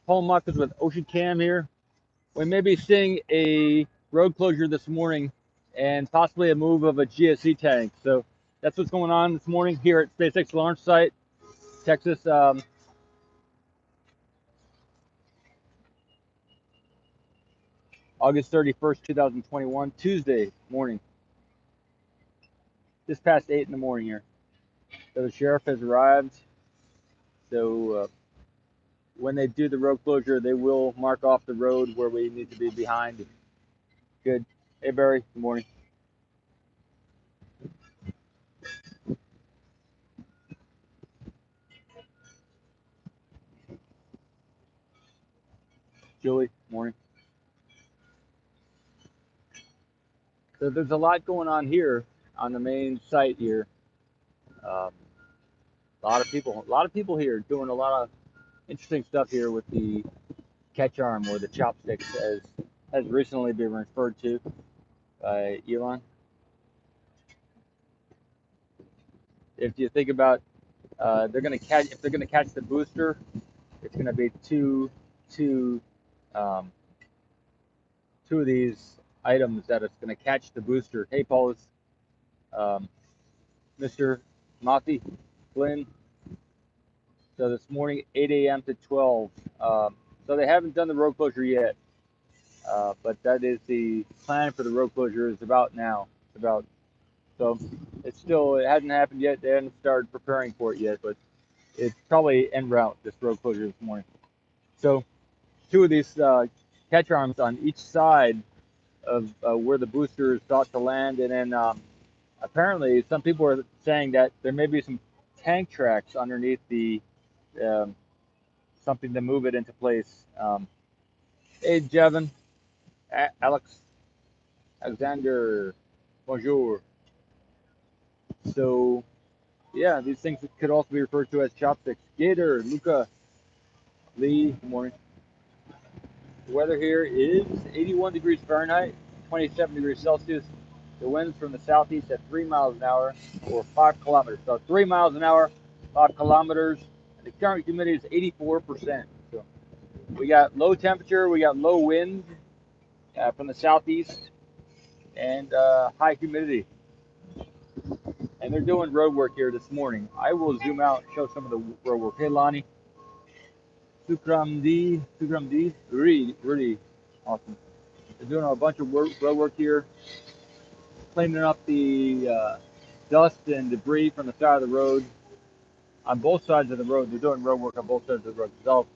Paul Marcus with Ocean Cam here. We may be seeing a road closure this morning and possibly a move of a GSE tank. So that's what's going on this morning here at SpaceX launch site, Texas. August 31st, 2021, Tuesday morning, just past 8 in the morning here. So the sheriff has arrived. So when they do the road closure, they will mark off the road where we need to be behind. Good. Hey, Barry. Good morning. Julie. Morning. So there's a lot going on here on the main site here. A lot of people here doing a lot of interesting stuff here with the catch arm or the chopsticks, as has recently been referred to by Elon. If you think about, if they're going to catch the booster, it's going to be two of these items that it's going to catch the booster. Hey, Paul, Mr. Mothi, Glenn. So this morning, 8 a.m. to 12. So they haven't done the road closure yet, but that is the plan for the road closure. Is about now. It's about. So it hasn't happened yet. They haven't started preparing for it yet, but it's probably en route, this road closure this morning. So two of these catch arms on each side of where the booster is thought to land, and then apparently some people are saying that there may be some tank tracks underneath the something to move it into place. Hey, Jevin, Alexander, bonjour. So, yeah, these things could also be referred to as chopsticks. Gator, Luca, Lee, good morning. The weather here is 81 degrees Fahrenheit, 27 degrees Celsius. The winds from the southeast at 3 miles an hour or 5 kilometers. So 3 miles an hour, 5 kilometers. And the current humidity is 84%. So we got low temperature, we got low wind from the southeast, and high humidity. And they're doing road work here this morning. I will zoom out and show some of the road work. Hey, Lonnie. Sukramdi, really awesome. They're doing a bunch of road work here, cleaning up the dust and debris from the side of the road on both sides of the road. They're doing road work on both sides of the road. So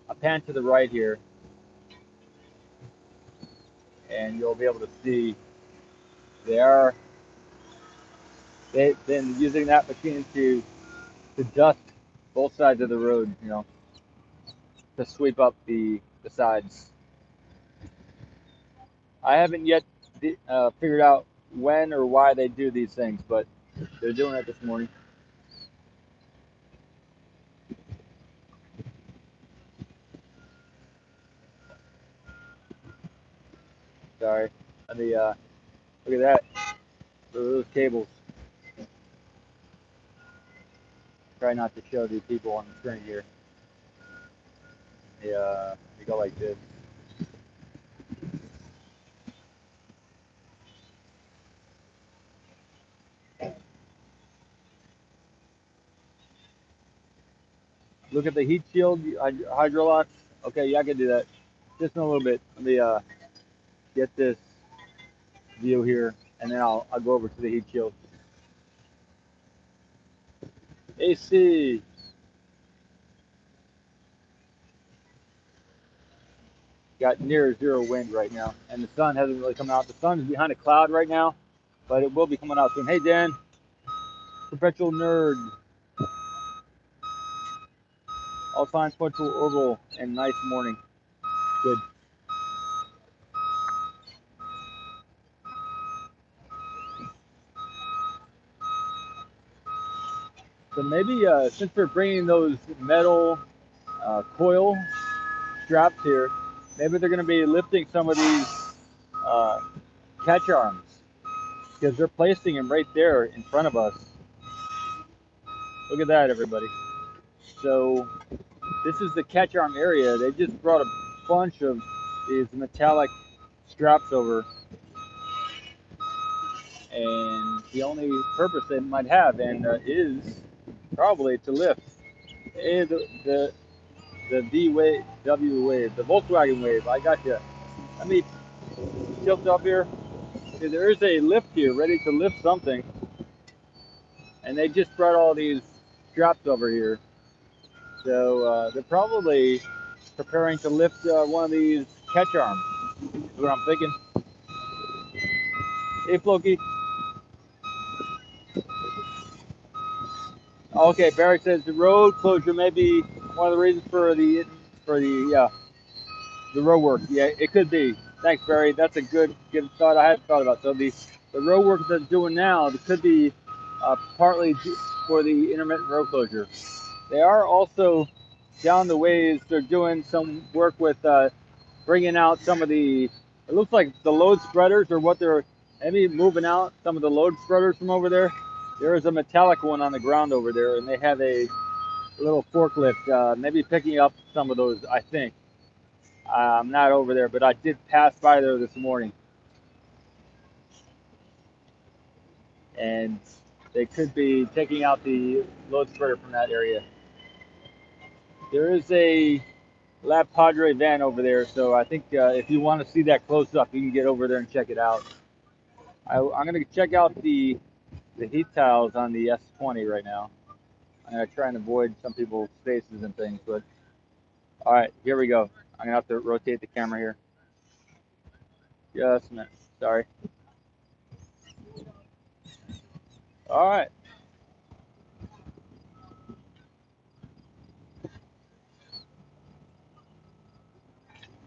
I'll pan to the right here, and you'll be able to see they've been using that machine to dust both sides of the road, to sweep up the sides. I haven't yet figured out when or why they do these things, but they're doing it this morning. Sorry. Look at that. Those cables. Try not to show these people on the screen here. Yeah, they go like this. Look at the heat shield, hydrolocks. Okay, yeah, I can do that. Just in a little bit. Let me get this view here, and then I'll go over to the heat shield. AC. Got near zero wind right now, and the sun hasn't really come out. The sun is behind a cloud right now, but it will be coming out soon. Hey, Dan, perpetual nerd. All signs point to oval and nice morning. Good. So maybe since we're bringing those metal coil straps here, maybe they're going to be lifting some of these catch arms, because they're placing them right there in front of us. Look at that, everybody. So This is the catch arm area. They just brought a bunch of these metallic straps over, and the only purpose they might have is probably to lift the V wave, W wave, the Volkswagen wave. I got you. Let me tilt up here. Okay, there is a lift here ready to lift something, and they just brought all these straps over here. So they're probably preparing to lift one of these catch arms. Is what I'm thinking. Hey, Floki. Okay, Barry says the road closure may be one of the reasons for the road work. Yeah, it could be. Thanks, Barry. That's a good thought. I hadn't thought about. So the road work they're doing now, it could be partly for the intermittent road closure. They are also down the ways. They're doing some work with bringing out some of the. It looks like the load spreaders or what they're maybe moving out some of the load spreaders from over there. There is a metallic one on the ground over there, and they have a little forklift, maybe picking up some of those. I think. I'm not over there, but I did pass by there this morning, and they could be taking out the load spreader from that area. There is a Lab Padre van over there, so I think if you want to see that close up, you can get over there and check it out. I'm going to check out the heat tiles on the S20 right now. I'm going to try and avoid some people's faces and things, but all right, here we go. I'm going to have to rotate the camera here. Just a minute. Sorry. All right.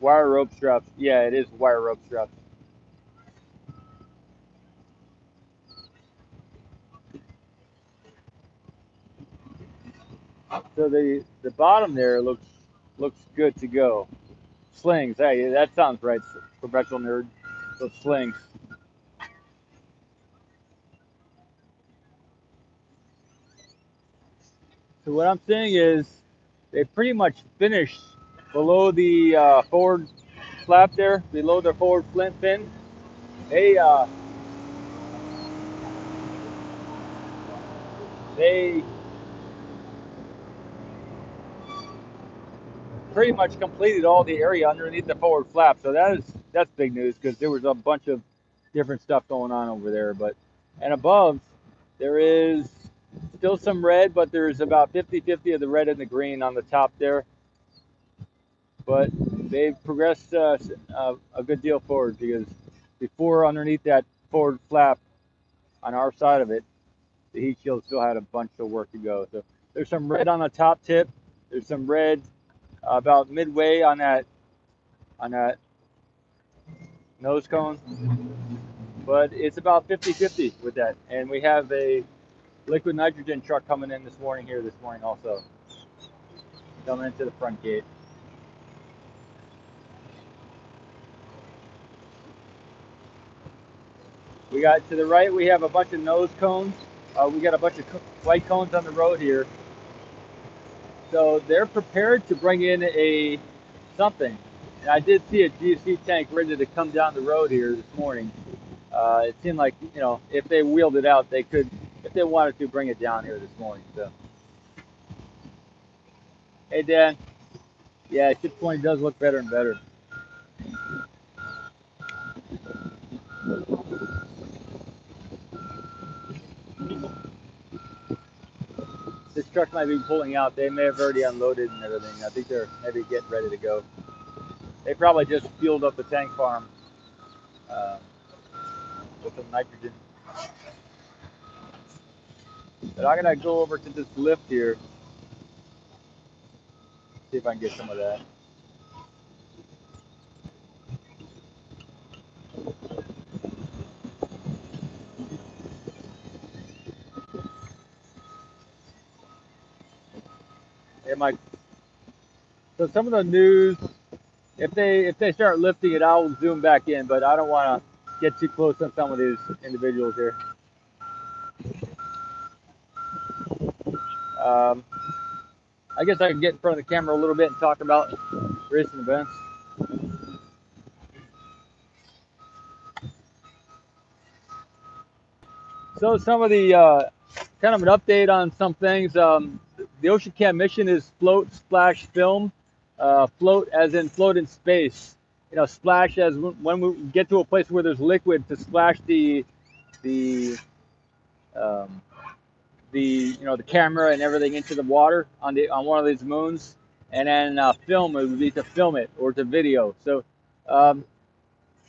Wire rope straps. Yeah, it is wire rope straps. So the bottom there looks good to go. Slings. Hey, that sounds right, professional nerd. Those slings. So what I'm saying is they pretty much finished below the forward flap there, below the forward flint fin. They pretty much completed all the area underneath the forward flap. So that's big news because there was a bunch of different stuff going on over there. And above there is still some red, but there's about 50-50 of the red and the green on the top there. But they've progressed a good deal forward because before underneath that forward flap on our side of it, the heat shield still had a bunch of work to go. So there's some red on the top tip. There's some red about midway on that nose cone, but it's about 50-50 with that. And we have a liquid nitrogen truck coming in this morning also, coming into the front gate. We got to the right, we have a bunch of nose cones. We got a bunch of white cones on the road here. So they're prepared to bring in something. And I did see a GSE tank ready to come down the road here this morning. It seemed like, if they wheeled it out, they could, if they wanted to, bring it down here this morning. So, hey Dan, yeah, Ship 20 does look better and better. This truck might be pulling out. They may have already unloaded and everything. I think they're maybe getting ready to go. They probably just fueled up the tank farm with some nitrogen. But I'm gonna go over to this lift here, see if I can get some of that. Hey Mike. So some of the news, if they start lifting it, I'll zoom back in, but I don't want to get too close on some of these individuals here. Um, I guess I can get in front of the camera a little bit and talk about recent events. So some of the kind of an update on some things. The Ocean Cam mission is float, splash, film. Float as in float in space. You know, splash as when we get to a place where there's liquid to splash the um, the camera and everything into the water on one of these moons, and then film it would be to film it or to video. So um,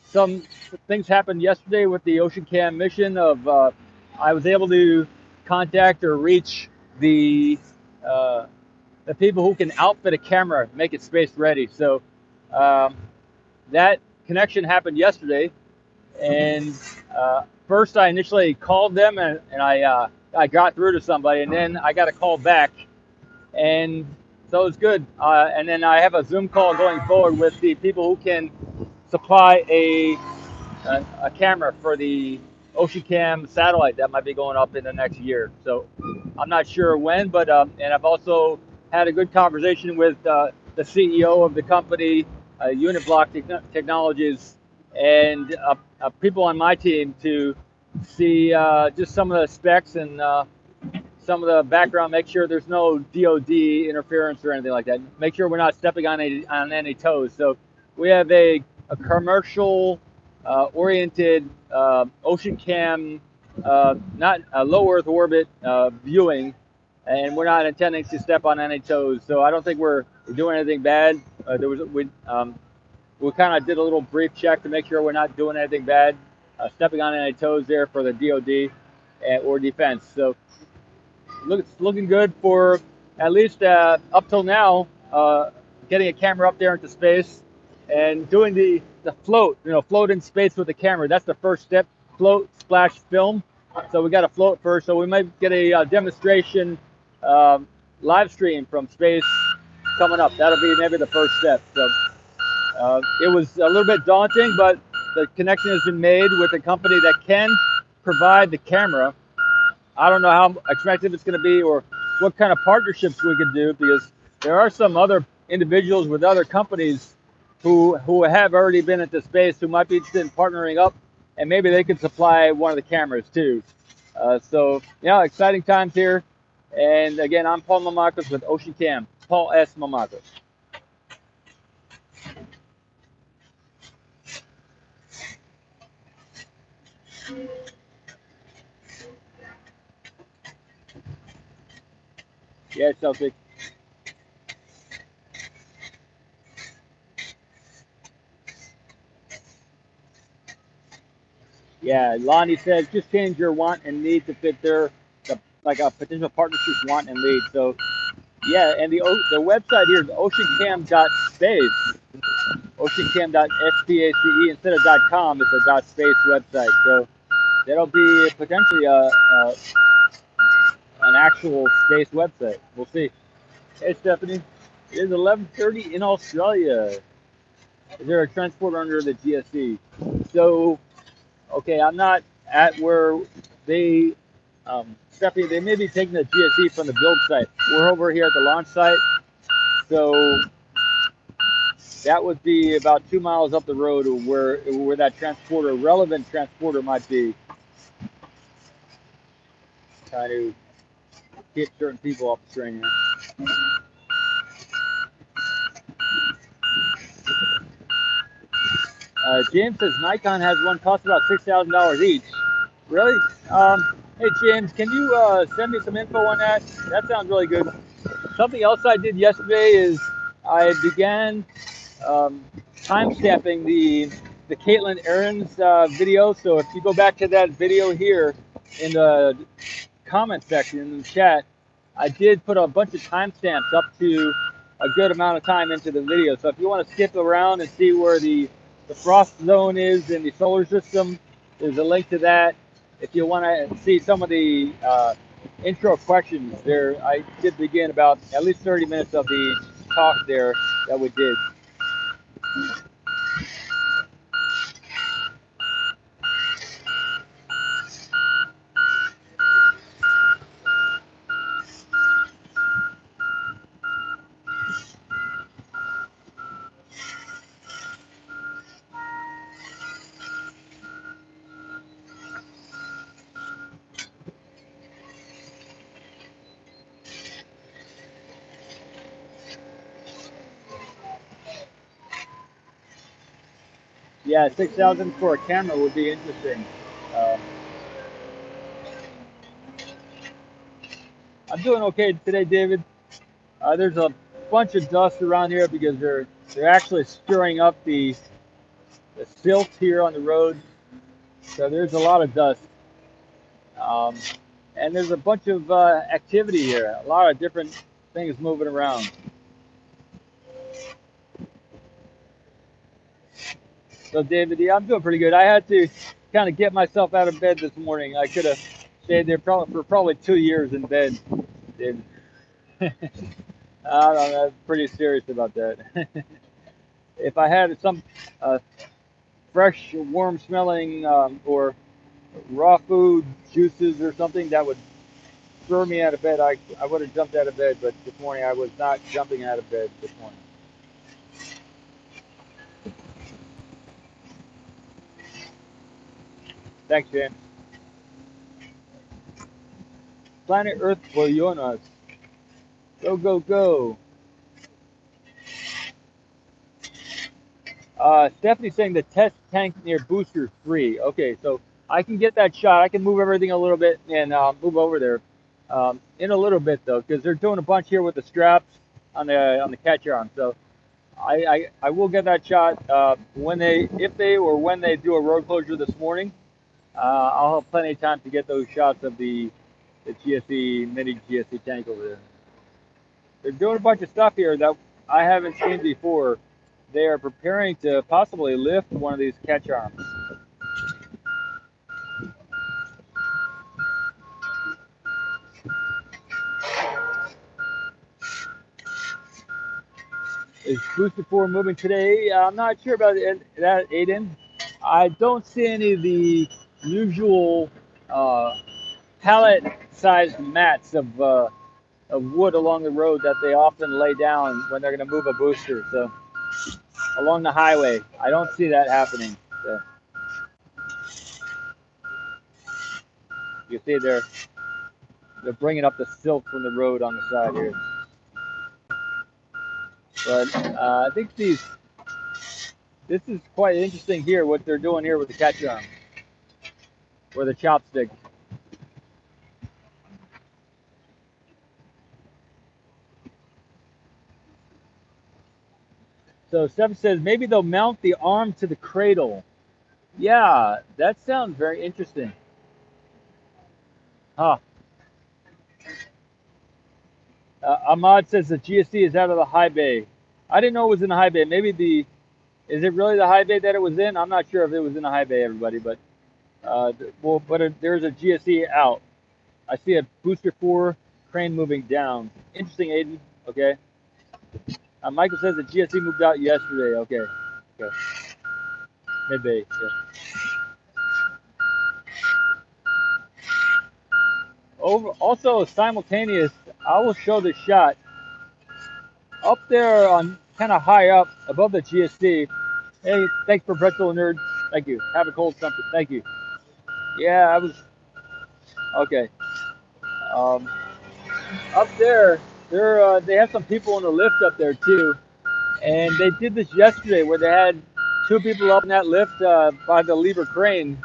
some things happened yesterday with the Ocean Cam mission. I was able to contact or reach the uh, the people who can outfit a camera, make it space ready. So um, that connection happened yesterday, and first I initially called them and I got through to somebody, and then I got a call back, and so it's good. And then I have a Zoom call going forward with the people who can supply a camera for the Ocean Cam satellite that might be going up in the next year. So I'm not sure when, but and I've also had a good conversation with the CEO of the company, Unit Block Technologies, and people on my team to see just some of the specs and some of the background. Make sure there's no DoD interference or anything like that. Make sure we're not stepping on any toes. So we have a commercial oriented Ocean Cam, not a low Earth orbit viewing, and we're not intending to step on any toes. So I don't think we're doing anything bad. We kind of did a little brief check to make sure we're not doing anything bad, stepping on any toes there for the DoD or defense. So looking good for at least up till now, getting a camera up there into space and doing the float, float in space with the camera. That's the first step, float, splash, film. So we got to float first. So we might get a demonstration live stream from space coming up. That'll be maybe the first step. So it was a little bit daunting, but the connection has been made with a company that can provide the camera. I don't know how expensive it's going to be or what kind of partnerships we could do, because there are some other individuals with other companies who have already been into space who might be interested in partnering up, and maybe they could supply one of the cameras too. So yeah, exciting times here. And again, I'm Paul Mamakos with Ocean Cam. Paul S. Mamakos. Yeah, Celtic. Yeah, Lonnie says just change your want and need to fit like a potential partnership's want and need. So yeah, and the website here is oceancam.space, oceancam.space instead of .com. It's a .space website. So that'll be potentially an actual space website. We'll see. Hey Stephanie, it is 11:30 in Australia. Is there a transporter under the GSE? So okay, I'm not at where they, Stephanie, they may be taking the GSE from the build site. We're over here at the launch site. So that would be about 2 miles up the road where that transporter, relevant transporter might be. Trying to get certain people off the train here. James says Nikon has one cost about $6,000 each. Really? Hey James, can you send me some info on that? That sounds really good. Something else I did yesterday is I began time stamping the Caitlin Aaron's video. So if you go back to that video here in the comment section in the chat, I did put a bunch of timestamps up to a good amount of time into the video. So if you want to skip around and see where the frost zone is in the solar system, there's a link to that. If you want to see some of the intro questions there, I did begin about at least 30 minutes of the talk there that we did. Yeah, 6,000 for a camera would be interesting. Uh, I'm doing okay today, David. There's a bunch of dust around here because they're actually stirring up the silt here on the road. So there's a lot of dust. Um, and there's a bunch of activity here, a lot of different things moving around. So David, yeah, I'm doing pretty good. I had to kind of get myself out of bed this morning. I could have stayed there for probably 2 years in bed, David. I don't know, I'm pretty serious about that. If I had some fresh, warm smelling or raw food juices or something that would throw me out of bed, I would have jumped out of bed. But this morning I was not jumping out of bed this morning. Thanks, James. Planet Earth Boyonas. Go, go, go. Stephanie's saying the test tank near booster 3. Okay, so I can get that shot. I can move everything a little bit and move over there in a little bit though, because they're doing a bunch here with the straps on the catch arm. So I will get that shot when they if they or when they do a road closure this morning. I'll have plenty of time to get those shots of the GSE mini GSE tank over there. They're doing a bunch of stuff here that I haven't seen before. They are preparing to possibly lift one of these catch arms. Is Booster 4 moving today? I'm not sure about that, Aiden. I don't see any of the usual pallet-sized mats of wood along the road that they often lay down when they're going to move a booster. So along the highway, I don't see that happening. So you see they're bringing up the silt from the road on the side here. But I think this is quite interesting here, what they're doing here with the catch arm, or the chopstick. So Steph says maybe they'll mount the arm to the cradle. Yeah, that sounds very interesting. Huh. Ahmad says the GSC is out of the high bay. I didn't know it was in the high bay. Is it really the high bay that it was in? I'm not sure if it was in the high bay, everybody, but there's a GSE out. I see a booster 4 crane moving down. Interesting, Aiden. Okay. Michael says the GSE moved out yesterday. Okay. Okay. Mid bay. Yeah. Also simultaneous, I will show the shot up there on kind of high up above the GSC. Hey, thanks for pretzel nerd. Thank you. Have a cold something. Thank you. Yeah, I was okay. Um, Up there, they have some people in the lift up there too, and they did this yesterday where they had two people up in that lift by the lever crane,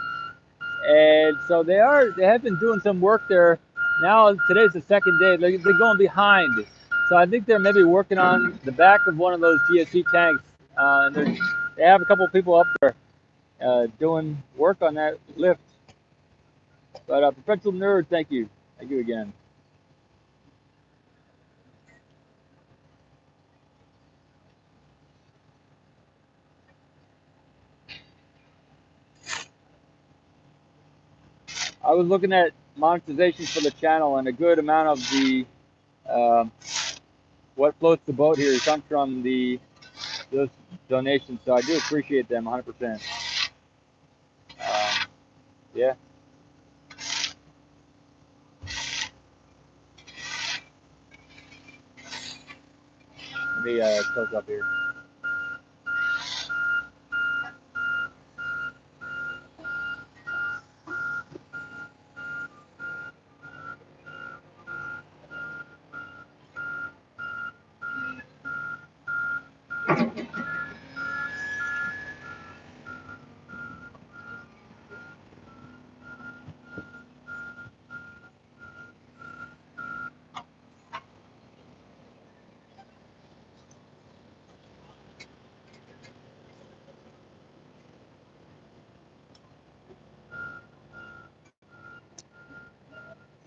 and so they have been doing some work there. Now today's the second day. They're going behind, so I think they're maybe working on the back of one of those GSE tanks, and they have a couple of people up there doing work on that lift. But Perpetual Nerd, thank you again. I was looking at monetization for the channel, and a good amount of the uh, what floats the boat here comes from those donations. So I do appreciate them 100%. Yeah, let me close up here.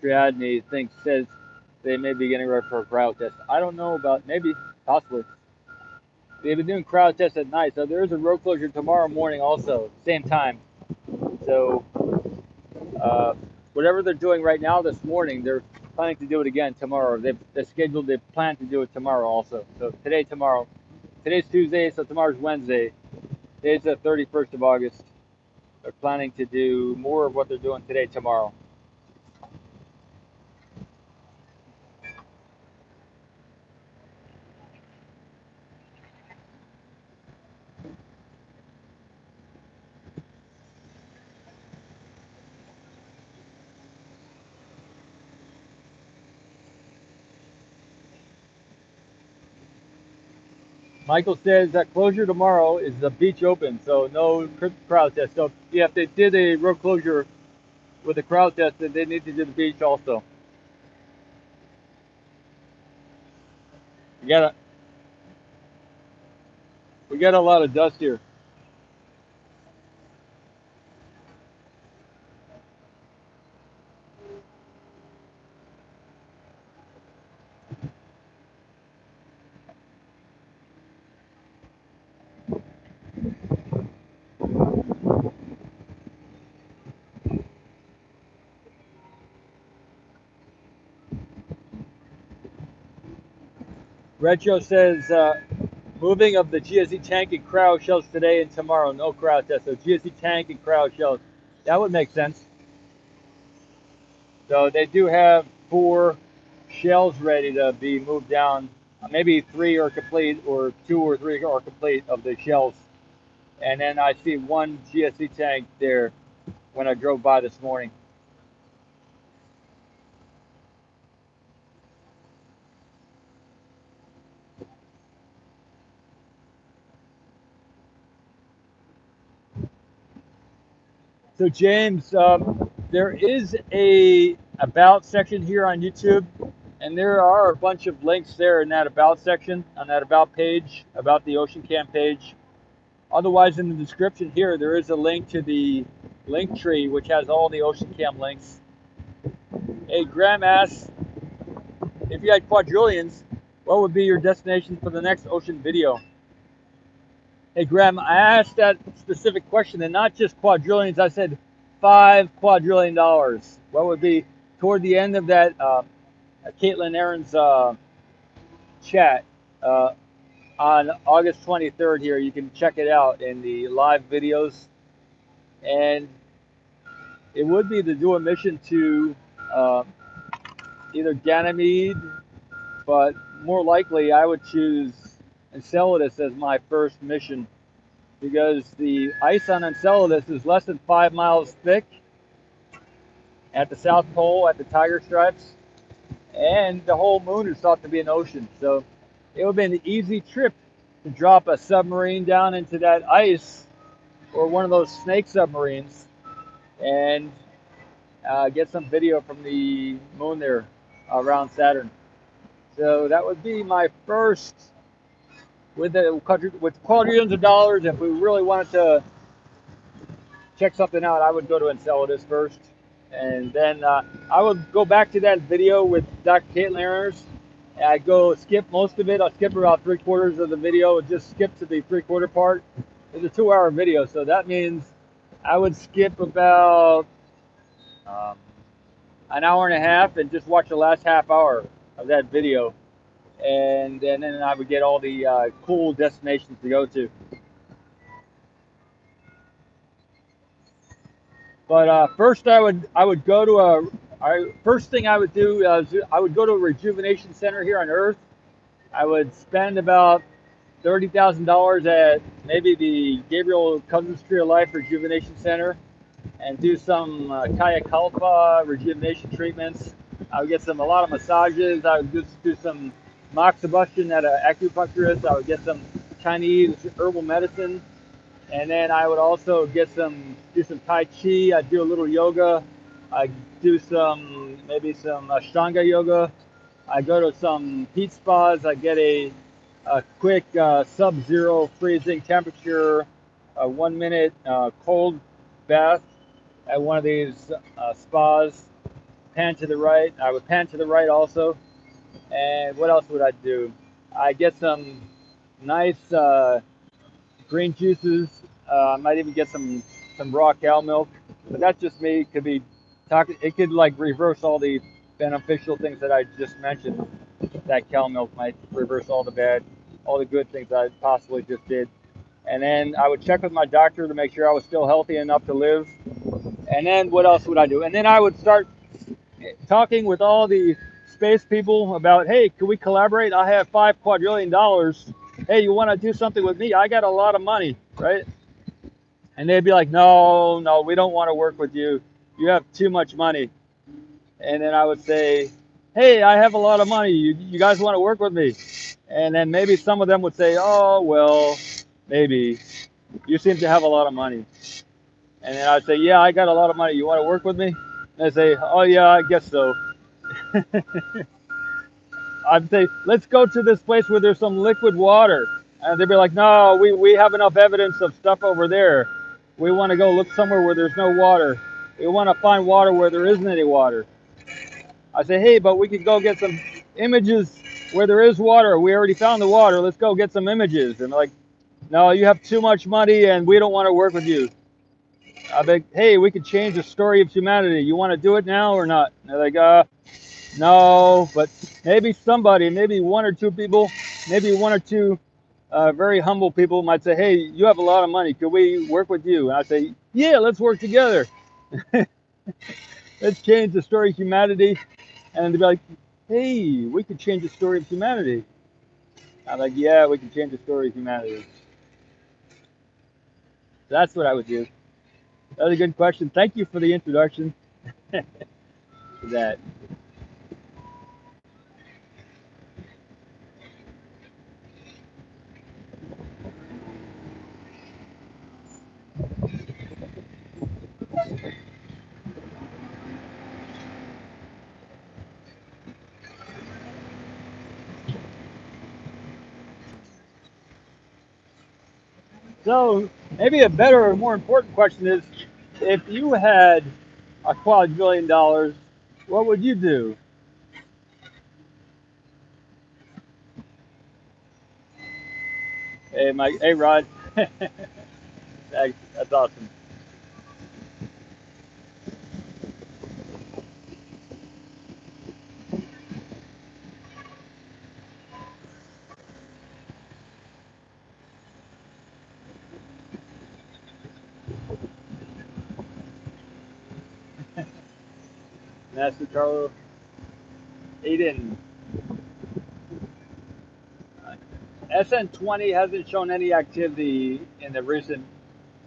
Stradney says they may be getting ready for a crowd test. I don't know about, maybe, possibly. They've been doing crowd tests at night, so there is a road closure tomorrow morning also, same time. So uh, whatever they're doing right now this morning, they're planning to do it again tomorrow. They're scheduled, they plan to do it tomorrow also. So today, tomorrow. Today's Tuesday, so tomorrow's Wednesday. Today's the 31st of August. They're planning to do more of what they're doing today, tomorrow. Michael says that closure tomorrow is the beach open, so no crowd test. So yeah, if they did a road closure with a crowd test, then they need to do the beach also. We got a we got a lot of dust here. Retro says moving of the GSE tank and crowd shells today and tomorrow. No crowd test. So GSE tank and crowd shells. That would make sense. So they do have 4 shells ready to be moved down. Maybe 3 are complete, or 2 or 3 are complete of the shells. And then I see 1 GSE tank there when I drove by this morning. So James, there is a about section here on YouTube, and there are a bunch of links there in that about section, on that about page, about the Ocean Cam page. Otherwise, in the description here, there is a link to the link tree, which has all the Ocean Cam links. Hey, Graham asks, if you had quadrillions, what would be your destination for the next ocean video? Hey, Graham, I asked that specific question, and not just quadrillions. I said $5 quadrillion. What would be toward the end of that Caitlin Aaron's chat on August 23rd here? You can check it out in the live videos. And it would be to do a mission to either Ganymede, but more likely I would choose Enceladus as my first mission, because the ice on Enceladus is less than 5 miles thick at the South Pole, at the Tiger Stripes, and the whole moon is thought to be an ocean. So it would be an easy trip to drop a submarine down into that ice, or one of those snake submarines, and get some video from the moon there around Saturn. So that would be my first, with quadrillions of dollars. If we really wanted to check something out, I would go to Enceladus first, and then I would go back to that video with Dr. Caitlin Aaron's. I'd go skip most of it. I'll skip about 3/4 of the video and just skip to the 3/4 part. It's a 2-hour video, so that means I would skip about an hour and a half and just watch the last half hour of that video, and then I would get all the cool destinations to go to. But first, I would go to first thing I would do is I would go to a rejuvenation center here on Earth. I would spend about $30,000 at maybe the Gabriel Cousins Tree of Life Rejuvenation Center, and do some Kaya Kalpa rejuvenation treatments. I would get a lot of massages. I would just do some moxibustion at an acupuncturist. I would get some Chinese herbal medicine. And then I would also do some Tai Chi. I'd do a little yoga. I'd do maybe some Ashtanga yoga. I go to some heat spas. I get a quick sub-zero freezing temperature, 1-minute cold bath at one of these spas. pan to the right. I would pan to the right also. And what else would I do? I get some nice green juices. I might even get some raw cow milk. But that's just me. It could be talking. It could like reverse all the beneficial things that I just mentioned. That cow milk might reverse all the bad, all the good things I possibly just did. And then I would check with my doctor to make sure I was still healthy enough to live. And then what else would I do? And then I would start talking with all the space people about, hey, can we collaborate? I have $5 quadrillion. Hey, you want to do something with me? I got a lot of money, right? And they'd be like, no, no, we don't want to work with you. You have too much money. And then I would say, hey, I have a lot of money. You guys want to work with me? And then maybe some of them would say, oh, well, maybe. You seem to have a lot of money. And then I'd say, yeah, I got a lot of money. You want to work with me? And they'd say, oh, yeah, I guess so. I'd say, let's go to this place where there's some liquid water. And they'd be like, no, we have enough evidence of stuff over there. We want to go look somewhere where there's no water. We want to find water where there isn't any water. I say, hey, but we could go get some images where there is water. We already found the water. Let's go get some images. And they're like, no, you have too much money and we don't want to work with you. I think, hey, we could change the story of humanity. You want to do it now or not? And they're like, no, but maybe somebody, maybe one or two people, maybe one or two very humble people might say, hey, you have a lot of money. Could we work with you? And I say, yeah, let's work together. Let's change the story of humanity. And they'd be like, hey, we could change the story of humanity. I'm like, yeah, we can change the story of humanity. That's what I would do. That was a good question. Thank you for the introduction to that. So maybe a better or more important question is, if you had $250,000,000, what would you do? Hey, Mike. Hey, Rod. Thanks. That's awesome. Master Carlo Aiden. SN20 hasn't shown any activity in the recent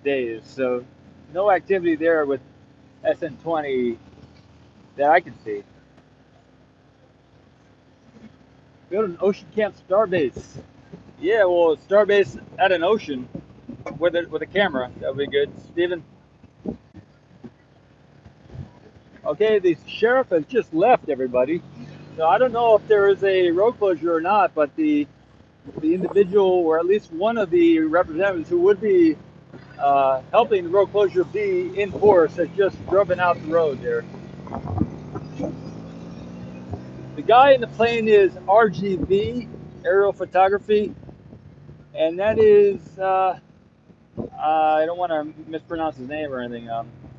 days, so no activity there with SN20 that I can see. Build an ocean camp starbase. Yeah, well, starbase at an ocean with a camera. That would be good. Steven. Okay, the sheriff has just left, everybody. So I don't know if there is a road closure or not, but the individual, or at least one of the representatives who would be helping the road closure be in force, has just driven out the road there. The guy in the plane is RGV, aerial photography, and that is, I don't want to mispronounce his name or anything.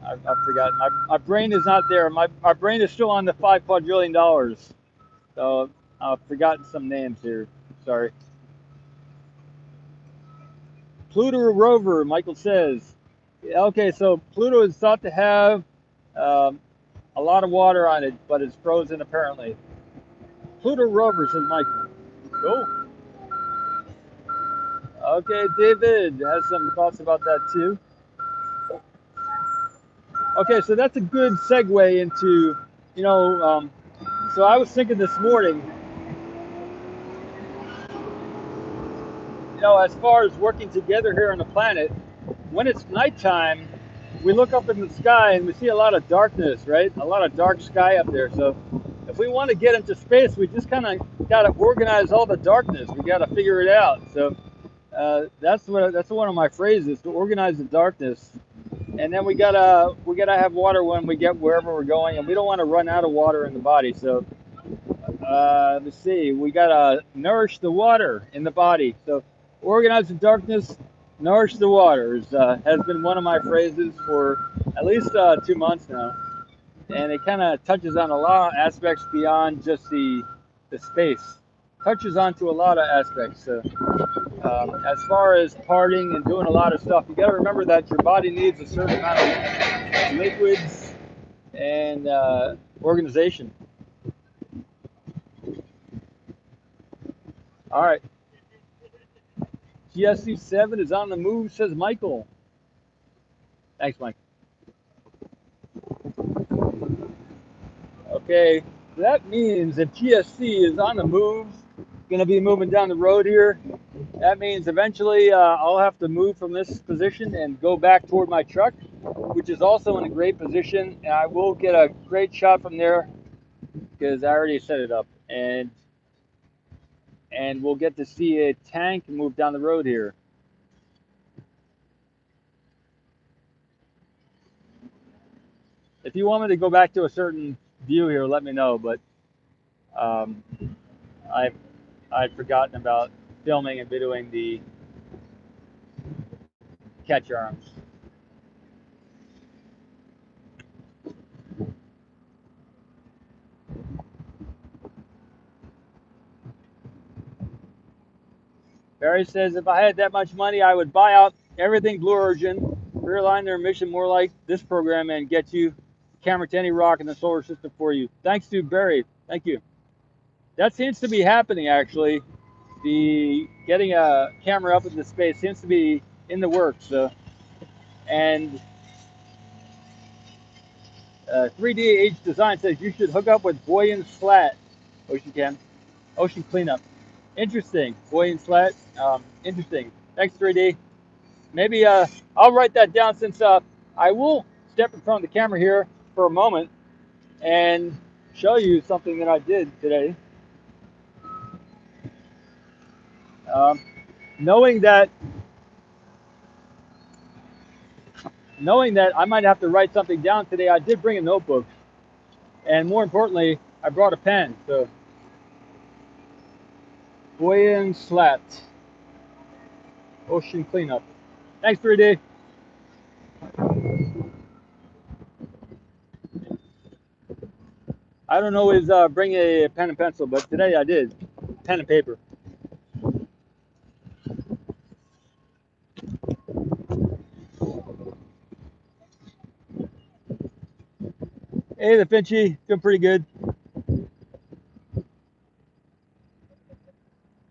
I've forgotten. My brain is not there. My brain is still on the $5 quadrillion. So I've forgotten some names here. Sorry. Pluto rover, Michael says. Okay, so Pluto is thought to have a lot of water on it, but it's frozen apparently. Pluto rover, says Michael. Cool. Okay, David has some thoughts about that too. Okay, so that's a good segue into, so I was thinking this morning, as far as working together here on the planet, when it's nighttime, we look up in the sky and we see a lot of darkness, right? A lot of dark sky up there. So if we want to get into space, we just kind of got to organize all the darkness. We got to figure it out. So that's one of my phrases, to organize the darkness. and then we gotta have water when we get wherever we're going, and we don't want to run out of water in the body. So let's see, we gotta nourish the water in the body. So organize the darkness, nourish the waters has been one of my phrases for at least 2 months now, and it kind of touches on a lot of aspects beyond just the space. Touches onto a lot of aspects. So as far as partying and doing a lot of stuff, you got to remember that your body needs a certain amount of liquids and organization. All right. GSE 7 is on the move, says Michael. Thanks, Mike. Okay, that means if GSC is on the move, going to be moving down the road here, that means eventually I'll have to move from this position and go back toward my truck, which is also in a great position. And I will get a great shot from there because I already set it up. And we'll get to see a tank move down the road here. If you want me to go back to a certain view here, let me know. But um, I've forgotten about filming and videoing the catch arms. Barry says, if I had that much money, I would buy out everything Blue Origin, realign their mission more like this program, and get you camera to any rock in the solar system for you. Thanks to Barry. Thank you. That seems to be happening, actually. The getting a camera up into space seems to be in the works. And 3DH Design says you should hook up with Boyan Slat. Ocean cleanup. Interesting. Boyan Slat. Interesting. Thanks, 3D. Maybe I'll write that down since I will step in front of the camera here for a moment and show you something that I did today. Um, knowing that I might have to write something down today, I did bring a notebook, and more importantly, I brought a pen. So, Boyan Slat, ocean cleanup. Thanks, 3D. I don't always bring a pen and pencil, but today I did. Pen and paper. Hey, the Finchy, doing pretty good.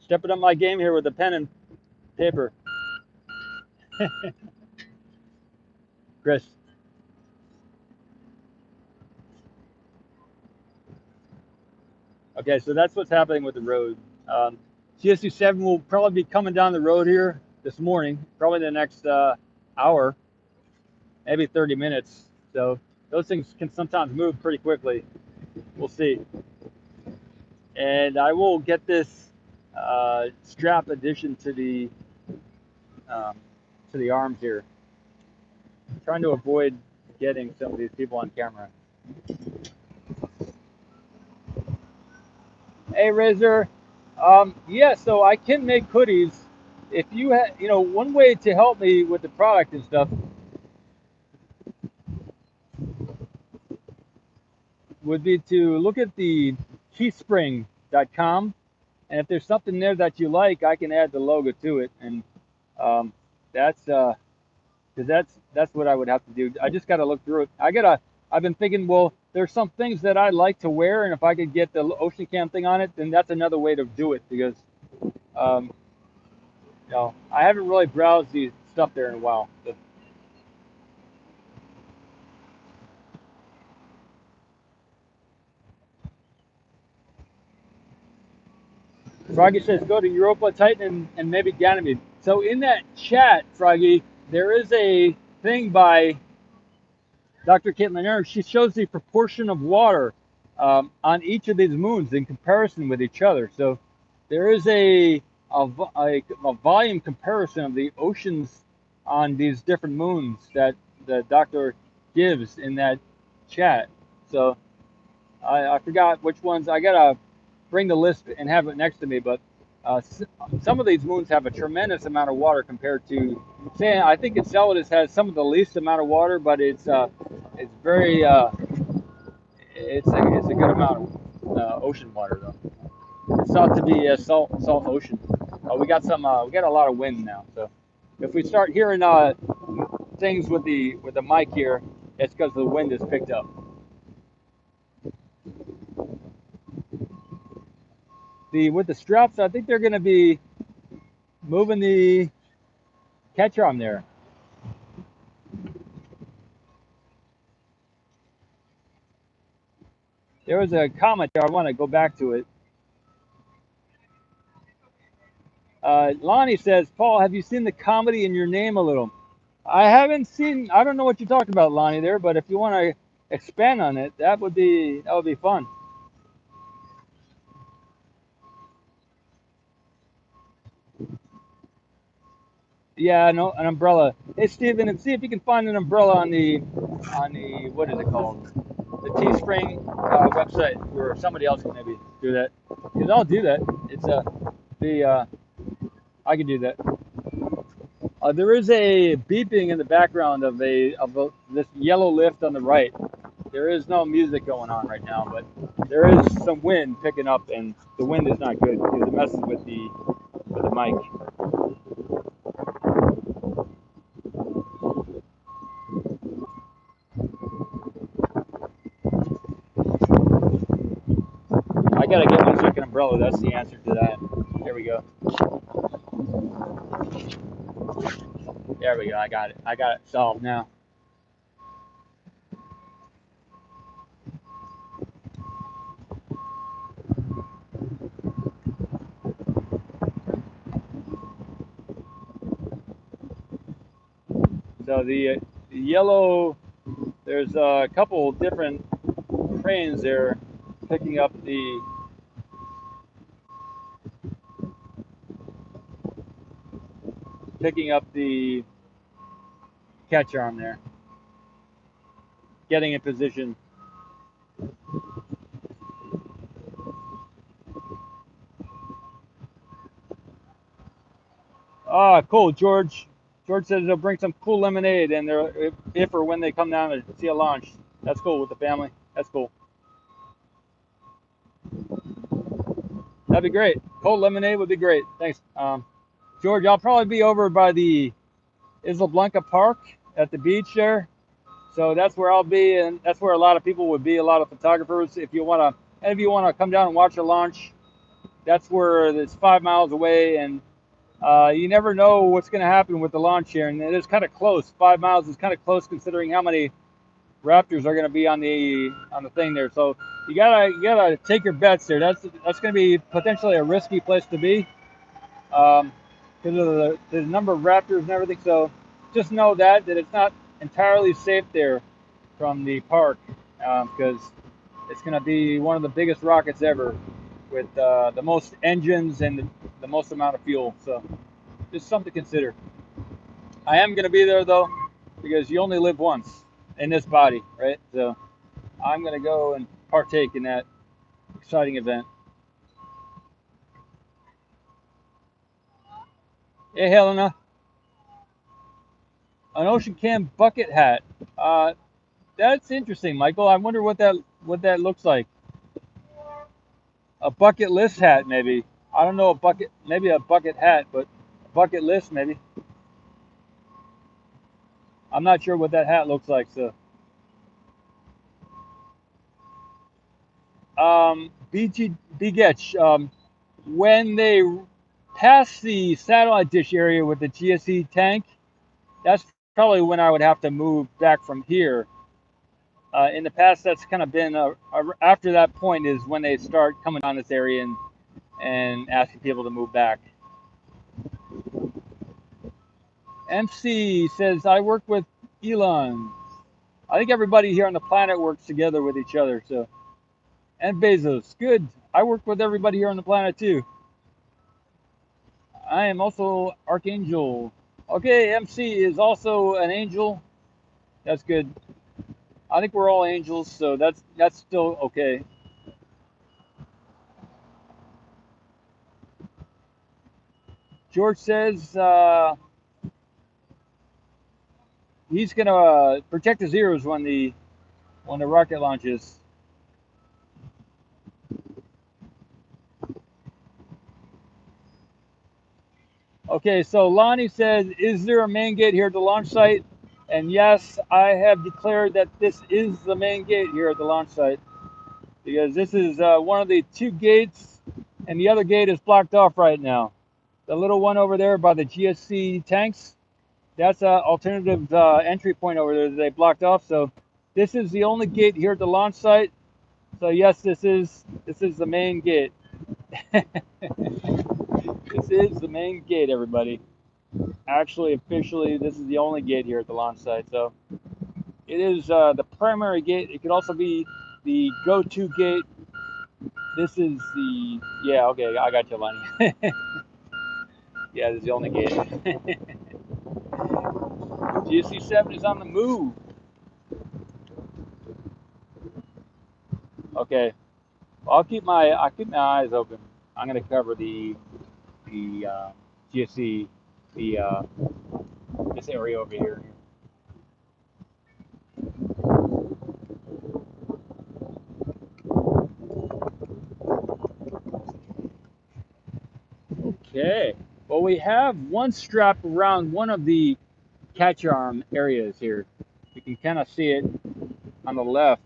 Stepping up my game here with a pen and paper. Chris. Okay, so that's what's happening with the road. GSU 7 will probably be coming down the road here this morning, probably the next hour, maybe 30 minutes. So those things can sometimes move pretty quickly. We'll see. And I will get this strap addition to the arms here. I'm trying to avoid getting some of these people on camera. Hey, Razor. Yeah, so I can make hoodies. If you have, one way to help me with the product and stuff would be to look at the teespring.com, and if there's something there that you like, I can add the logo to it, and that's because that's what I would have to do. I just got to look through it. I've been thinking, well, there's some things that I like to wear, and if I could get the Ocean Cam thing on it, then that's another way to do it, because I haven't really browsed the stuff there in a while. So. Froggy says, go to Europa, Titan, and maybe Ganymede. So in that chat, Froggy, there is a thing by Dr. Caitlin Aaron. She shows the proportion of water on each of these moons in comparison with each other. So there is a volume comparison of the oceans on these different moons that that Dr. gives in that chat. So I forgot which ones. I gotta bring the list and have it next to me. But some of these moons have a tremendous amount of water compared to, say, I think Enceladus has some of the least amount of water, but it's very it's a good amount of ocean water though. It's thought to be a salt ocean. We got a lot of wind now. So if we start hearing things with the mic here, it's because the wind is picked up. With the straps, I think they're going to be moving the catcher arm there. There was a comment there. I want to go back to it. Lonnie says, Paul, have you seen the comedy in your name a little? I haven't seen. I don't know what you talked about, Lonnie, there, but if you want to expand on it, that would be fun. Yeah, no, an umbrella. Hey, Steven, and see if you can find an umbrella on the what is it called? The Teespring website, where somebody else can maybe do that. Because I'll do that. It's I can do that. There is a beeping in the background of this yellow lift on the right. There is no music going on right now, but there is some wind picking up, and the wind is not good because it messes with the mic. I gotta get my second umbrella. That's the answer to that. There we go. There we go. I got it. I got it solved now. So the yellow, there's a couple different cranes there picking up the catch arm there, getting in position. Ah, cool, George. George says they'll bring some cool lemonade, and if or when they come down to see a launch. That's cool with the family. That's cool. That'd be great. Cold lemonade would be great. Thanks, George. I'll probably be over by the Isla Blanca Park at the beach there. So that's where I'll be, and that's where a lot of people would be. A lot of photographers. If you wanna come down and watch a launch, that's where it's 5 miles away, and you never know what's going to happen with the launch here, and it is kind of close. 5 miles is kind of close considering how many Raptors are going to be on the thing there. So you gotta take your bets there. That's going to be potentially a risky place to be because of the number of Raptors and everything. So just know that it's not entirely safe there from the park because it's going to be one of the biggest rockets ever with the most engines and the most amount of fuel. So just something to consider. I am going to be there though because you only live once in this body, right? So I'm going to go and partake in that exciting event. Hey, Helena. An ocean can bucket hat. That's interesting, Michael. I wonder what that looks like. A bucket list hat, maybe. I don't know, maybe a bucket hat, but a bucket list, maybe. I'm not sure what that hat looks like, so. Begetch, when they pass the satellite dish area with the GSE tank, that's probably when I would have to move back from here. In the past, that's kind of been after that point is when they start coming on this area and asking people to move back. MC says, I work with Elon. I think everybody here on the planet works together with each other. So, and Bezos, good. I work with everybody here on the planet too. I am also Archangel. Okay, MC is also an angel. That's good. I think we're all angels, so that's still okay. George says he's gonna protect his ears when the rocket launches. Okay, so Lonnie says, is there a main gate here at the launch site? And yes, I have declared that this is the main gate here at the launch site because this is one of the two gates, and the other gate is blocked off right now. The little one over there by the GSE tanks, that's an alternative entry point over there that they blocked off. So this is the only gate here at the launch site. So yes, this is the main gate. This is the main gate, everybody. Actually, officially, this is the only gate here at the launch site. So it is the primary gate. It could also be the go-to gate. This is the, yeah, okay, I got you, Lenny. Yeah, this is the only gate. GSC7 is on the move. Okay, well, I'll keep my eyes open. I'm gonna cover the GSC, the this area over here. Okay. Well, we have one strap around one of the catch arm areas here. You can kind of see it on the left.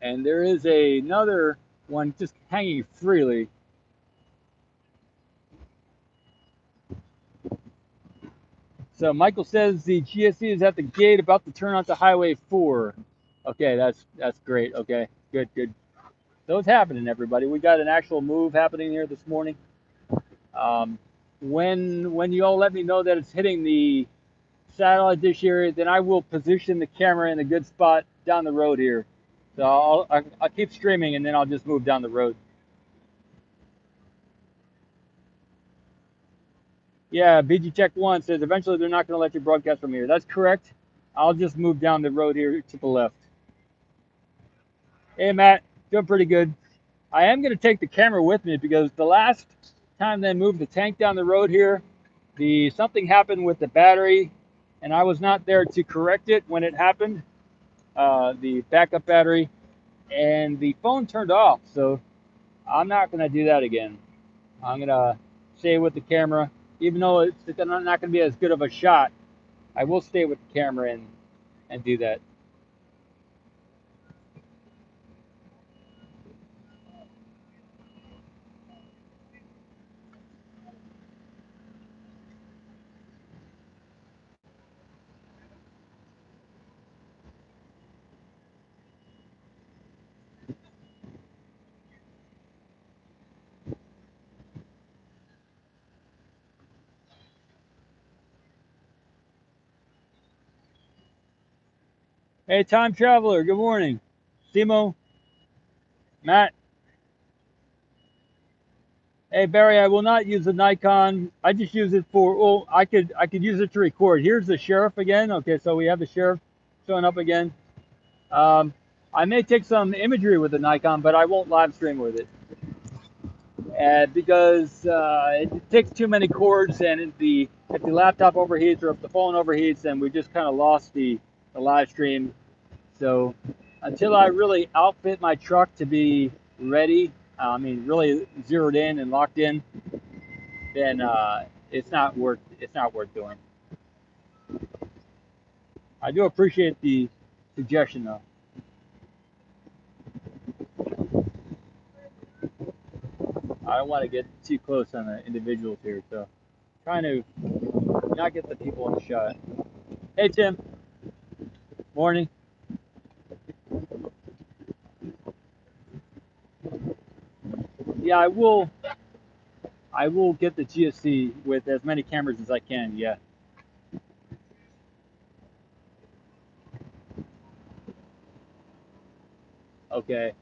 And there is another one just hanging freely. So Michael says the GSE is at the gate about to turn onto Highway 4. Okay, that's great. Okay, good, good. So it's happening, everybody. We got an actual move happening here this morning. Um, when you all let me know that it's hitting the satellite dish area, then I will position the camera in a good spot down the road here. So I'll keep streaming and then I'll just move down the road. Yeah, BG Check 1 says eventually they're not going to let you broadcast from here. That's correct. I'll just move down the road here to the left. Hey, Matt, doing pretty good. I am going to take the camera with me because the last time they moved the tank down the road here, something happened with the battery, and I was not there to correct it when it happened, the backup battery, and the phone turned off. So I'm not going to do that again. I'm going to stay with the camera, even though it's not going to be as good of a shot. I will stay with the camera and do that. Hey, time traveler, good morning. Simo, Matt. Hey Barry, I will not use the Nikon. I just use it for, well, I could use it to record. Here's the sheriff again. Okay, so we have the sheriff showing up again. Um, I may take some imagery with the Nikon, but I won't live stream with it. Because it takes too many cords, and if the laptop overheats or if the phone overheats, then we just kind of lost the live stream. So until I really outfit my truck to be ready, I mean really zeroed in and locked in, then it's not worth doing. I do appreciate the suggestion though. I don't want to get too close on the individuals here, so trying to not get the people in the shot. Hey Tim, morning. Yeah, I will get the GSC with as many cameras as I can. Yeah. Okay.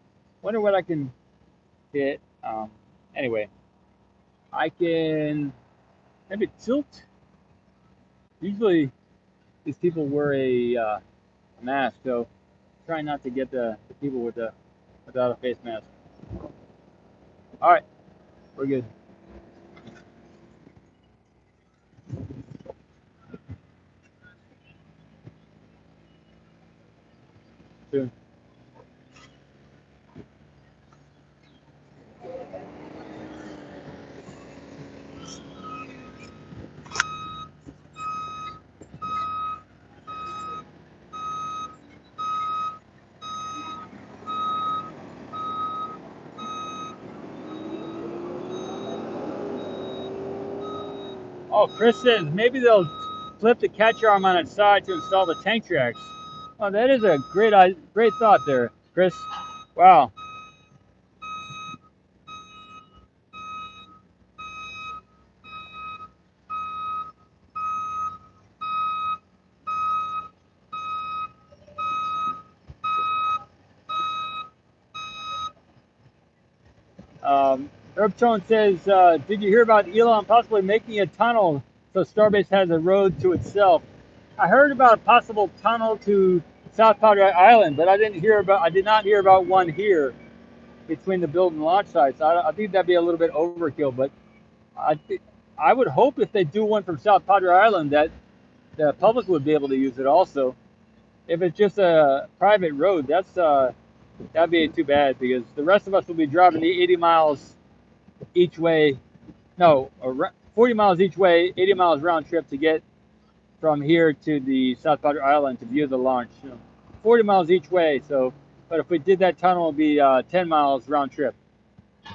Wonder what I can hit. Anyway, I can maybe tilt. Usually these people wear a mask, so try not to get the people without a face mask. All right, we're good. Soon. Oh, Chris says maybe they'll flip the catch arm on its side to install the tank tracks. Oh, that is a great thought there, Chris. Wow. Herb Tone says, did you hear about Elon possibly making a tunnel so Starbase has a road to itself? I heard about a possible tunnel to South Padre Island, but I did not hear about one here between the build and launch sites. I think that'd be a little bit overkill, but I I would hope if they do one from South Padre Island that the public would be able to use it also. If it's just a private road, that'd be too bad because the rest of us will be driving the 80 miles each way. No, 40 miles each way, 80 miles round trip to get from here to the South Padre Island to view the launch. 40 miles each way. So, but if we did that tunnel, it'd be 10 miles round trip.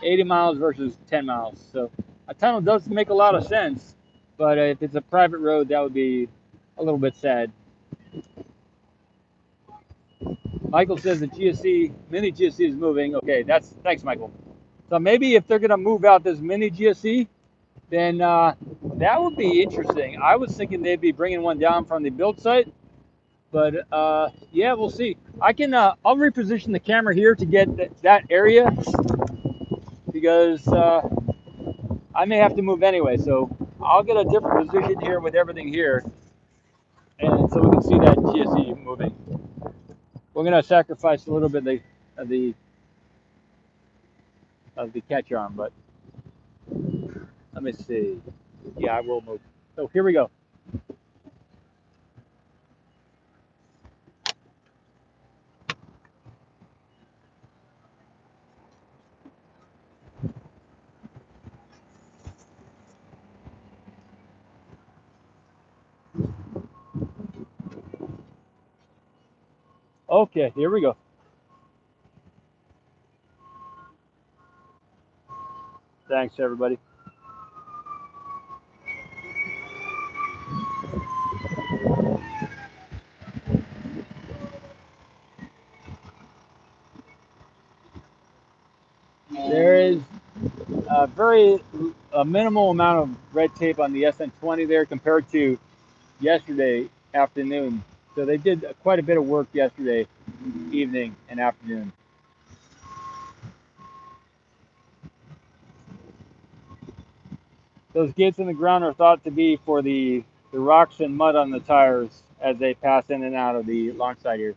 80 miles versus 10 miles. So a tunnel does make a lot of sense, but if it's a private road, that would be a little bit sad. Michael says the GSE, mini GSE is moving. Okay, thanks, Michael. So maybe if they're going to move out this mini GSE, then that would be interesting. I was thinking they'd be bringing one down from the build site, but yeah, we'll see. I'll reposition the camera here to get that area because I may have to move anyway. So I'll get a different position here with everything here, and so we can see that GSE moving. We're gonna sacrifice a little bit of the of the catch arm, but let me see. Yeah, I will move. So here we go. Okay, here we go. Thanks, everybody. There is a minimal amount of red tape on the SN20 there compared to yesterday afternoon. So they did quite a bit of work yesterday evening and afternoon. Those gates in the ground are thought to be for the rocks and mud on the tires as they pass in and out of the launch site here.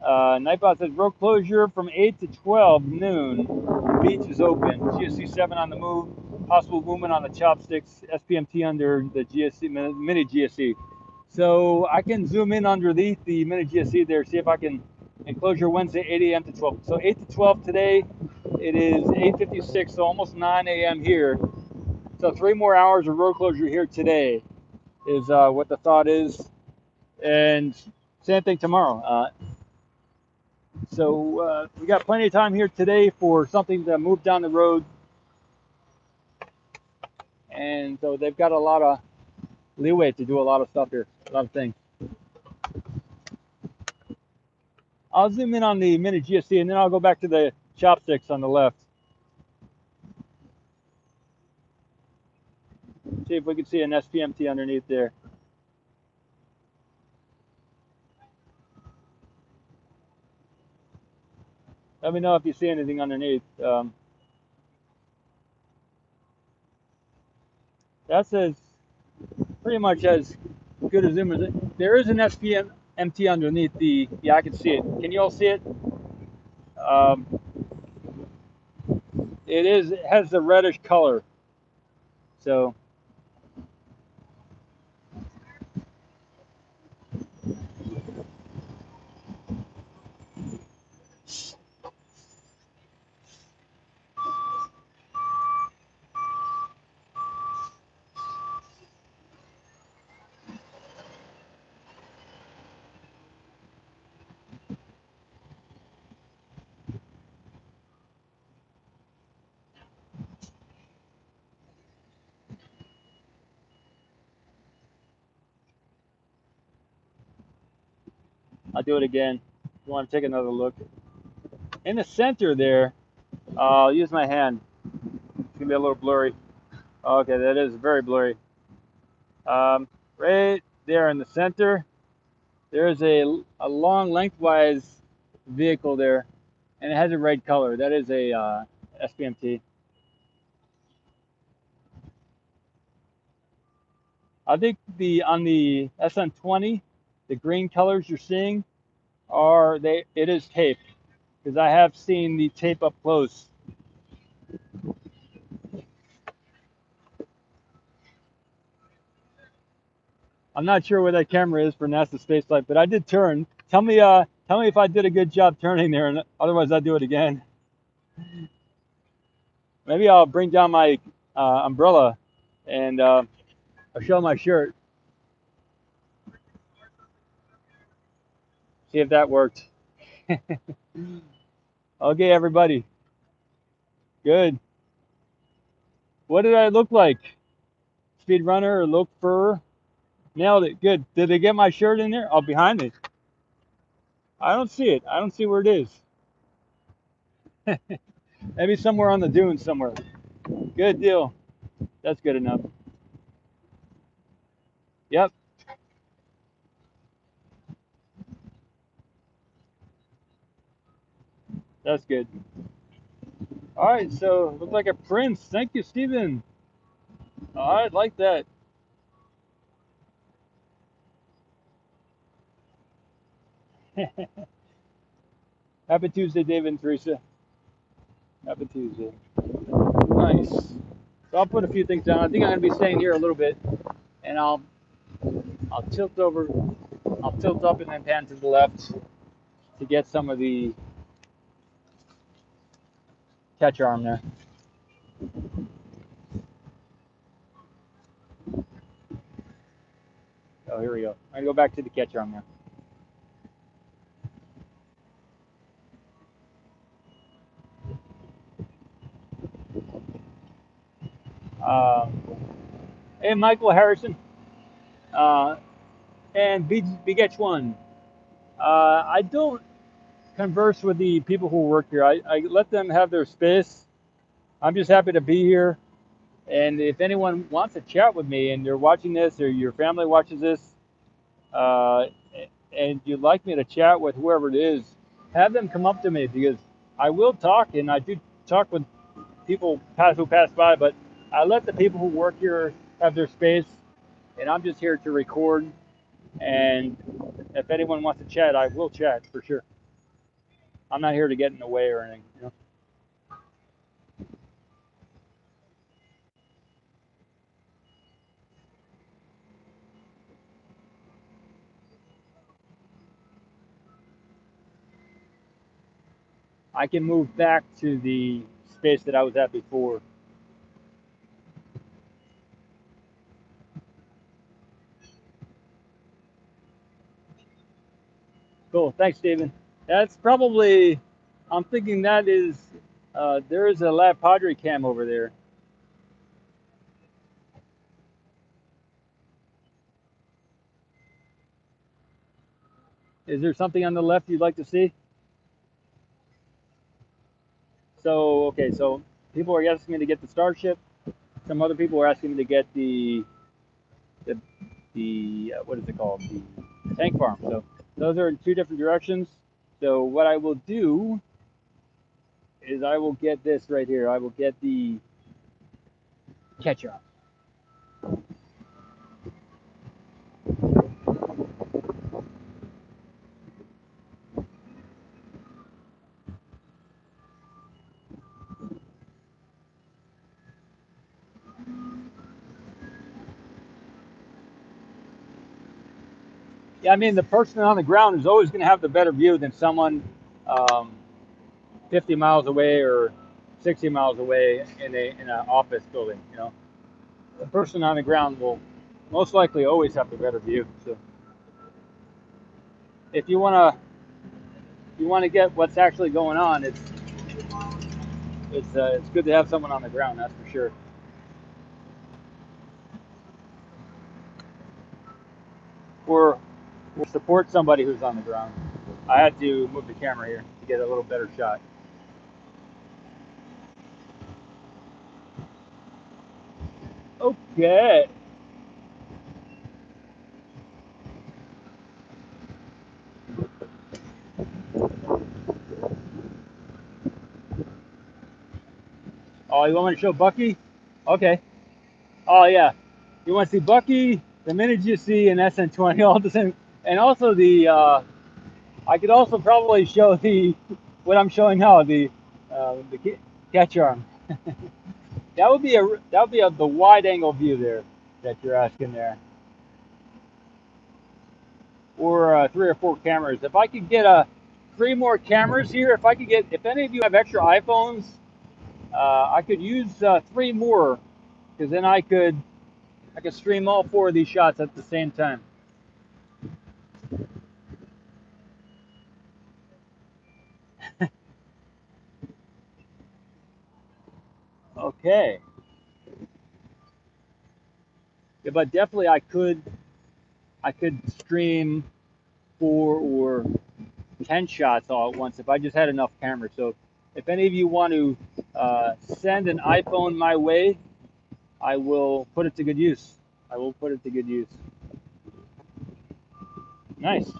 Nightbot says road closure from 8 to 12 noon. Beach is open. GSC 7 on the move. Possible movement on the chopsticks. SPMT under the GSC mini GSC. So I can zoom in underneath the mini GSC there, see if I can enclosure Wednesday 8 a.m. to 12. So 8 to 12 today. It is 8:56, so almost 9 a.m. here. So 3 more hours of road closure here today is what the thought is. And same thing tomorrow. So we got plenty of time here today for something to move down the road. And so they've got a lot of leeway to do a lot of stuff here, a lot of things. I'll zoom in on the mini GSC and then I'll go back to the chopsticks on the left. See if we can see an SPMT underneath there. Let me know if you see anything underneath. That's as pretty much as good a zoom as it. There is an SPMT underneath the. Yeah, I can see it. Can you all see it? Um, it has the reddish color. So I'll do it again. If you want to take another look. In the center there, I'll use my hand. It's gonna be a little blurry. Okay, that is very blurry. Right there in the center, there's a long lengthwise vehicle there, and it has a red color. That is a SPMT. I think the on the SN20, the green colors you're seeing are they. It is tape because I have seen the tape up close. I'm not sure where that camera is for NASA spaceflight, but I did turn. Tell me if I did a good job turning there, and otherwise I'll do it again. Maybe I'll bring down my umbrella and I'll show my shirt. See if that worked. Okay, everybody. Good. What did I look like? Speed runner or low fur? Nailed it. Good. Did they get my shirt in there? Oh, behind me. I don't see it. I don't see where it is. Maybe somewhere on the dune somewhere. Good deal. That's good enough. Yep, that's good. All right, so look like a prince. Thank you, Stephen. All right, like that. Happy Tuesday, David and Teresa. Happy Tuesday. Nice. So I'll put a few things down. I think I'm gonna be staying here a little bit, and I'll tilt over. I'll tilt up and then pan to the left to get some of the catch arm there. Oh, here we go. I'm gonna go back to the catch arm there. Hey, Michael Harrison, uh, and Big One. I don't converse with the people who work here. I let them have their space. I'm just happy to be here. And if anyone wants to chat with me and you're watching this or your family watches this, uh, and you'd like me to chat with whoever it is, have them come up to me because I will talk and I do talk with people who pass by, but I let the people who work here have their space and I'm just here to record. And if anyone wants to chat, I will chat for sure. I'm not here to get in the way or anything. You know? I can move back to the space that I was at before. Cool. Thanks, Stephen. That's probably, I'm thinking that is, there is a Lab Padre cam over there. Is there something on the left you'd like to see? So, okay, so people are asking me to get the Starship. Some other people are asking me to get the, what is it called? The tank farm. So those are in two different directions. So what I will do is I will get this right here. I will get the catch-up. Yeah, I mean, the person on the ground is always going to have the better view than someone um, 50 miles away or 60 miles away in an office building. You know, the person on the ground will most likely always have the better view. So if you want to get what's actually going on, it's good to have someone on the ground. That's for sure. Or support somebody who's on the ground. I had to move the camera here to get a little better shot. Okay. Oh, you want me to show Bucky? Okay. Oh yeah. You want to see Bucky, the mini GSE, and SN20 all the same, and also the. I could also probably show the what I'm showing now, the catch arm. That would be the wide angle view there that you're asking there, or 3 or 4 cameras. If I could get 3 more cameras here, if any of you have extra iPhones, I could use 3 more, because then I could stream all 4 of these shots at the same time. Okay. Yeah, but definitely I could stream 4 or 10 shots all at once if I just had enough cameras. So if any of you want to send an iPhone my way, I will put it to good use. I will put it to good use. Nice.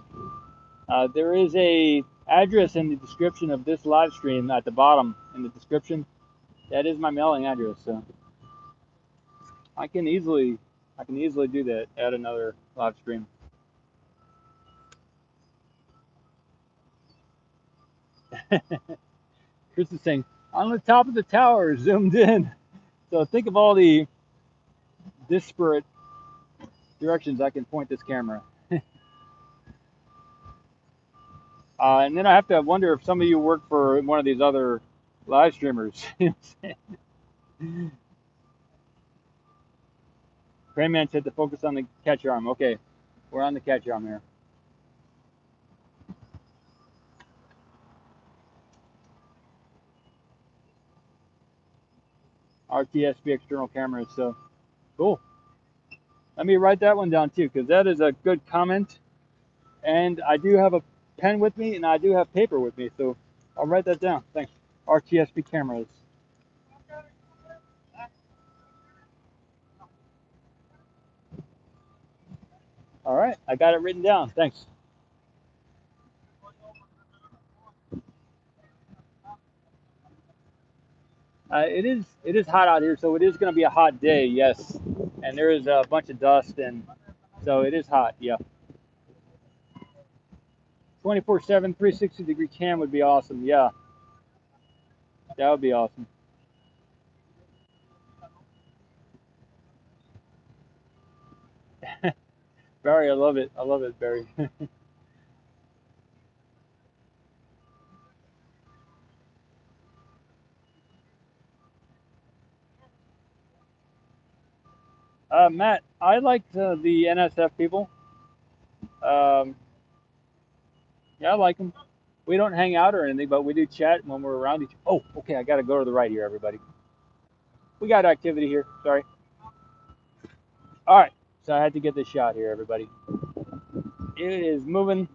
There is a address in the description of this live stream at the bottom in the description. That is my mailing address. So I can easily do that. Add another live stream. Chris is saying on the top of the tower, zoomed in. So think of all the disparate directions I can point this camera. And then I have to wonder if some of you work for one of these other live streamers. Crayman said to focus on the catch arm. Okay, we're on the catch arm here. RTSP external cameras. So cool. Let me write that one down too, because that is a good comment. And I do have a pen with me, and I do have paper with me, so I'll write that down. Thanks. RTSP cameras. All right, I got it written down. Thanks. It is hot out here, so it is going to be a hot day. Yes, and there is a bunch of dust, and so it is hot. Yeah. 24/7, 360-degree cam would be awesome. Yeah, that would be awesome. Barry, I love it. I love it, Barry. Matt, I like the NSF people. Um, yeah, I like them. We don't hang out or anything, but we do chat when we're around each. Oh, okay. I got to go to the right here, everybody. We got activity here. Sorry. All right. So I had to get this shot here, everybody. It is moving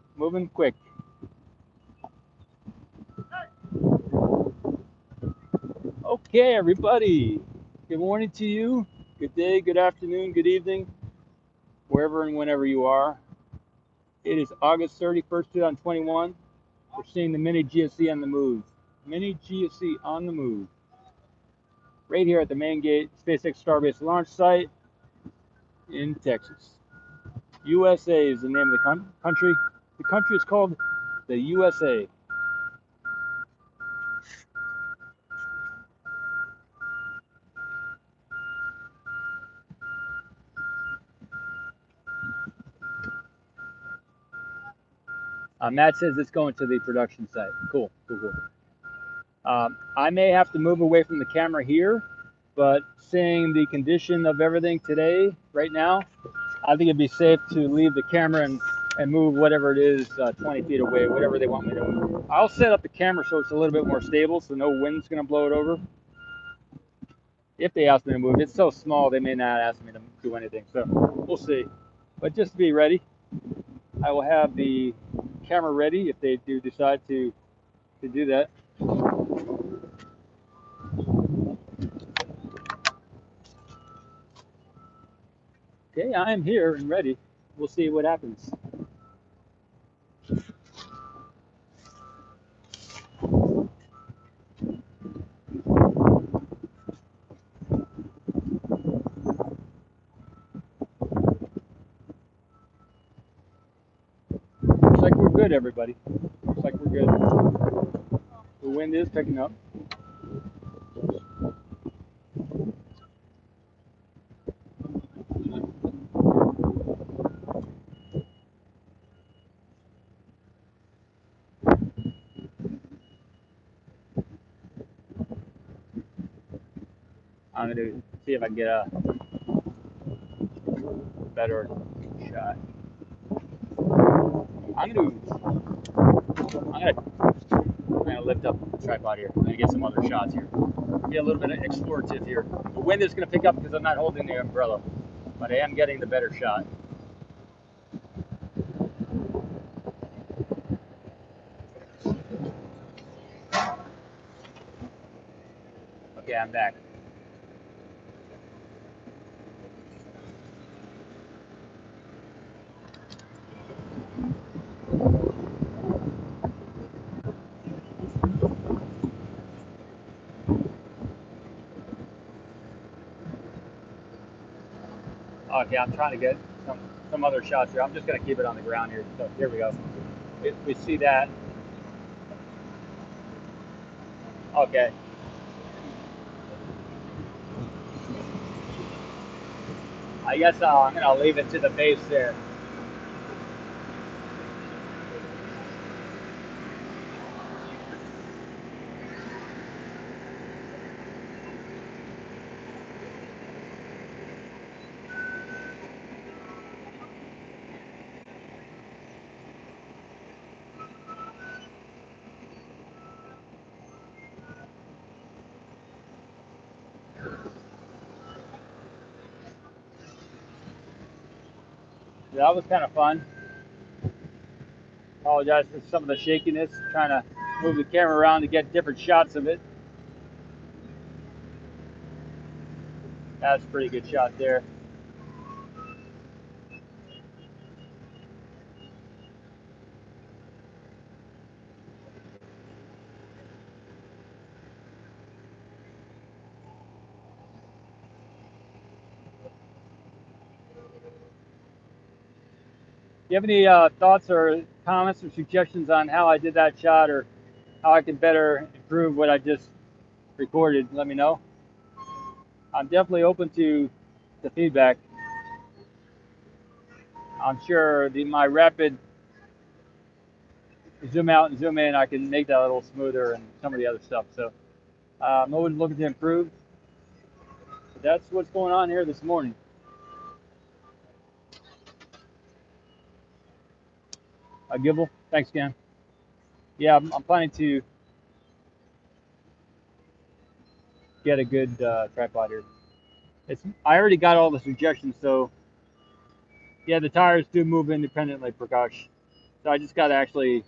quick. Okay, everybody. Good morning to you. Good day, good afternoon, good evening, wherever and whenever you are. It is August 31st, 2021. We're seeing the mini GSE on the move. Mini GSE on the move. Right here at the main gate, SpaceX Starbase launch site in Texas. USA is the name of the country. The country is called the USA. Matt says it's going to the production site. Cool, cool, cool. I may have to move away from the camera here, but seeing the condition of everything today, right now, I think it'd be safe to leave the camera and move whatever it is 20 feet away, whatever they want me to move. I'll set up the camera so it's a little bit more stable, so no wind's going to blow it over. If they ask me to move, it's so small they may not ask me to do anything, so we'll see. But just to be ready, I will have the camera ready if they do decide to do that. Okay, I am here and ready. We'll see what happens. Looks like we're good, everybody. Looks like we're good. The wind is picking up. I'm going to see if I can get a better shot. I'm gonna lift up the tripod here. I'm gonna get some other shots here. Be a little bit explorative here. The wind is gonna pick up because I'm not holding the umbrella, but I am getting the better shot. Okay, I'm back. Okay, I'm trying to get some other shots here. I'm just gonna keep it on the ground here. So here we go. We see that. Okay. I guess I'm gonna leave it to the base there. That was kind of fun. Apologize for some of the shakiness, trying to move the camera around to get different shots of it. That's a pretty good shot there. Do you have any thoughts or comments or suggestions on how I did that shot or how I can better improve what I just recorded? Let me know. I'm definitely open to the feedback. I'm sure my rapid zoom out and zoom in, I can make that a little smoother and some of the other stuff. So I'm always looking to improve. That's what's going on here this morning. Gibble, thanks again. Yeah, I'm planning to get a good tripod here. I already got all the suggestions, so yeah, the tires do move independently, Prakash. So I just got to actually,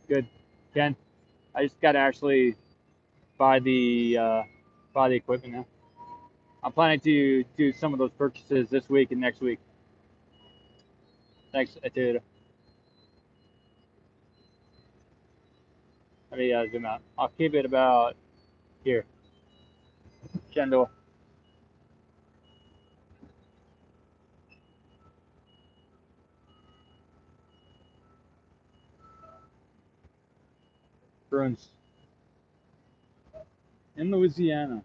good, Ken. I just got to actually buy the equipment now. I'm planning to do some of those purchases this week and next week. Thanks, Atira. Let me zoom out. I'll keep it about here. Chendol. Bruins. In Louisiana.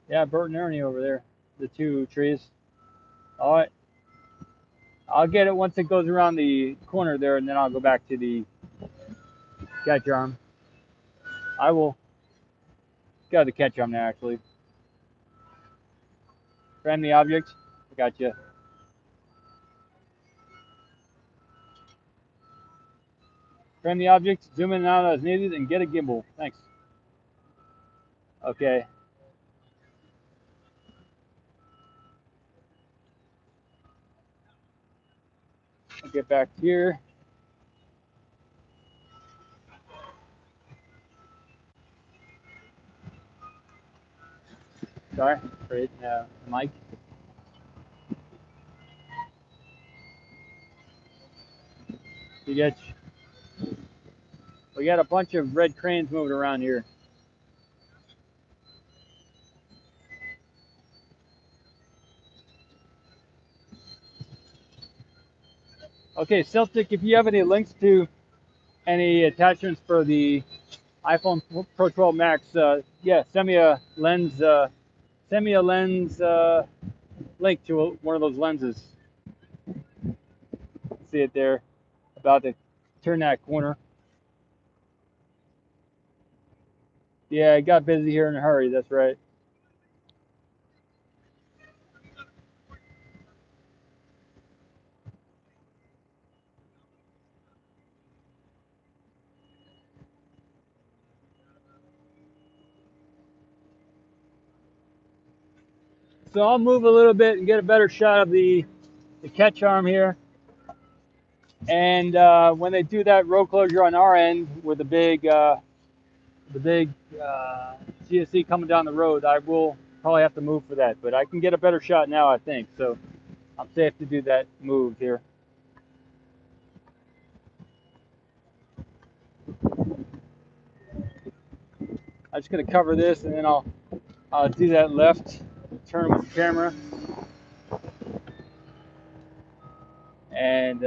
Yeah, Bert and Ernie over there. The two trees. All right. I'll get it once it goes around the corner there, and then I'll go back to the catch arm. I will. Got the catch arm there, actually. Frame the object. I got you. Frame the object, zoom in and out as needed, and get a gimbal. Thanks. Okay. I'll get back here. Sorry, great. Mike. We got a bunch of red cranes moving around here. Okay, Celtic, if you have any links to any attachments for the iPhone Pro 12 Max, yeah, send me a lens. Send me a lens link to one of those lenses. See it there, about to turn that corner. Yeah, I got busy here in a hurry. That's right. So I'll move a little bit and get a better shot of the catch arm here. And when they do that road closure on our end with the big GSE coming down the road, I will probably have to move for that. But I can get a better shot now, I think. So I'm safe to do that move here. I'm just going to cover this, and then I'll do that left turn with the camera. And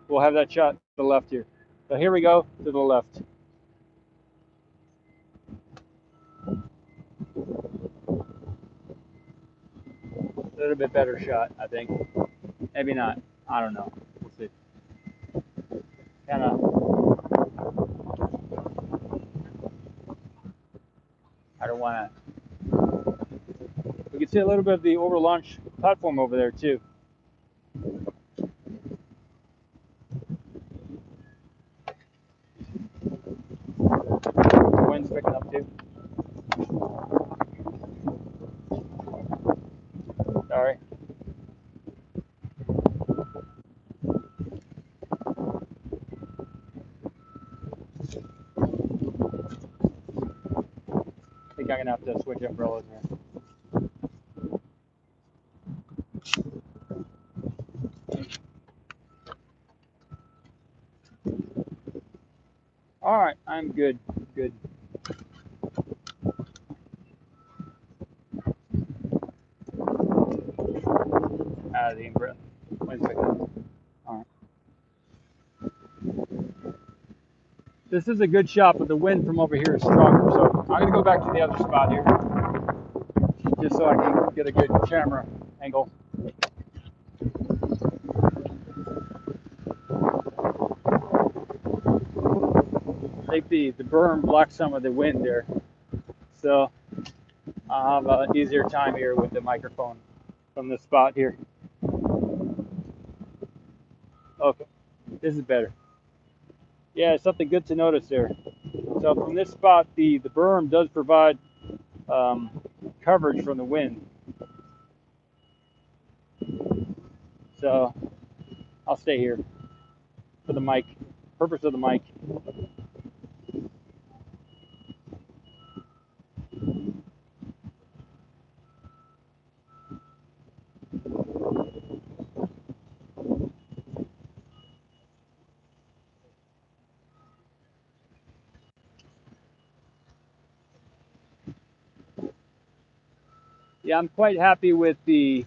we'll have that shot to the left here. So here we go, to the left. A little bit better shot, I think. Maybe not. I don't know. We'll see. Kind of. I don't want to. We can see a little bit of the overlaunch platform over there too. The wind's picking up too. Sorry. I think I'm gonna have to switch umbrellas here. All right, I'm good. Good. Out of the umbrella. Wind's picking up. All right. This is a good shot, but the wind from over here is stronger. So I'm gonna go back to the other spot here, just so I can get a good camera angle. I think the berm blocks some of the wind there, so I'll have an easier time here with the microphone from this spot here. Okay, this is better. Yeah, something good to notice there. So from this spot, the berm does provide coverage from the wind. So I'll stay here for the mic, purpose of the mic. yeah, I'm quite happy with the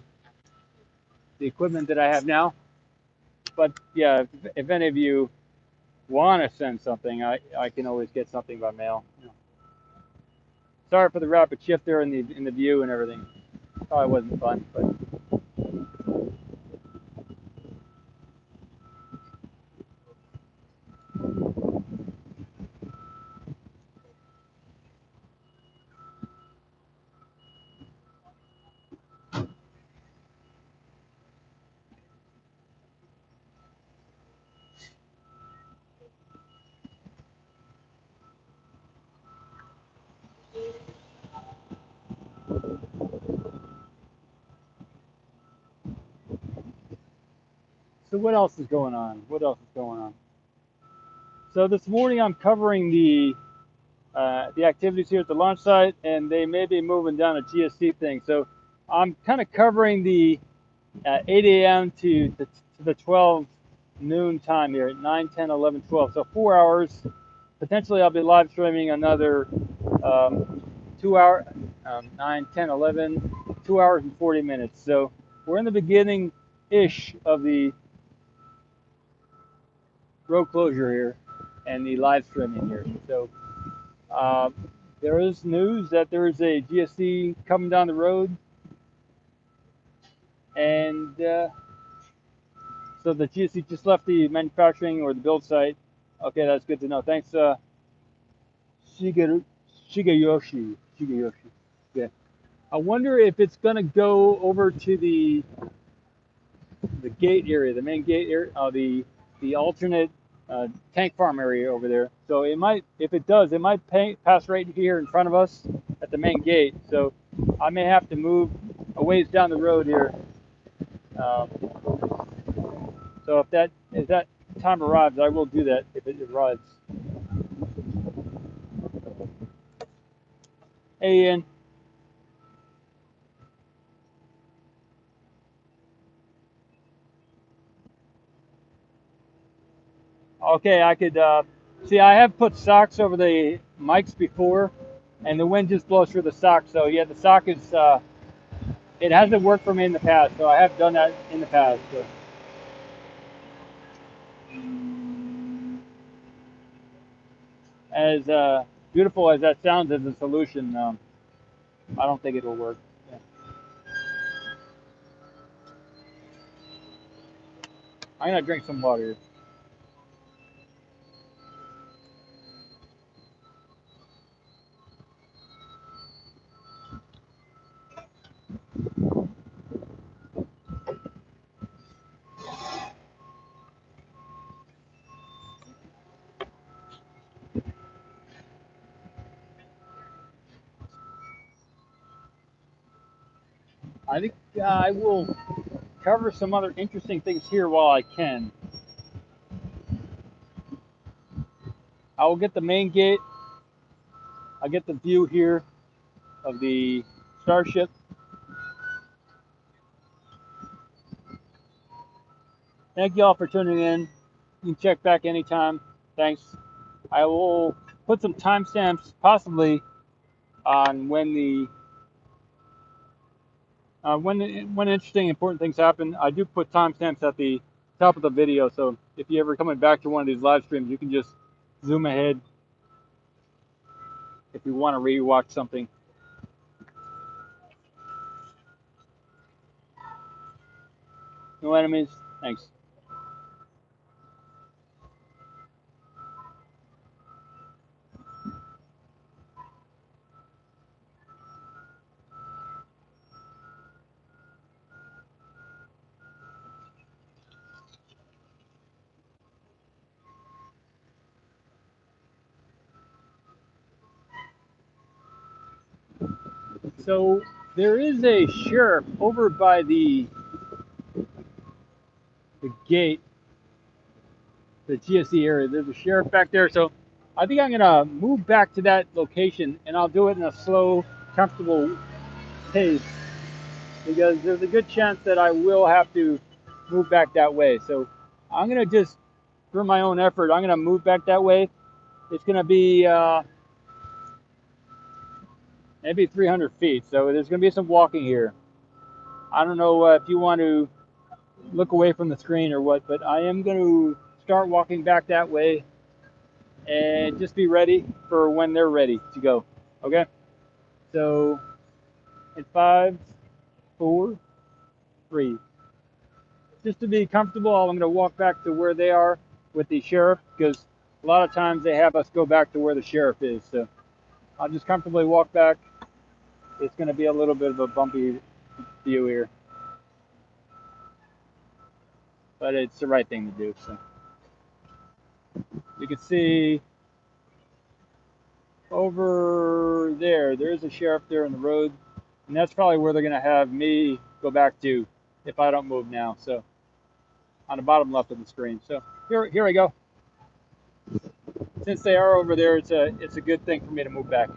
equipment that I have now. But yeah, if any of you want to send something, I can always get something by mail. Sorry for the rapid shift there in the view and everything. Probably wasn't fun, but so what else is going on? What else is going on? So this morning I'm covering the activities here at the launch site, and they may be moving down a GSE thing. So I'm kind of covering the 8 a.m. to the 12 noon time here at 9, 10, 11, 12. So 4 hours. Potentially I'll be live streaming another 2 hour, 9, 10, 11, 2 hours and 40 minutes. So we're in the beginning-ish of the road closure here and the live streaming here. So uh, there is news that there is a GSE coming down the road, and so the GSE just left the manufacturing or the build site. Okay, that's good to know. Thanks, Shigeru, Shigeyoshi. Yeah. I wonder if it's gonna go over to the gate area, the main gate area, the alternate tank farm area over there. So it might, if it does, it might pass right here in front of us at the main gate. So I may have to move a ways down the road here. Um, so if that time arrives, I will do that if it arrives. Hey, Ian. Okay, I could see. I have put socks over the mics before, and the wind just blows through the sock. So yeah, the sock is. It hasn't worked for me in the past, so I have done that in the past. So. As beautiful as that sounds as a solution, I don't think it will work. Yeah. I'm gonna drink some water. I think I will cover some other interesting things here while I can. I will get the main gate. I'll get the view here of the Starship. Thank you all for tuning in. You can check back anytime. Thanks. I will put some timestamps possibly on when interesting important things happen. I do put timestamps at the top of the video, so if you ever coming back to one of these live streams, you can just zoom ahead if you want to rewatch something. No enemies. Thanks. So there is a sheriff over by the gate, the GSE area. There's a sheriff back there. So I think I'm gonna move back to that location, and I'll do it in a slow, comfortable pace because there's a good chance that I will have to move back that way. So I'm gonna just, for my own effort, I'm gonna move back that way. It's gonna be maybe 300 feet. So there's going to be some walking here. I don't know if you want to look away from the screen or what, but I am going to start walking back that way and just be ready for when they're ready to go. Okay? So in 5, 4, 3. Just to be comfortable, I'm going to walk back to where they are with the sheriff, because a lot of times they have us go back to where the sheriff is. So I'll just comfortably walk back. It's going to be a little bit of a bumpy view here, but it's the right thing to do. So you can see over there, there's a sheriff there in the road, and that's probably where they're going to have me go back to if I don't move now. So on the bottom left of the screen. So here we go. Since they are over there, it's a good thing for me to move back.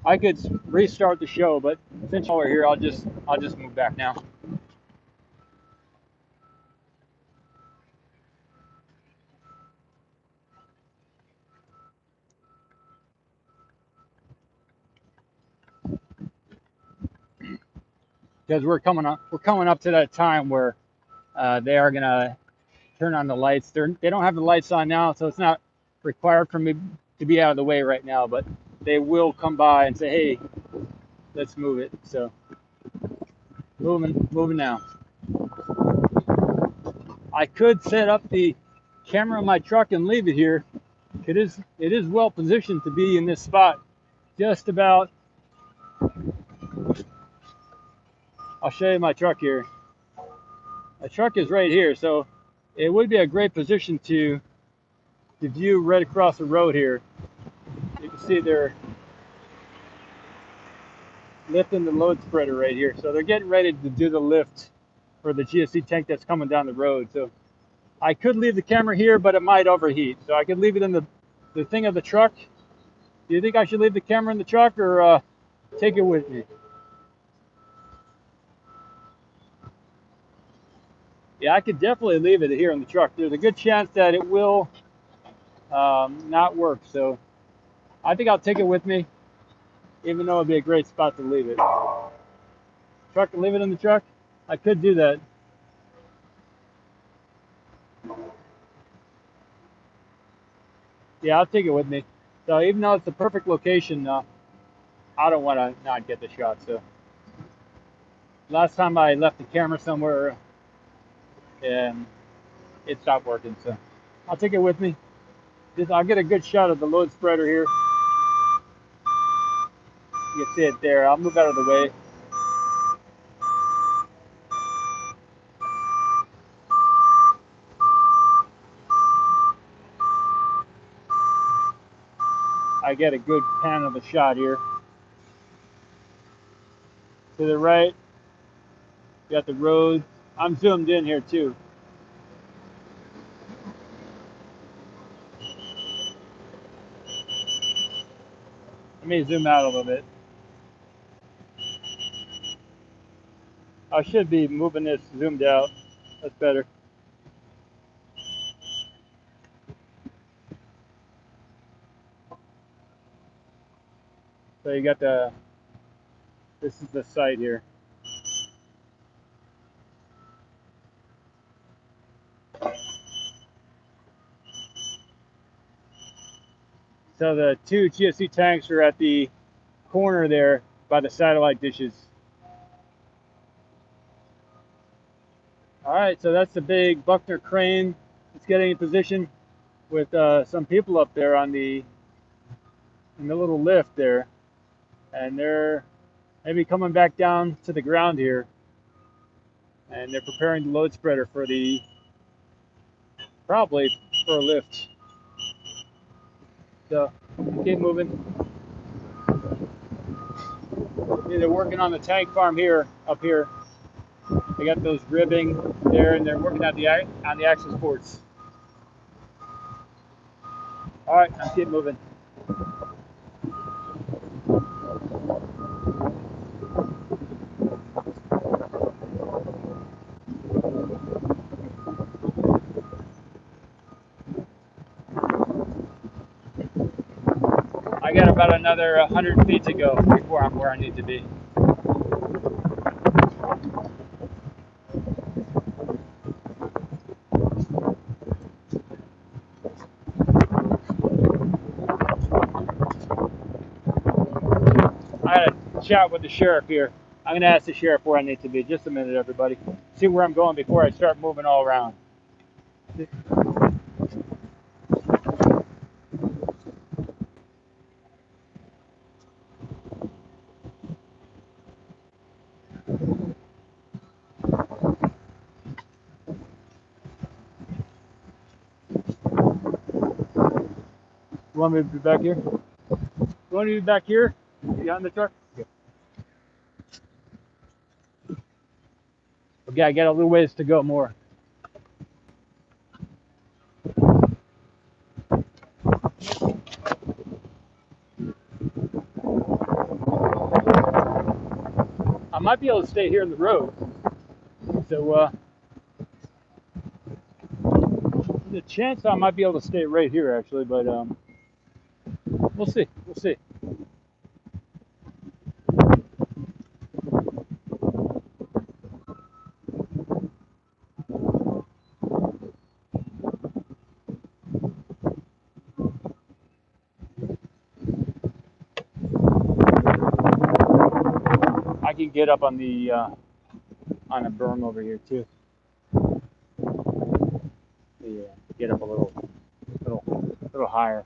I could restart the show, but since y'all are here, I'll just move back now. Because we're coming up to that time where they are gonna turn on the lights. They don't have the lights on now, so it's not required for me to be out of the way right now. But they will come by and say, "Hey, let's move it." So moving now. I could set up the camera in my truck and leave it here. It is well positioned to be in this spot. Just about. I'll show you my truck here. My truck is right here, so it would be a great position to view right across the road here. You can see they're lifting the load spreader right here. So they're getting ready to do the lift for the GSE tank that's coming down the road. So I could leave the camera here, but it might overheat. So I could leave it in the thing of the truck. Do you think I should leave the camera in the truck or take it with me? Yeah, I could definitely leave it here in the truck. There's a good chance that it will not work. So I think I'll take it with me, even though it'd be a great spot to leave it. Truck and leave it in the truck? I could do that. Yeah, I'll take it with me. So even though it's the perfect location, I don't want to not get the shot. So last time I left the camera somewhere and it stopped working. So I'll take it with me. I'll get a good shot of the load spreader here. You can see it there. I'll move out of the way. I get a good pan of the shot here. To the right, you got the road. I'm zoomed in here too. Let me zoom out a little bit. I should be moving this zoomed out. That's better. So you got this is the site here. So the two GSE tanks are at the corner there by the satellite dishes. All right, so that's the big Buckner crane. It's getting in position with some people up there in the little lift there, and they're maybe coming back down to the ground here, and they're preparing the load spreader for probably for a lift. So keep moving. Yeah, they're working on the tank farm up here. They got those ribbing there, and they're working on the access ports. All right, I'll keep moving. about another 100 feet to go before I'm where I need to be. I had a chat with the sheriff here. I'm going to ask the sheriff where I need to be. Just a minute, everybody. See where I'm going before I start moving all around. You want me to be back here? You want me to be back here? Behind the truck? Okay, I got a little ways to go more. I might be able to stay here in the road. So, there's a chance I might be able to stay right here, actually, but we'll see. We'll see. I can get up on the on a berm over here too. Yeah, get up a little higher.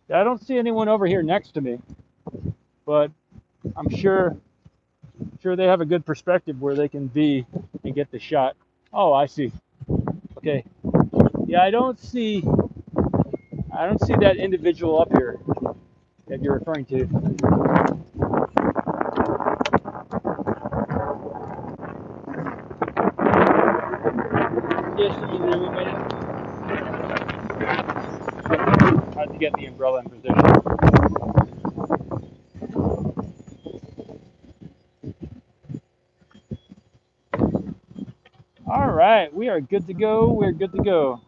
I don't see anyone over here next to me, but I'm sure they have a good perspective where they can be and get the shot. Oh, I see. Okay. Yeah, I don't see that individual up here that you're referring to. Yes, you can hear me. I have to get the umbrella in position. All right, we are good to go. We're good to go.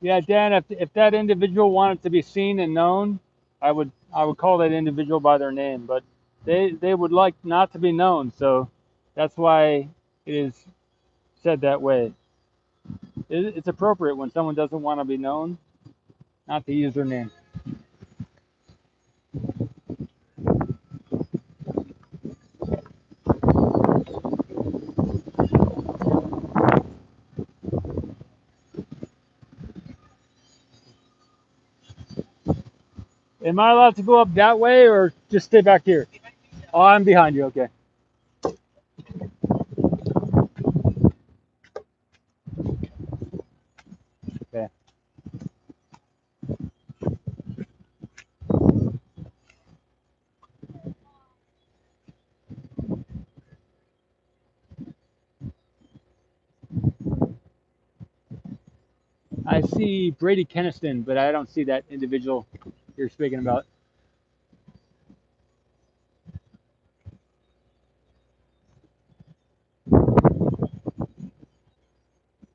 Yeah, Dan, if that individual wanted to be seen and known, I would call that individual by their name, but they would like not to be known, so that's why it is said that way. It's appropriate when someone doesn't want to be known, not to use their name. Am I allowed to go up that way or just stay back here? Oh, I'm behind you. Okay. Okay. I see Brady Keniston, but I don't see that individual you're speaking about.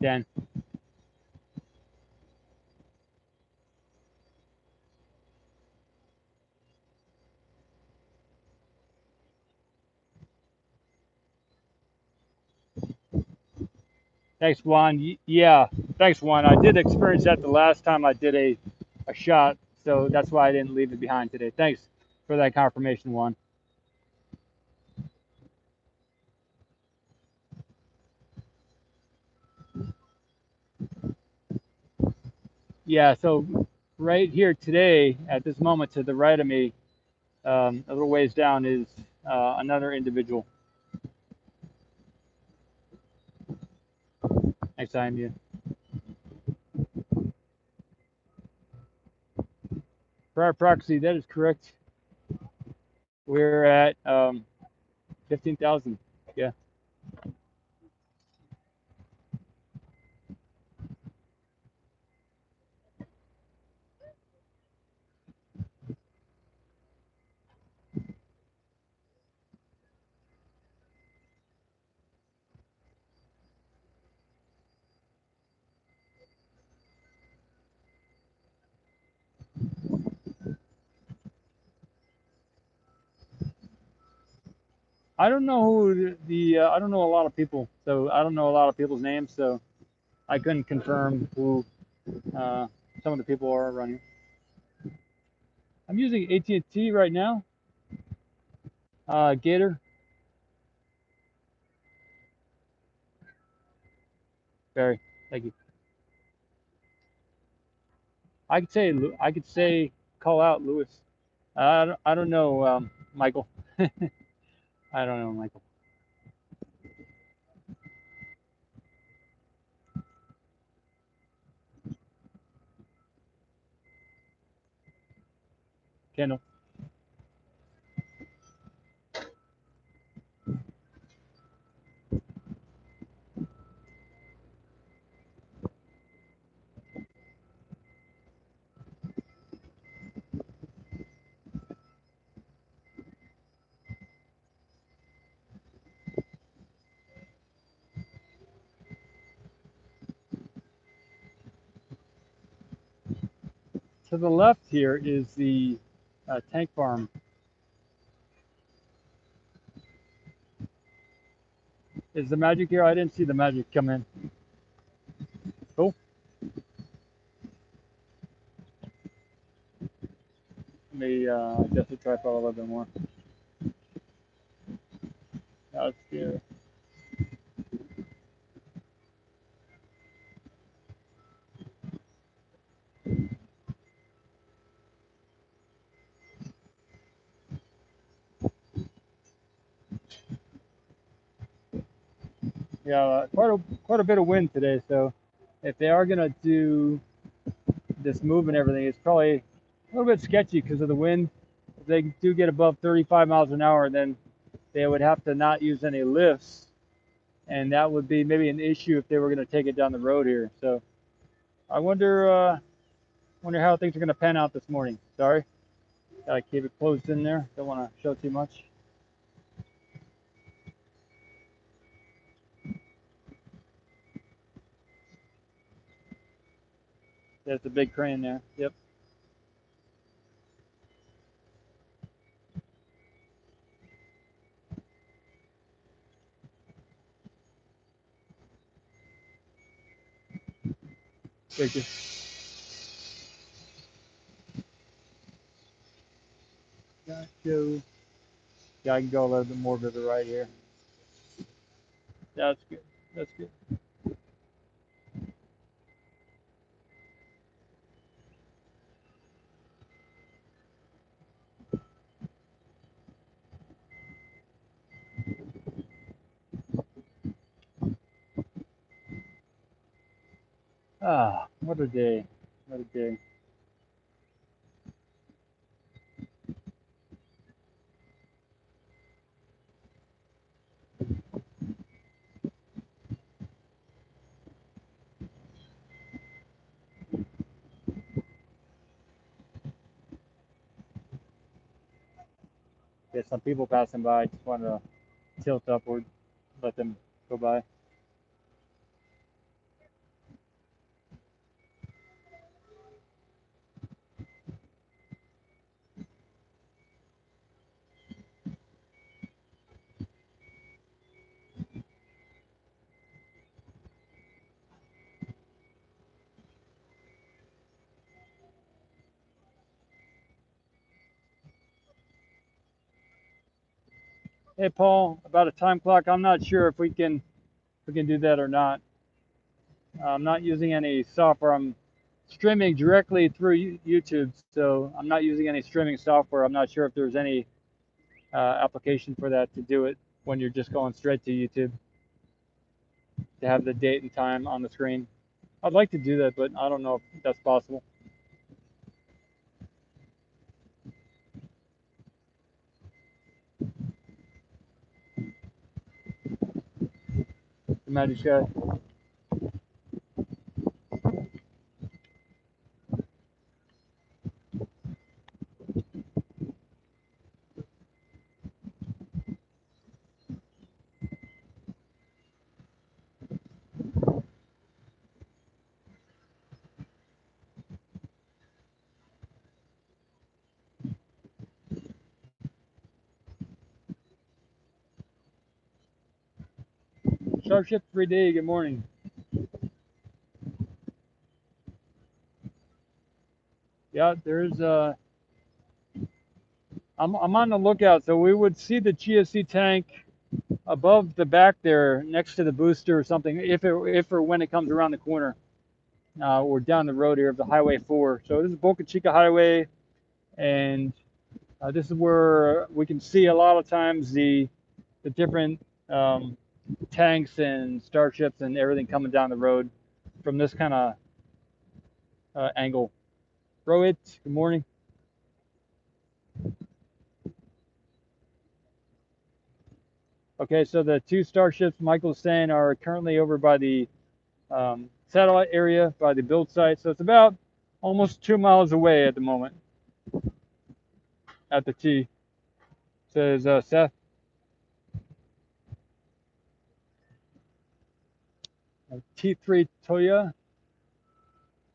Dan. Thanks, Juan. Yeah, thanks, Juan. I did experience that the last time I did a shot, so that's why I didn't leave it behind today. Thanks for that confirmation, Juan. Yeah, so right here today, at this moment, to the right of me, a little ways down, is another individual. Next time, you. Prior proxy, that is correct. We're at 15,000. Yeah. I don't know who I don't know a lot of people, so I don't know a lot of people's names, so I couldn't confirm who uh, some of the people are running. I'm using AT&T right now. Gator. Barry, thank you. I could say call out Lewis. I don't know Michael. I don't know Michael. Kendall. To the left here is the tank farm. Is the magic here? I didn't see the magic come in. Cool. Let me adjust the tripod a little bit more. That's good. Yeah, quite a bit of wind today. So if they are gonna do this move and everything, it's probably a little bit sketchy because of the wind. If they do get above 35 miles an hour, then they would have to not use any lifts, and that would be maybe an issue if they were going to take it down the road here. So I wonder how things are going to pan out this morning. Sorry, gotta keep it closed in there. Don't want to show too much. There's the big crane there. Yep. Thank you. Got you. Yeah, I can go a little bit more to the right here. That's good. That's good. Ah, what a day. What a day. There's some people passing by. I just wanted to tilt upward, let them go by. Hey Paul, about a time clock. I'm not sure if we can do that or not. I'm not using any software. I'm streaming directly through YouTube, so I'm not using any streaming software. I'm not sure if there's any application for that to do it when you're just going straight to YouTube to have the date and time on the screen. I'd like to do that, but I don't know if that's possible. The Magic Sky. Starship 3D, good morning. Yeah, there's I'm on the lookout, so we would see the GSE tank above the back there next to the booster or something if or when it comes around the corner. We're down the road here of the Highway 4. So this is Boca Chica Highway, and this is where we can see a lot of times the different tanks and starships and everything coming down the road from this kind of angle. Rohit, good morning. Okay, so the two starships Michael's saying are currently over by the satellite area, by the build site. So it's about almost 2 miles away at the moment at the T. Says Seth. T3 Toya.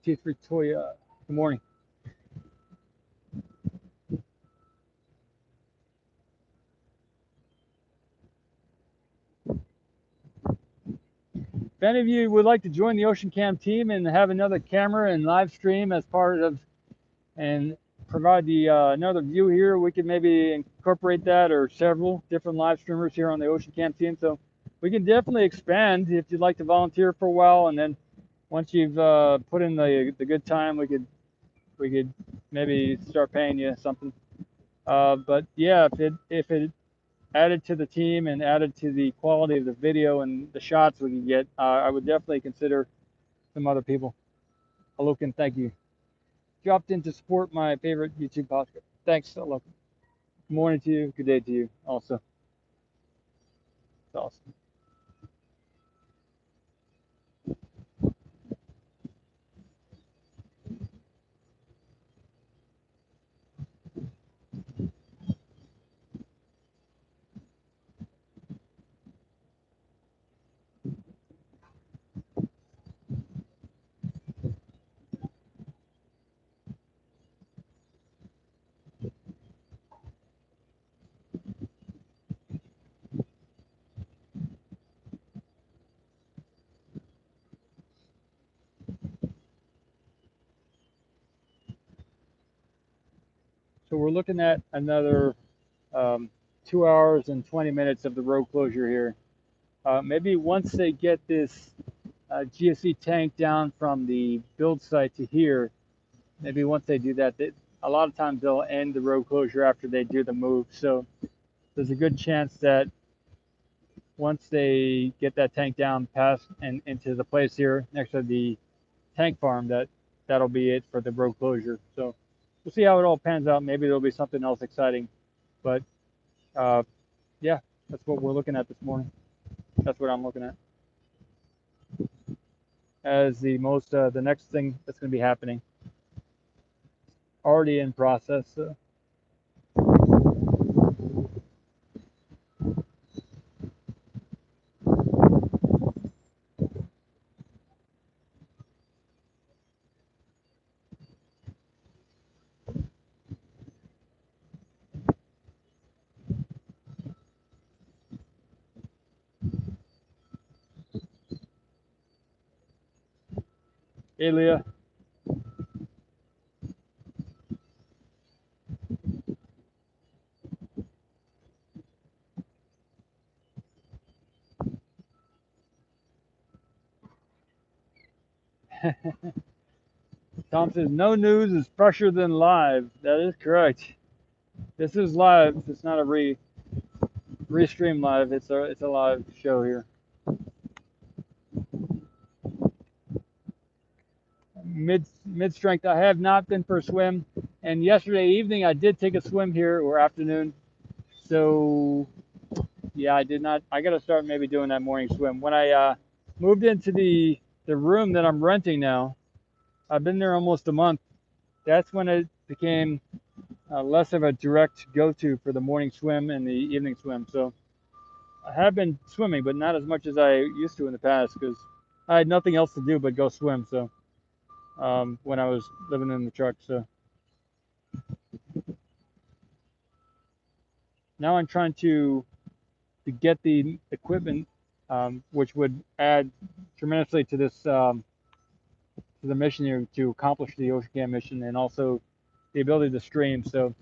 T3 Toya. Good morning. If any of you would like to join the Ocean Cam team and have another camera and live stream as part of and provide the another view here, we could maybe incorporate that or several different live streamers here on the Ocean Cam team. So we can definitely expand if you'd like to volunteer for a while, and then once you've put in the good time, we could maybe start paying you something. But yeah, if it added to the team and added to the quality of the video and the shots we can get, I would definitely consider some other people. Alokan, thank you. Dropped in to support my favorite YouTube podcast. Thanks, Alokan. Good morning to you. Good day to you also. It's awesome. So we're looking at another 2 hours and 20 minutes of the road closure here. Maybe once they get this GSE tank down from the build site to here, maybe once they do that, a lot of times they'll end the road closure after they do the move. So there's a good chance that once they get that tank down past and into the place here next to the tank farm, that'll be it for the road closure. So we'll see how it all pans out. Maybe there'll be something else exciting, but yeah, that's what we're looking at this morning. That's what I'm looking at as the next thing that's going to be happening. Already in process. Hey, Leah. Tom says no news is fresher than live. That is correct. This is live. It's not a restream live. It's a live show here. Mid strength. I have not been for a swim, and yesterday evening I did take a swim here, or afternoon. So yeah, I did not. I got to start maybe doing that morning swim. When I moved into the room that I'm renting now, I've been there almost a month. That's when it became less of a direct go-to for the morning swim and the evening swim. So I have been swimming, but not as much as I used to in the past because I had nothing else to do but go swim. So when I was living in the truck, so now I'm trying to get the equipment, which would add tremendously to this to the mission here to accomplish the Ocean Cam mission and also the ability to stream. So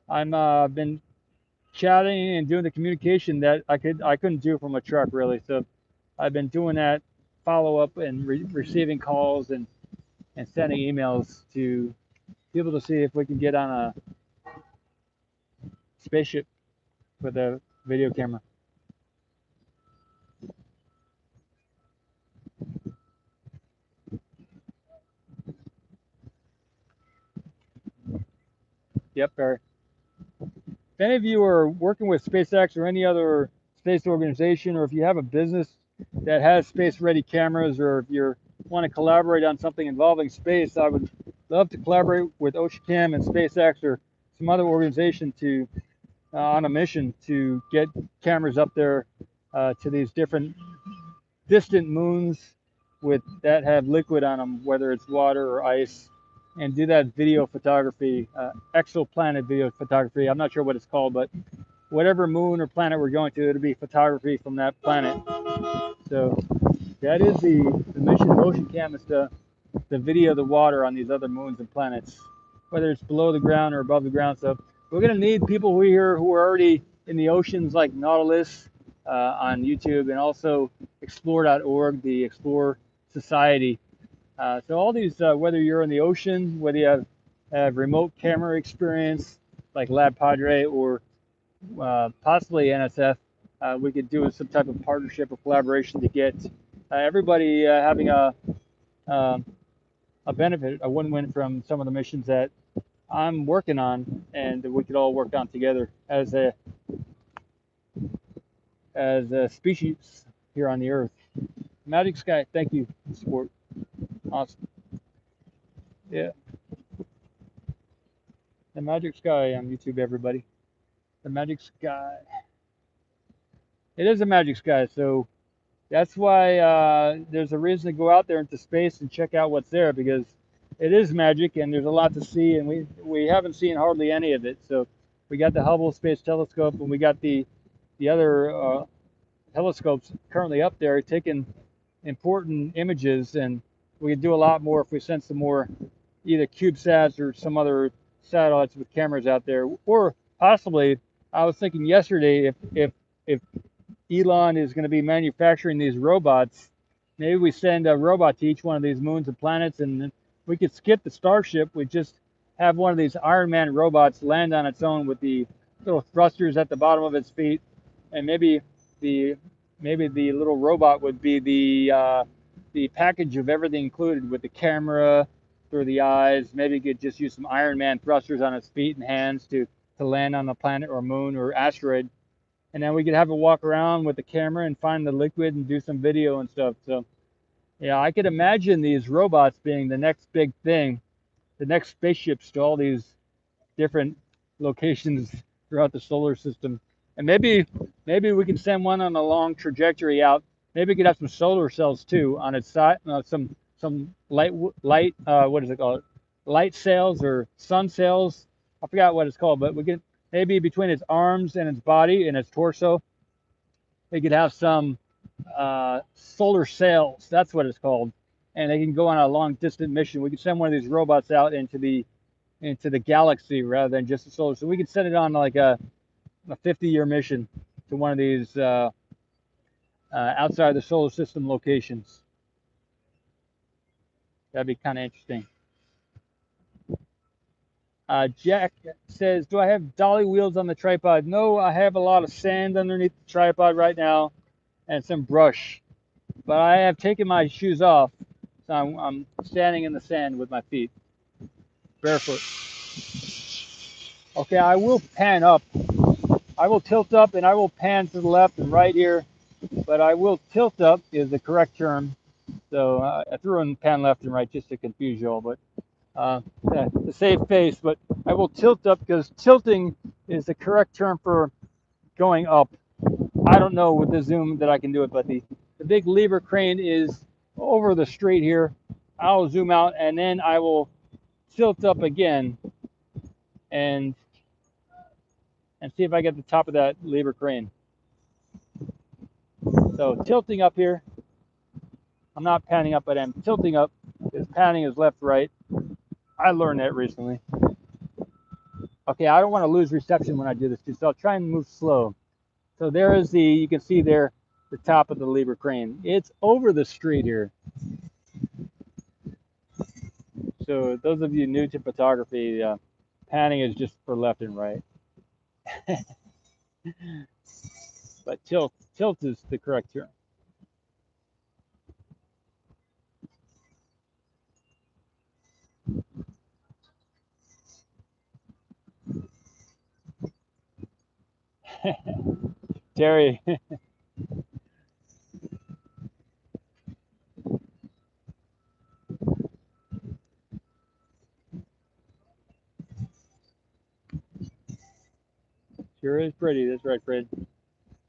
I'm been chatting and doing the communication that I couldn't do from a truck really. So I've been doing that follow up and receiving calls and sending emails to people to see if we can get on a spaceship with a video camera. Yep, Barry. If any of you are working with SpaceX or any other space organization, or if you have a business that has space-ready cameras, or if you want to collaborate on something involving space, I would love to collaborate with OceanCam and SpaceX or some other organization to on a mission to get cameras up there to these different distant moons with that have liquid on them, whether it's water or ice, and do that video photography, exoplanet video photography. I'm not sure what it's called, but whatever moon or planet we're going to, it'll be photography from that planet. So that is the mission of OceanCam, is to video the water on these other moons and planets, whether it's below the ground or above the ground. So we're going to need people here who are already in the oceans, like Nautilus on YouTube, and also explore.org, the Explore Society. So all these, whether you're in the ocean, whether you have remote camera experience like Lab Padre or possibly NSF, we could do some type of partnership or collaboration to get everybody having a benefit, a win-win from some of the missions that I'm working on, and we could all work on together as a species here on the Earth. Magic Sky, thank you for the support. Awesome. Yeah. The Magic Sky on YouTube, everybody. The Magic Sky. It is a magic sky, so that's why there's a reason to go out there into space and check out what's there, because it is magic and there's a lot to see, and we haven't seen hardly any of it. So we got the Hubble Space Telescope, and we got the other telescopes currently up there taking important images, and we could do a lot more if we sent some more either CubeSats or some other satellites with cameras out there. Or possibly, I was thinking yesterday, if Elon is going to be manufacturing these robots, maybe we send a robot to each one of these moons and planets, and we could skip the Starship. We just have one of these Iron Man robots land on its own with the little thrusters at the bottom of its feet, and maybe the little robot would be the package of everything included, with the camera through the eyes. Maybe you could just use some Iron Man thrusters on its feet and hands to land on a planet or moon or asteroid. And then we could have it walk around with the camera and find the liquid and do some video and stuff. So, yeah, I could imagine these robots being the next big thing, the next spaceships to all these different locations throughout the solar system. And maybe we can send one on a long trajectory out. Maybe we could have some solar cells too on its side, some light what is it called? Light sails or sun sails. I forgot what it's called, but we could maybe between its arms and its body and its torso, they could have some solar sails. That's what it's called, and they can go on a long distant mission. We could send one of these robots out into the galaxy rather than just the solar. So we could send it on like a 50-year mission to one of these outside the solar system locations. That'd be kind of interesting. Jack says, do I have dolly wheels on the tripod? No, I have a lot of sand underneath the tripod right now and some brush. But I have taken my shoes off, so I'm standing in the sand with my feet, barefoot. Okay, I will pan up. I will tilt up and I will pan to the left and right here, but I will tilt up is the correct term. So I threw in pan left and right just to confuse you all, but to save face, but I will tilt up because tilting is the correct term for going up. I don't know with the zoom that I can do it, but the big lever crane is over the street here. I'll zoom out and then I will tilt up again and see if I get the top of that lever crane. So tilting up here. I'm not panning up, but I'm tilting up because panning is left, right. I learned that recently. Okay, I don't want to lose reception when I do this too, so I'll try and move slow. So there is you can see there, the top of the lever crane. It's over the street here. So those of you new to photography, panning is just for left and right. But tilt is the correct term. Terry. Sure is pretty. That's right, Fred.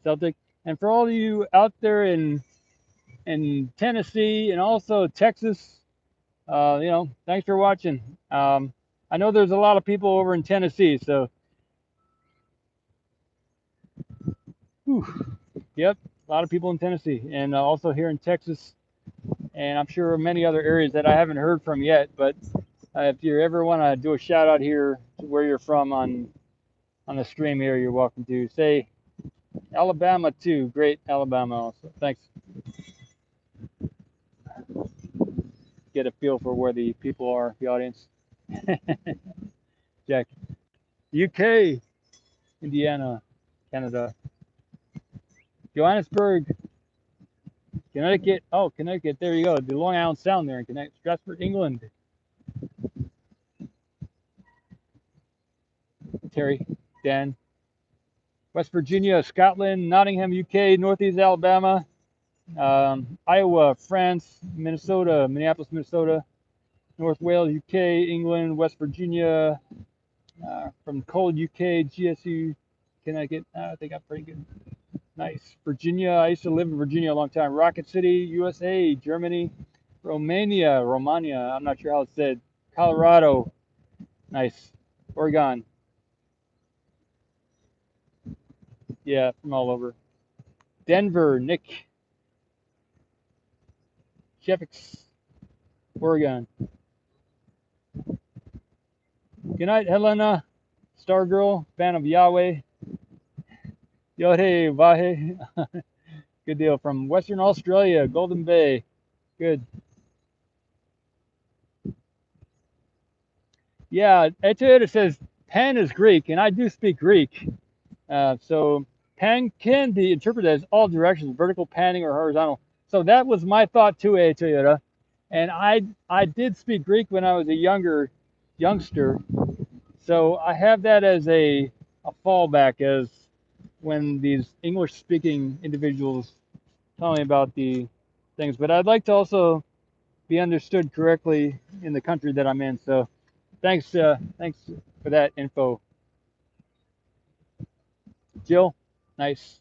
Celtic. And for all of you out there in Tennessee and also Texas, thanks for watching. I know there's a lot of people over in Tennessee, so whew, yep, a lot of people in Tennessee and also here in Texas, and I'm sure many other areas that I haven't heard from yet. But if you ever want to do a shout out here to where you're from on the stream here, you're welcome to. Say Alabama too. Great, Alabama also. Thanks. Get a feel for where the people are, the audience. Jack. UK, Indiana, Canada, Johannesburg, Connecticut. Oh, Connecticut. There you go. The Long Island Sound there in Connecticut. Stratford, England. Terry, Dan. West Virginia, Scotland, Nottingham, UK, Northeast Alabama, Iowa, France, Minnesota, Minneapolis, Minnesota, North Wales, UK, England, West Virginia, from cold UK, GSE, Connecticut. I think I'm pretty good. Nice. Virginia. I used to live in Virginia a long time. Rocket City, USA, Germany, Romania. I'm not sure how it's said. Colorado. Nice. Oregon. Yeah, from all over. Denver, Nick. Shepix, Oregon. Good night, Helena. Stargirl, fan of Yahweh. Yodhe Vahe. Good deal. From Western Australia, Golden Bay. Good. Yeah, Etoyota says pan is Greek, and I do speak Greek. So pan can be interpreted as all directions, vertical panning or horizontal. So that was my thought too, Toyota. And I did speak Greek when I was a youngster. So I have that as a fallback as when these English speaking individuals tell me about the things. But I'd like to also be understood correctly in the country that I'm in. So thanks for that info. Jill, nice.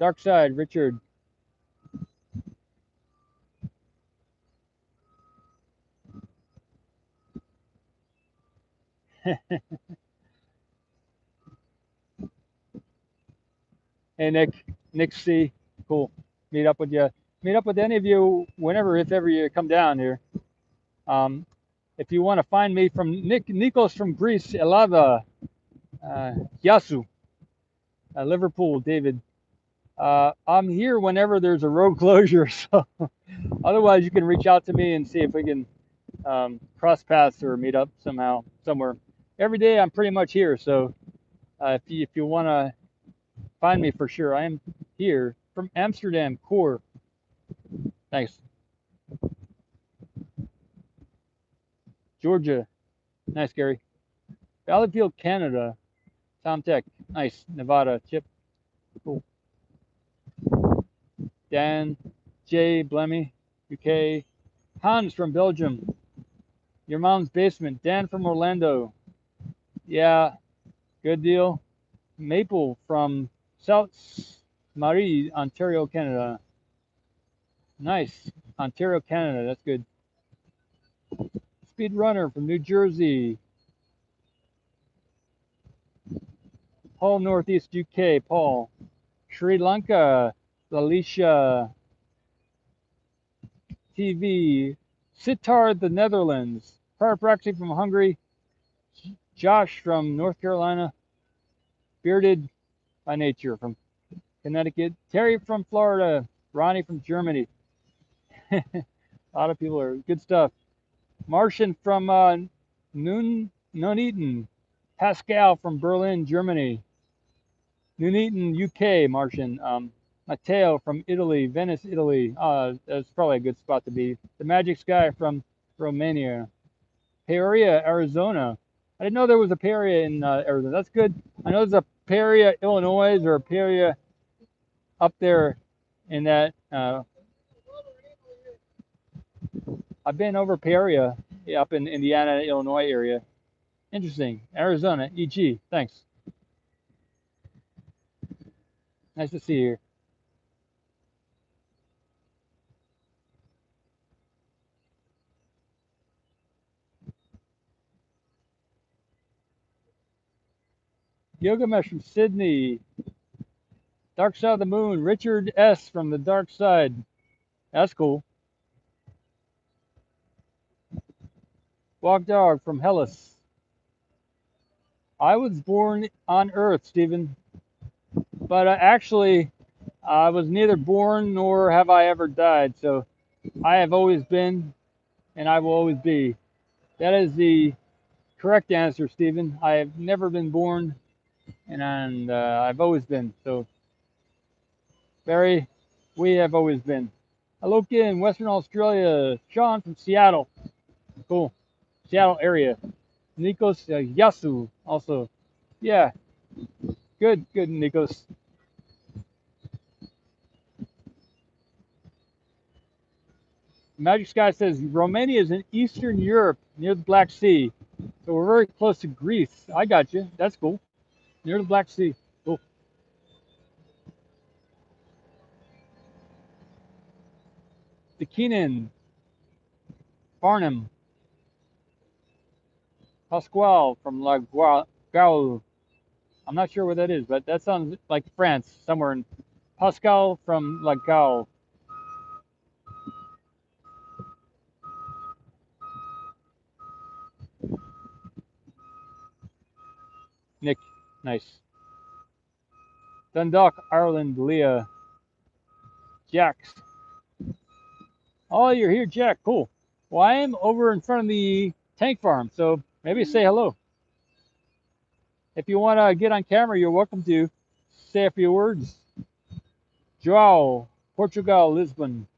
Dark Side, Richard. Hey Nick C, cool. Meet up with you. Meet up with any of you whenever, if ever you come down here. If you want to find me from Nikos from Greece, Elava, Yasu, Liverpool, David. I'm here whenever there's a road closure, so otherwise you can reach out to me and see if we can cross paths or meet up somehow somewhere. Every day I'm pretty much here, so if you want to find me for sure, I am here from Amsterdam core. Thanks. Georgia, nice Gary. Valleyfield, Canada. Tom Tech, nice. Nevada, Chip, cool. Dan, Jay, Blemmy, UK. Hans from Belgium. Your mom's basement. Dan from Orlando. Yeah, good deal. Maple from South Marie, Ontario, Canada. Nice. Ontario, Canada. That's good. Speed Runner from New Jersey. Hull, Northeast UK. Paul. Sri Lanka. Alicia. TV. Sittard, the Netherlands. Chiropractic from Hungary. Josh from North Carolina. Bearded by nature from Connecticut. Terry from Florida. Ronnie from Germany. A lot of people are good stuff. Martian from Nuneaton. Pascal from Berlin, Germany. Nuneaton, UK, Martian. Matteo from Italy, Venice, Italy. That's probably a good spot to be. The Magic Sky from Romania. Peoria, Arizona. I didn't know there was a Peoria in Arizona. That's good. I know there's a Peoria, Illinois, or a Peoria up there in that. I've been over Peoria, up in Indiana, Illinois area. Interesting. Arizona, EG. Thanks. Nice to see you here. Gilgamesh from Sydney. Dark Side of the Moon. Richard S. from the Dark Side. That's cool. Walk Dog from Hellas. I was born on Earth, Stephen, but actually, I was neither born nor have I ever died. So I have always been, and I will always be. That is the correct answer, Stephen. I have never been born, and I've always been. So, Barry, we have always been. Hello, in Western Australia. Sean from Seattle. Cool. Seattle area. Nikos Yasu also. Yeah, good, Nikos. Magic Sky says Romania is in Eastern Europe near the Black Sea. So we're very close to Greece. I got you. That's cool. Near the Black Sea. Cool. Dekinen. Farnham. Pasquale from La Gaule. I'm not sure where that is, but that sounds like France, somewhere in Pascal from La Gaule. Nick, nice. Dundalk, Ireland, Leah. Jax. Oh, you're here, Jack. Cool. Well, I am over in front of the tank farm, so maybe say hello. If you want to get on camera, you're welcome to say a few words. Joao, Portugal, Lisbon.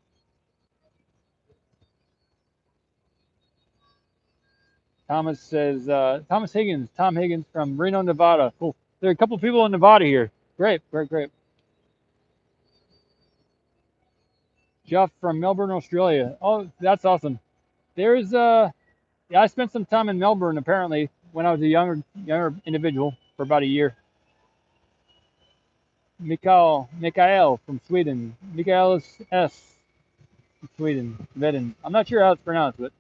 Thomas says, Tom Higgins from Reno, Nevada. Cool. There are a couple people in Nevada here. Great. Jeff from Melbourne, Australia. Oh, that's awesome. There's, yeah, I spent some time in Melbourne apparently when I was a younger individual for about a year. Mikael from Sweden. Mikael S. from Sweden. Sveden. I'm not sure how it's pronounced, but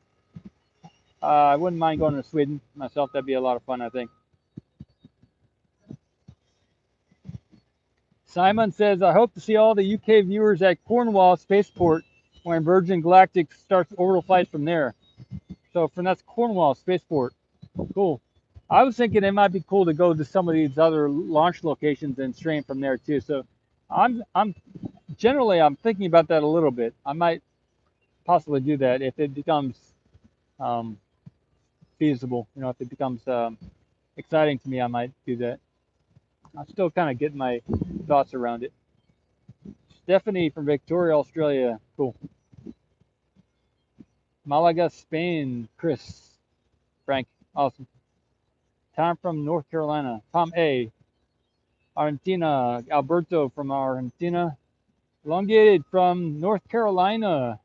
I wouldn't mind going to Sweden myself. That'd be a lot of fun, I think. Simon says, I hope to see all the UK viewers at Cornwall Spaceport when Virgin Galactic starts orbital flights from there. So from that's Cornwall Spaceport. Cool. I was thinking it might be cool to go to some of these other launch locations and stream from there too. So I'm generally I'm thinking about that a little bit. I might possibly do that if it becomes um, feasible. You know, if it becomes exciting to me, I might do that. I'm still kind of getting my thoughts around it. Stephanie from Victoria, Australia. Cool. Malaga, Spain. Chris. Frank. Awesome. Tom from North Carolina. Tom A. Argentina. Alberto from Argentina. Elongated from North Carolina.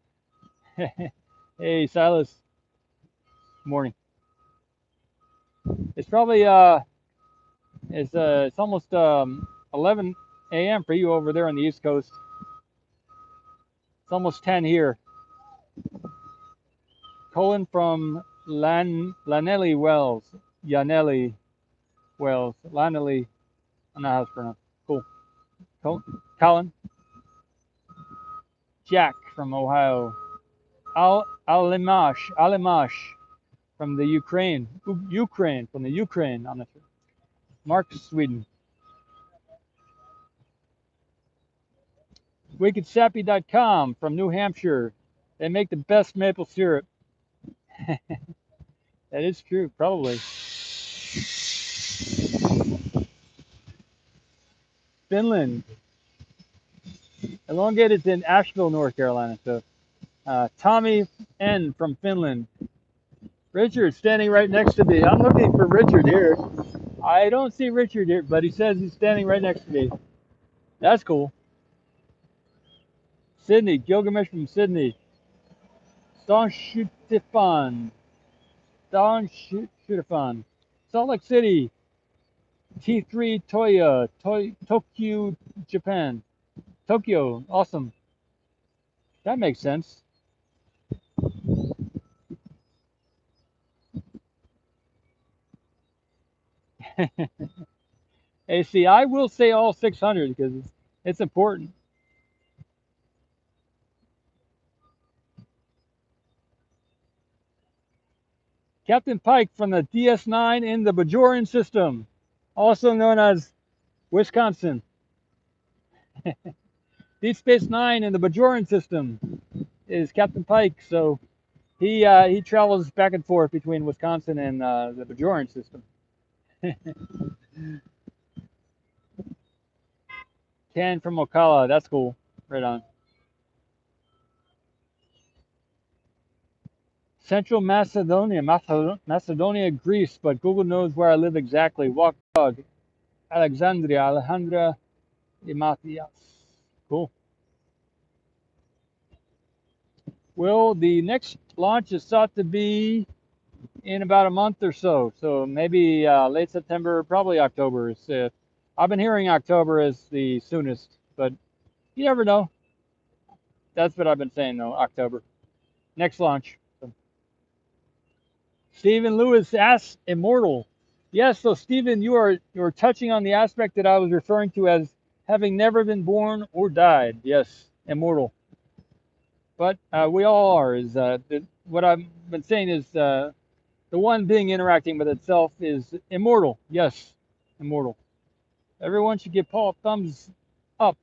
Hey, Silas. Morning. It's probably it's almost 11 a.m. for you over there on the East Coast. It's almost 10 here. Colin from Lanelli Wells. Yanelli Wells. Lanelli. I don't know how it's pronounced. Cool. Colin. Jack from Ohio. Alimash from the Ukraine. From the Ukraine. I'm not sure. Mark, Sweden. WickedSappy.com from New Hampshire. They make the best maple syrup. That is true, probably. Finland. Elongated's in Asheville, North Carolina. So Tommy N from Finland. Richard standing right next to me. I'm looking for Richard here. I don't see Richard here, but he says he's standing right next to me. That's cool. Sydney. Gilgamesh from Sydney. Don Shutifan. Salt Lake City. T3 Toya. Tokyo, Japan. Tokyo. Awesome. That makes sense. AC, I will say all 600 because it's important. Captain Pike from the DS9 in the Bajoran system, also known as Wisconsin. Deep Space Nine in the Bajoran system is Captain Pike. So he travels back and forth between Wisconsin and the Bajoran system. Ken from Ocala, that's cool. Right on. Central Macedonia, Greece, but Google knows where I live exactly. Walk dog. Alejandra Imatias. Cool. Well, the next launch is thought to be in about a month or so. So maybe late September, probably October. I've been hearing October is the soonest, but you never know. That's what I've been saying though, October. Next launch. So, Stephen Lewis asks Immortal. Yes, so Stephen, you're touching on the aspect that I was referring to as having never been born or died. Yes, immortal. But we all are. What I've been saying is the one being interacting with itself is immortal. Yes, immortal. Everyone should give Paul a thumbs up,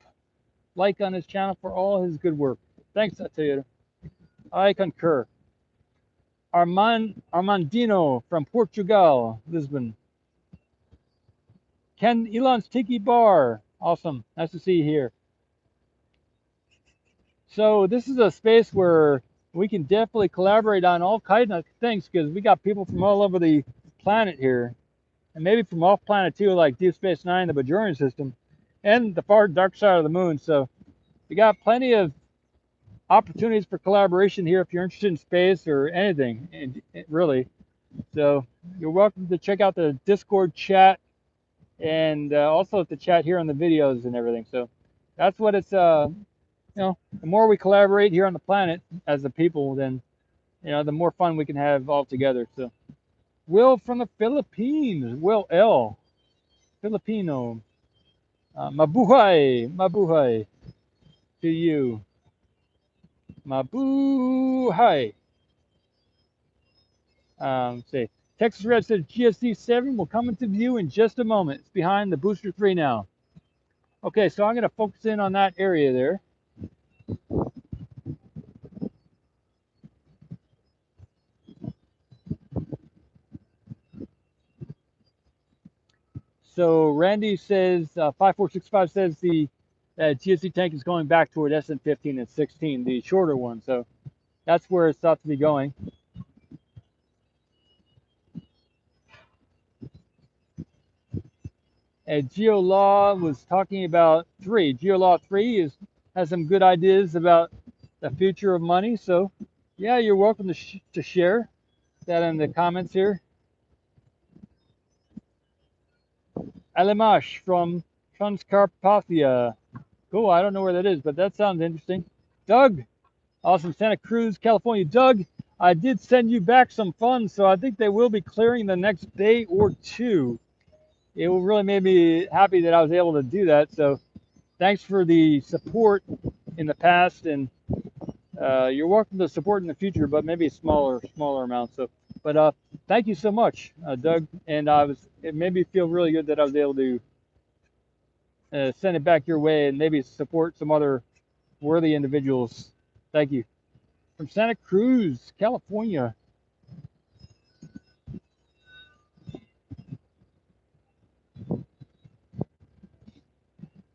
like on his channel for all his good work. Thanks, Toyota. I concur. Armandino from Portugal, Lisbon. Ken Elon's Tiki Bar. Awesome. Nice to see you here. So this is a space where we can definitely collaborate on all kinds of things because we got people from all over the planet here, and maybe from off planet too, like Deep Space Nine, the Bajoran system, and the far dark side of the moon. So we got plenty of opportunities for collaboration here if you're interested in space or anything, and really. So you're welcome to check out the Discord chat and also the chat here on the videos and everything. So that's what it's the more we collaborate here on the planet as a people, then, the more fun we can have all together. So, Will from the Philippines, Will L, Filipino, mabuhay to you, mabuhay. Say, Texas Red says GSE 7 will come into view in just a moment. It's behind the Booster 3 now. Okay, so I'm going to focus in on that area there. So Randy says 5465 says the GSE tank is going back toward SN15 and 16, the shorter one. So that's where it's thought to be going. And GeoLaw was talking about 3. GeoLaw 3 has some good ideas about the future of money. So yeah, you're welcome to share that in the comments here. Alimash from Transcarpathia. Cool. I don't know where that is, but that sounds interesting. Doug, awesome. Santa Cruz, California. Doug, I did send you back some funds, so I think they will be clearing the next day or two. It really made me happy that I was able to do that. So thanks for the support in the past, and you're welcome to support in the future, but maybe smaller amounts. So, but thank you so much, Doug. And it made me feel really good that I was able to send it back your way and maybe support some other worthy individuals. Thank you. From Santa Cruz, California.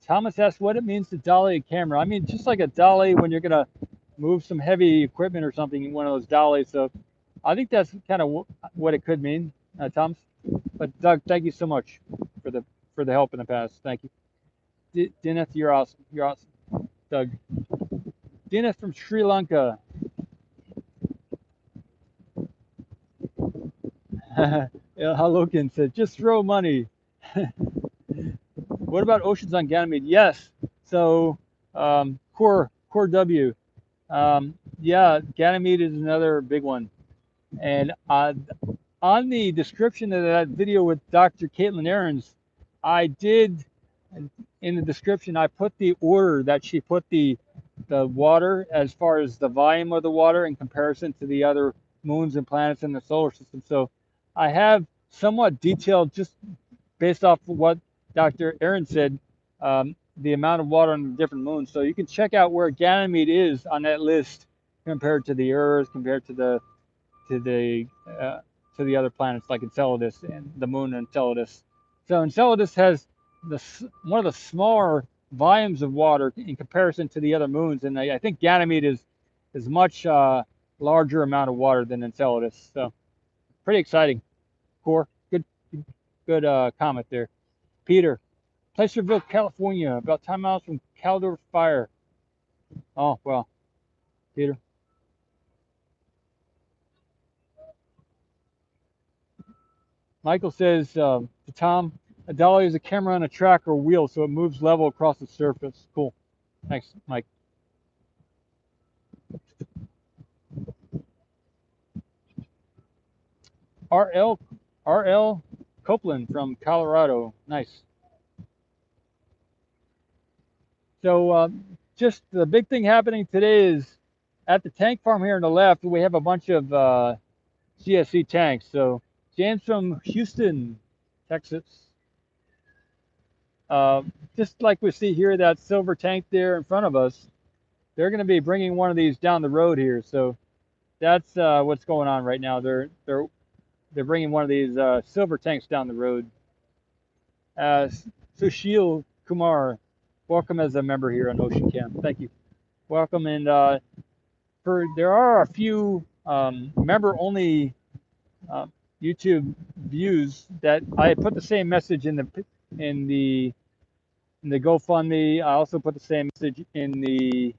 Thomas asks what it means to dolly a camera. I mean, just like a dolly when you're going to move some heavy equipment or something in one of those dollies. So I think that's kind of what it could mean, Thomas. But Doug, thank you so much for the help in the past. Thank you. Dineth, you're awesome. You're awesome, Doug. Dineth from Sri Lanka. Halokin said, just throw money. What about oceans on Ganymede? Yes. So core W. Yeah, Ganymede is another big one. And on the description of that video with Dr. Caitlin Ahrens, I did, in the description, I put the order that she put the water as far as the volume of the water in comparison to the other moons and planets in the solar system. So I have somewhat detailed, just based off of what Dr. Ahrens said, the amount of water on the different moons. So you can check out where Ganymede is on that list compared to the Earth, compared to the other planets like Enceladus and the moon Enceladus. So Enceladus has one of the smaller volumes of water in comparison to the other moons, and I think Ganymede is much larger amount of water than Enceladus. So pretty exciting. Core, good comment there. Peter, Placerville, California, about 10 miles from Caldor Fire. Oh well, Peter. Michael says to Tom, a dolly is a camera on a track or wheel, so it moves level across the surface. Cool. Thanks, Mike. RL Copeland from Colorado. Nice. So just the big thing happening today is at the tank farm here on the left, we have a bunch of GSE tanks. So James from Houston, Texas. Just like we see here, that silver tank there in front of us, they're going to be bringing one of these down the road here. So that's what's going on right now. They're bringing one of these silver tanks down the road. Sushil Kumar, welcome as a member here on Ocean Camp. Thank you. Welcome. And there are a few member-only YouTube views that I put the same message in the GoFundMe. I also put the same message in the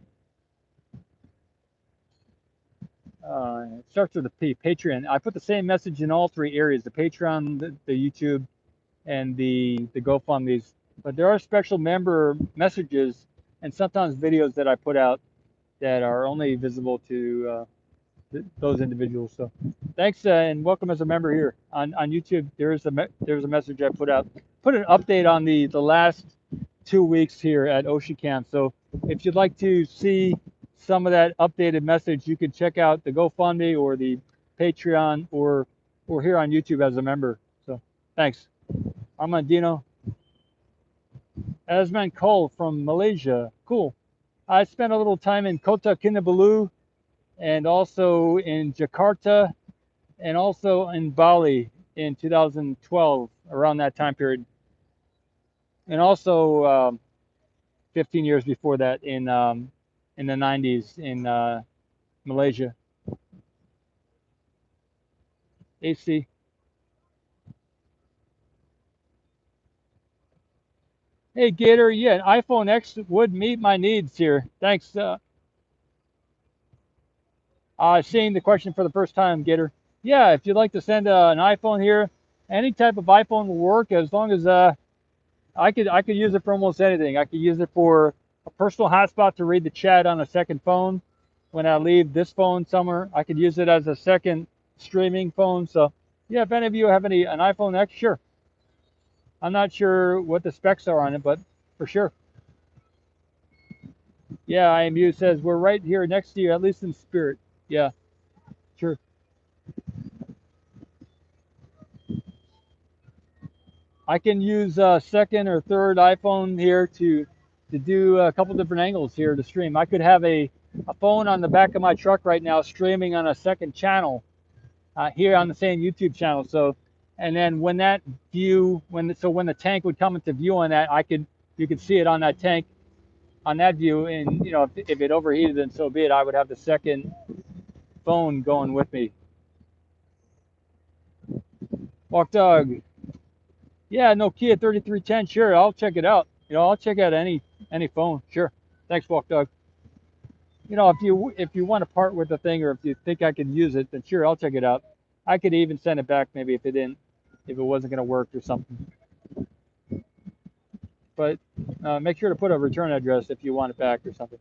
it starts with a P, Patreon. I put the same message in all three areas: the Patreon, the YouTube, and the GoFundMe's. But there are special member messages and sometimes videos that I put out that are only visible to those individuals. So thanks and welcome as a member here on YouTube. There's a message I put out. Put an update on the last 2 weeks here at Ocean Camp. So if you'd like to see some of that updated message, you can check out the GoFundMe or the Patreon or here on YouTube as a member. So thanks. Armandino. Asman Cole from Malaysia. Cool. I spent a little time in Kota Kinabalu and also in Jakarta and also in Bali in 2012, around that time period. And also 15 years before that in the 90s in Malaysia. AC. Hey Gator, yeah, an iPhone X would meet my needs here. Thanks. Seeing the question for the first time, Gator. Yeah, if you'd like to send an iPhone here, any type of iPhone will work as long as I could use it for almost anything. I could use it for a personal hotspot to read the chat on a second phone. When I leave this phone somewhere, I could use it as a second streaming phone. So yeah, if any of you have an iPhone X, sure. I'm not sure what the specs are on it, but for sure. Yeah, IMU says we're right here next to you, at least in spirit. Yeah, sure. I can use second or third iPhone here to do a couple different angles here to stream. I could have a phone on the back of my truck right now streaming on a second channel here on the same YouTube channel. So, and then when that view, when the tank would come into view on that, you could see it on that tank on that view, and you know if it overheated, then so be it. I would have the second phone going with me. Walk dog. Yeah, Nokia 3310. Sure, I'll check it out. You know, I'll check out any phone. Sure. Thanks, Walk Dog. You know, if you want to part with the thing, or if you think I could use it, then sure, I'll check it out. I could even send it back maybe if it wasn't going to work or something. But make sure to put a return address if you want it back or something.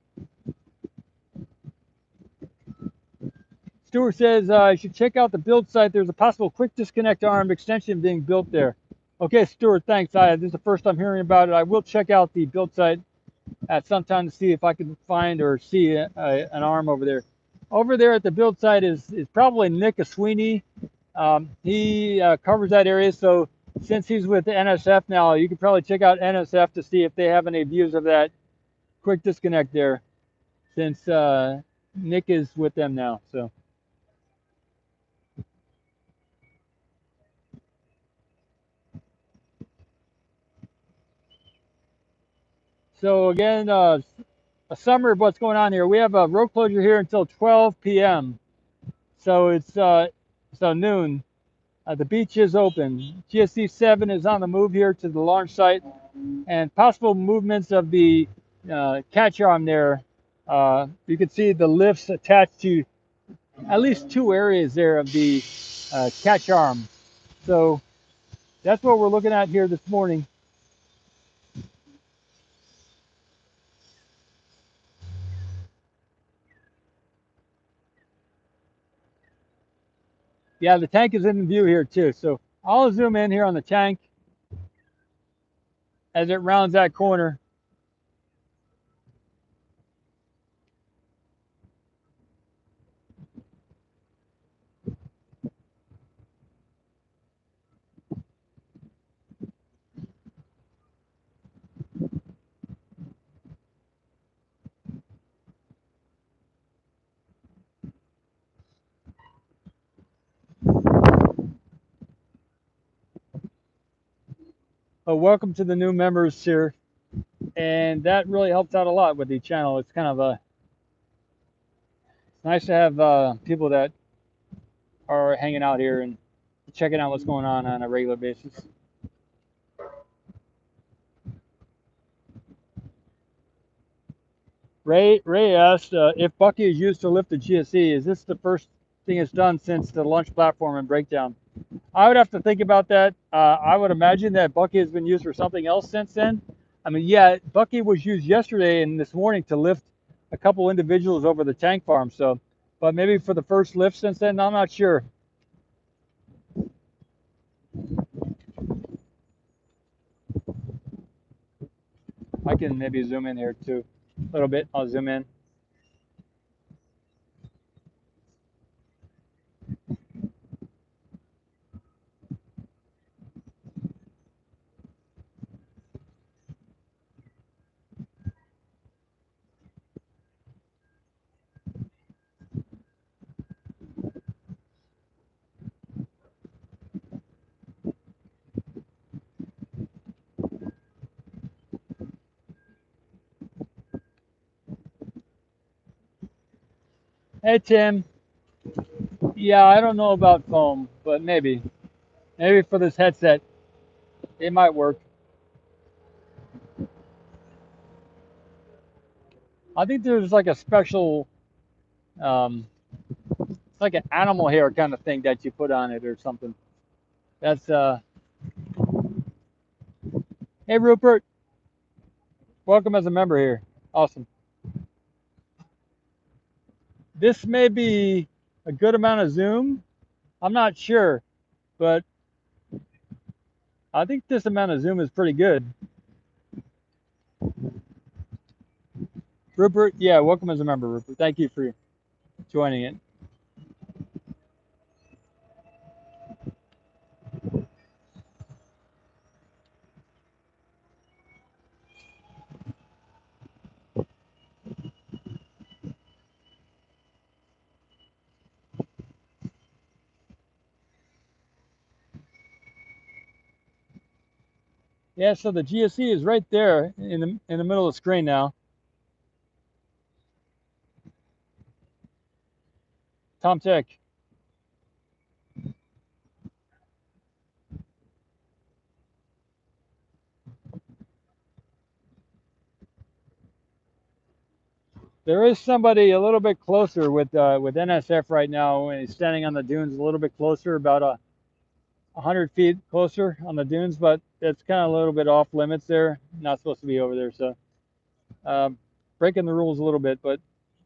Stuart says you should check out the build site. There's a possible quick disconnect arm extension being built there. Okay, Stuart, thanks. This is the first I'm hearing about it. I will check out the build site at some time to see if I can find or see an arm over there. Over there at the build site is probably Nick Sweeney. He covers that area, so since he's with NSF now, you can probably check out NSF to see if they have any views of that quick disconnect there, since Nick is with them now. So again, a summary of what's going on here. We have a road closure here until 12 p.m. So it's so noon. The beach is open. GSE 7 is on the move here to the launch site, and possible movements of the catch arm there. You can see the lifts attached to at least two areas there of the catch arm. So that's what we're looking at here this morning. Yeah, the tank is in view here too. So I'll zoom in here on the tank as it rounds that corner. Welcome to the new members here, and that really helps out a lot with the channel. It's kind of it's nice to have people that are hanging out here and checking out what's going on a regular basis. Ray asked if Bucky is used to lift the GSE. Is this the first thing it's done since the launch platform and breakdown? I would have to think about that. I would imagine that Bucky has been used for something else since then. I mean, yeah, Bucky was used yesterday and this morning to lift a couple individuals over the tank farm. So, but maybe for the first lift since then, I'm not sure. I can maybe zoom in here too, a little bit. I'll zoom in. Hey Tim. Yeah, I don't know about foam, but maybe for this headset, it might work. I think there's like a special, um, it's like an animal hair kind of thing that you put on it or something. That's Hey Rupert, welcome as a member here. Awesome. This may be a good amount of zoom. I'm not sure, but I think this amount of zoom is pretty good. Rupert, yeah, welcome as a member, Rupert. Thank you for joining it. Yeah, so the GSE is right there in the middle of the screen now. Tom Tech. There is somebody a little bit closer with NSF right now, and he's standing on the dunes a little bit closer, about 100 feet closer on the dunes, but it's kind of a little bit off limits there. Not supposed to be over there, so um, breaking the rules a little bit, but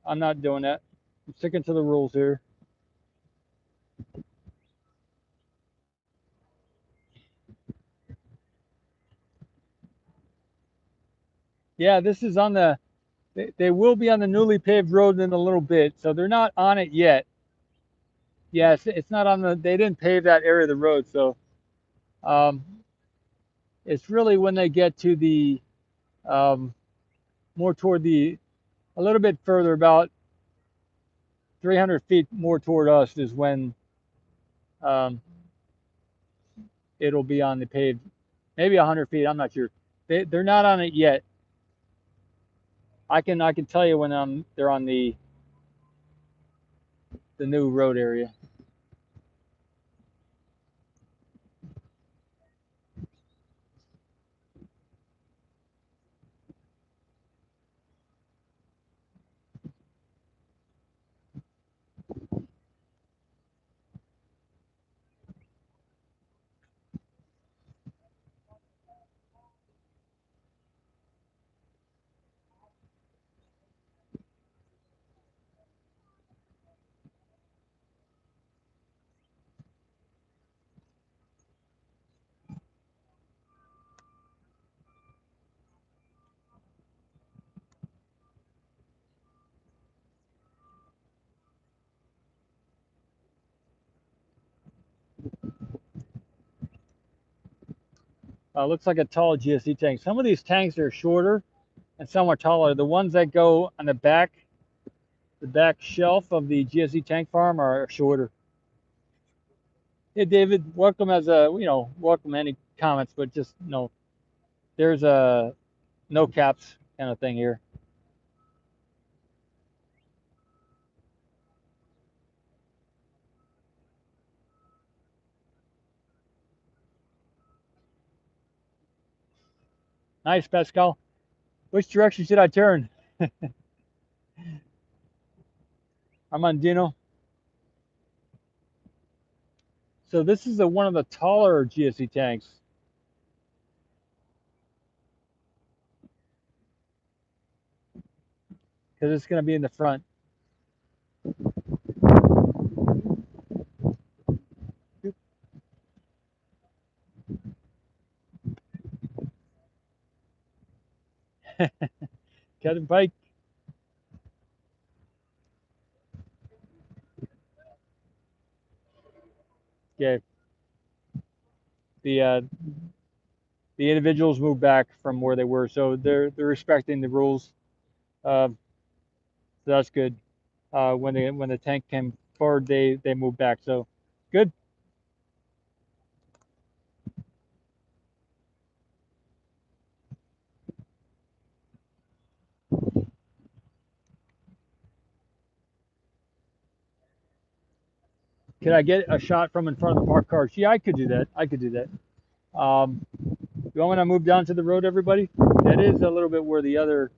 I'm not doing that. I'm sticking to the rules here. Yeah, this is on the. They will be on the newly paved road in a little bit, so they're not on it yet. Yes, it's not on the. They didn't pave that area of the road, so um, it's really when they get to the um, more toward the a little bit further, about 300 feet more toward us, is when um, it'll be on the paved. Maybe 100 feet. I'm not sure. They're not on it yet. I can tell you when they're on the new road area. Looks like a tall GSE tank. Some of these tanks are shorter and some are taller. The ones that go on the back shelf of the GSE tank farm are shorter. Hey, David, welcome as a, welcome any comments, but just, there's a no caps kind of thing here. Nice, Pascal. Which direction should I turn? Armandino. So this is one of the taller GSE tanks. Because it's going to be in the front. Kevin Pike. Okay. The uh, the individuals moved back from where they were, so they're respecting the rules. So that's good. When the tank came forward, they moved back. So good. Could I get a shot from in front of the parked cars? Yeah, I could do that. I could do that. You want me to move down to the road, everybody? That is a little bit where the other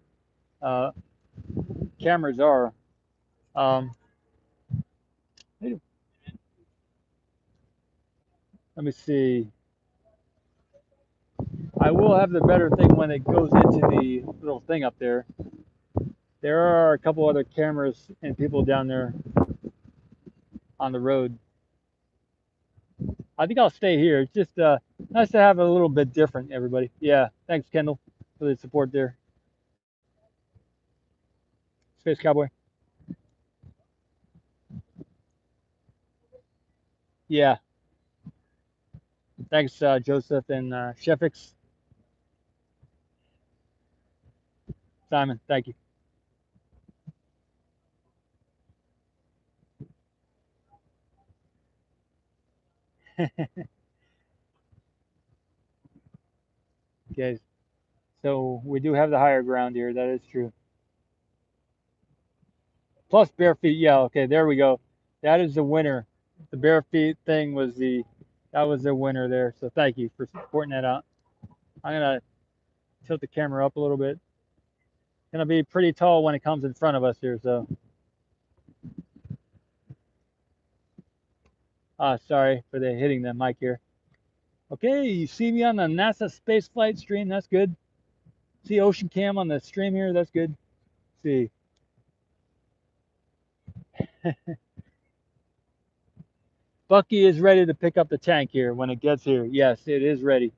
cameras are. Let me see. I will have the better thing when it goes into the little thing up there. There are a couple other cameras and people down there on the road. I think I'll stay here. It's just nice to have a little bit different, everybody. Yeah, thanks, Kendall, for the support there. Space Cowboy. Yeah, thanks, Joseph and Shefix. Simon, thank you. Okay, so we do have the higher ground here. That is true. Plus bare feet. Yeah, okay, there we go. That is the winner. The bare feet thing was that was the winner there. So thank you for pointing that out. I'm gonna tilt the camera up a little bit. Gonna be pretty tall when it comes in front of us here. So, sorry for the hitting the mic here. Okay, you see me on the NASA space flight stream. That's good. See Ocean Cam on the stream here. That's good. See. Bucky is ready to pick up the tank here when it gets here. Yes, it is ready.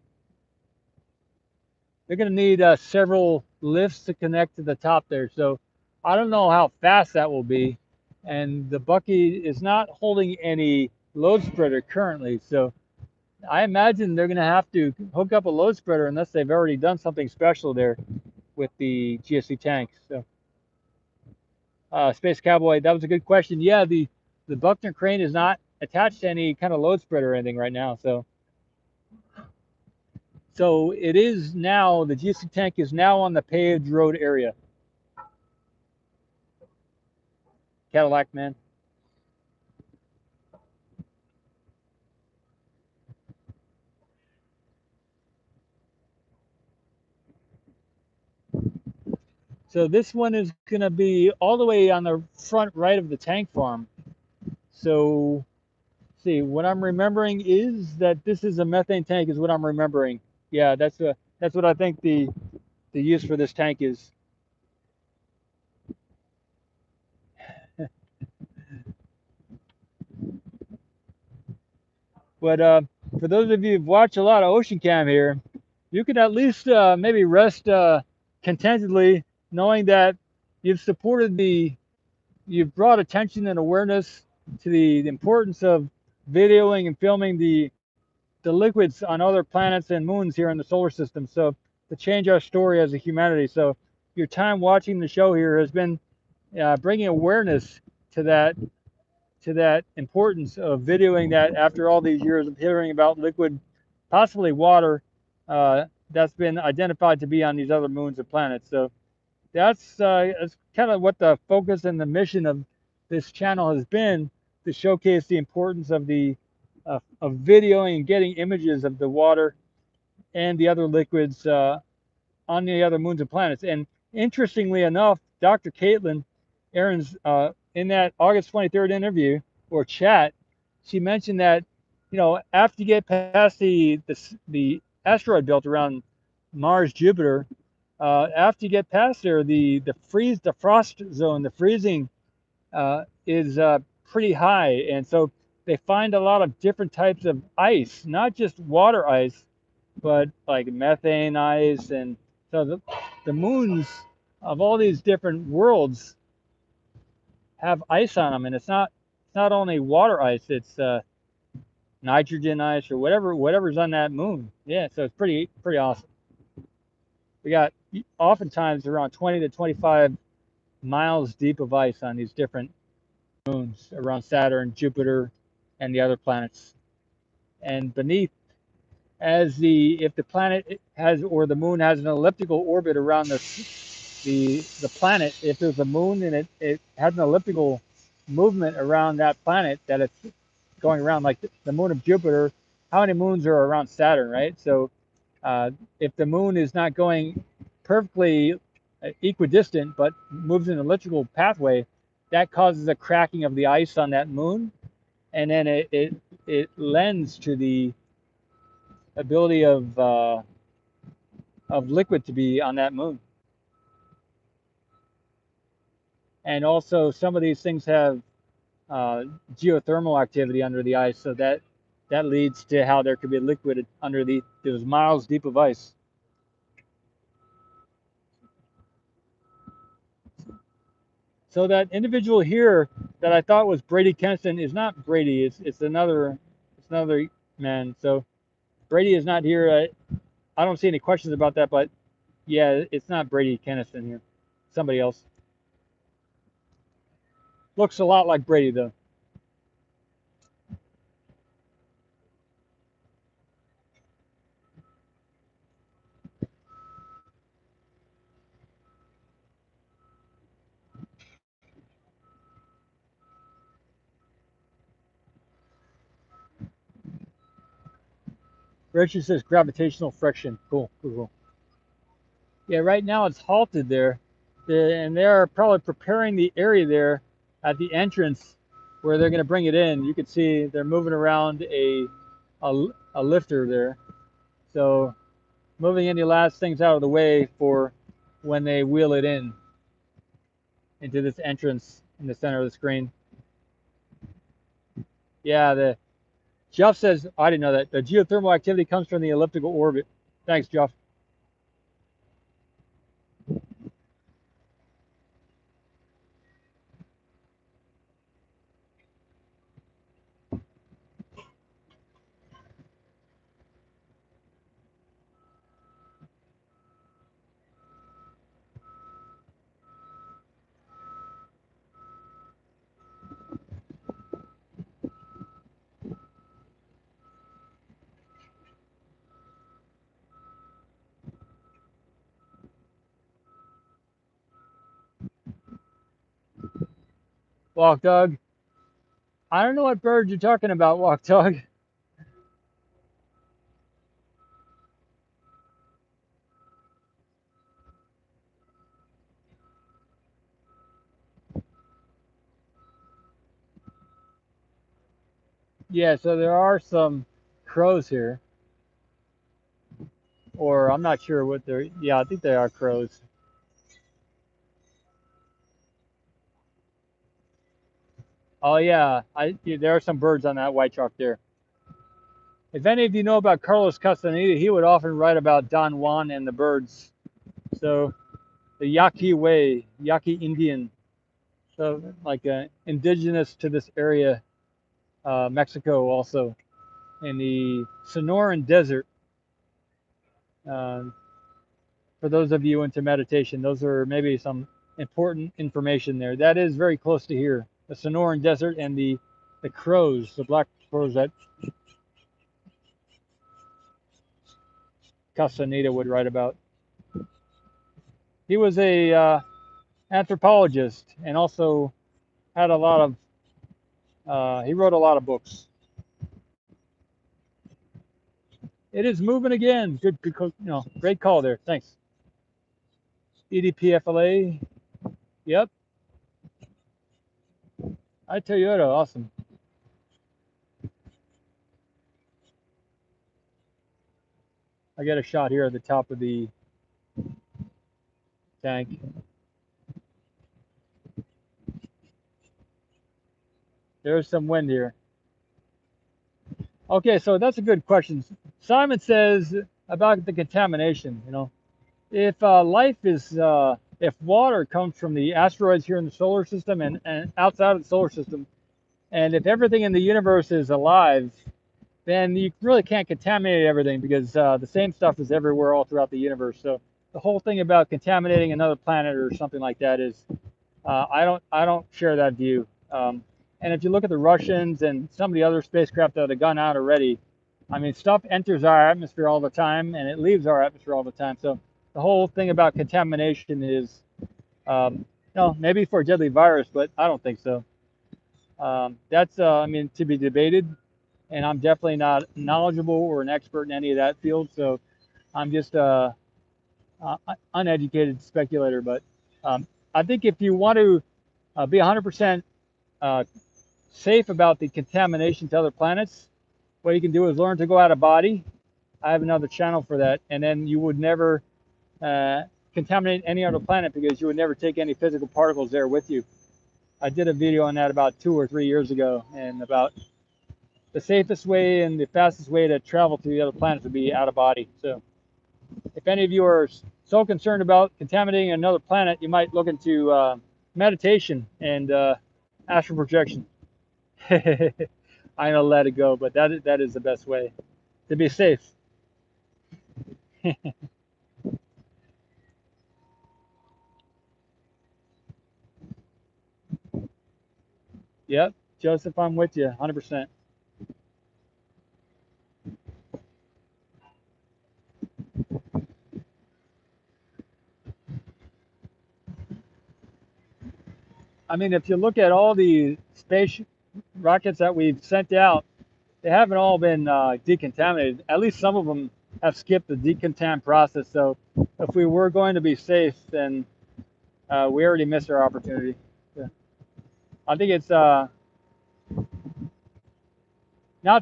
They're going to need several lifts to connect to the top there. So I don't know how fast that will be. And the Bucky is not holding any load spreader currently. So I imagine they're going to have to hook up a load spreader unless they've already done something special there with the GSE tanks. So Space Cowboy, that was a good question. Yeah, the Buckner crane is not attached to any kind of load spreader or anything right now. So it is now, the GSE tank is now on the paved road area. Cadillac man. So this one is going to be all the way on the front right of the tank farm. So see, what I'm remembering is that this is a methane tank is what I'm remembering. Yeah, that's what I think the use for this tank is. But for those of you who've watched a lot of Ocean Cam here, you can at least maybe rest contentedly knowing that you've you've brought attention and awareness to the importance of videoing and filming the liquids on other planets and moons here in the solar system. So to change our story as a humanity. So your time watching the show here has been bringing awareness to that importance of videoing that after all these years of hearing about liquid, possibly water, that's been identified to be on these other moons and planets. So that's kind of what the focus and the mission of this channel has been, to showcase the importance of of videoing and getting images of the water and the other liquids on the other moons and planets. And interestingly enough, Dr. Caitlin Aaron's in that August 23rd interview or chat, she mentioned that, you know, after you get past the asteroid belt around Mars, Jupiter, after you get past there, the frost zone, the freezing is pretty high, and so they find a lot of different types of ice, not just water ice, but like methane ice, and so the moons of all these different worlds have ice on them, and it's not only water ice, it's nitrogen ice or whatever's on that moon. Yeah, so it's pretty awesome. We got oftentimes around 20 to 25 miles deep of ice on these different moons around Saturn, Jupiter, and the other planets. And beneath, if the planet has, or the moon has, an elliptical orbit around the planet, if there's a moon and it has an elliptical movement around that planet, that going around, like the moon of Jupiter. How many moons are around Saturn, right? So if the moon is not going perfectly equidistant, but moves in an elliptical pathway, that causes a cracking of the ice on that moon, and then it lends to the ability of liquid to be on that moon. And also, some of these things have geothermal activity under the ice, so that leads to how there could be liquid under those miles deep of ice. So that individual here that I thought was Brady Kenston is not Brady. It's another man. So Brady is not here. I don't see any questions about that, but yeah, it's not Brady Kenston here. Somebody else. Looks a lot like Brady though. Richard says gravitational friction. Cool, cool, cool. Yeah, right now it's halted there, and they're probably preparing the area there at the entrance where they're going to bring it in. You can see they're moving around a lifter there. So moving any last things out of the way for when they wheel it in into this entrance in the center of the screen. Yeah, Jeff says, I didn't know that. The geothermal activity comes from the elliptical orbit. Thanks, Jeff. Walk Dog. I don't know what bird you're talking about, Walk Dog. Yeah, so there are some crows here. Or I'm not sure what they're, yeah, I think they are crows. Oh yeah, there are some birds on that white chalk there. If any of you know about Carlos Castaneda, he would often write about Don Juan and the birds. So the Yaqui way, Yaqui Indian, so like indigenous to this area, Mexico also, in the Sonoran Desert. Uh, for those of you into meditation, those are maybe some important information there. That is very close to here, the Sonoran Desert and the crows, the black crows that Castaneda would write about. He was a anthropologist and also had a lot of he wrote a lot of books. It is moving again. Good, great call there. Thanks. EDPFLA. Yep. I Toyota. Awesome. I got a shot here at the top of the tank. There's some wind here. Okay, so that's a good question. Simon says about the contamination. If life is, if water comes from the asteroids here in the solar system and outside of the solar system, and if everything in the universe is alive, then you really can't contaminate everything because the same stuff is everywhere all throughout the universe. So the whole thing about contaminating another planet or something like that is, I don't share that view. And if you look at the Russians and some of the other spacecraft that have gone out already, I mean, stuff enters our atmosphere all the time and it leaves our atmosphere all the time. So the whole thing about contamination is, maybe for a deadly virus, but I don't think so. That's I mean, to be debated, and I'm definitely not knowledgeable or an expert in any of that field. So I'm just uneducated speculator. But I think if you want to be 100% uh, safe about the contamination to other planets, what you can do is learn to go out of body. I have another channel for that, and then you would never uh, contaminate any other planet because you would never take any physical particles there with you. I did a video on that about 2 or 3 years ago, and about the safest way and the fastest way to travel to the other planets would be out of body. So if any of you are so concerned about contaminating another planet, you might look into meditation and astral projection. I'm gonna let it go, but that is the best way to be safe. Yep, Joseph, I'm with you 100%. I mean, if you look at all the space rockets that we've sent out, they haven't all been decontaminated. At least some of them have skipped the decontam process. So if we were going to be safe, then we already missed our opportunity. Yeah. I think it's not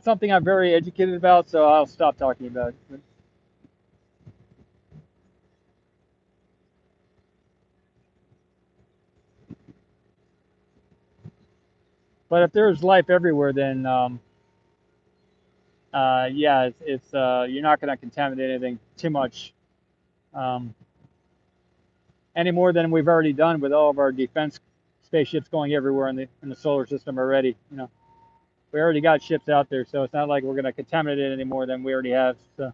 something I'm very educated about, so I'll stop talking about it. But if there's life everywhere, then yeah, it's you're not going to contaminate anything too much um, any more than we've already done with all of our defense spaceships going everywhere in the solar system already. You know, we already got ships out there, so it's not like we're going to contaminate it any more than we already have. So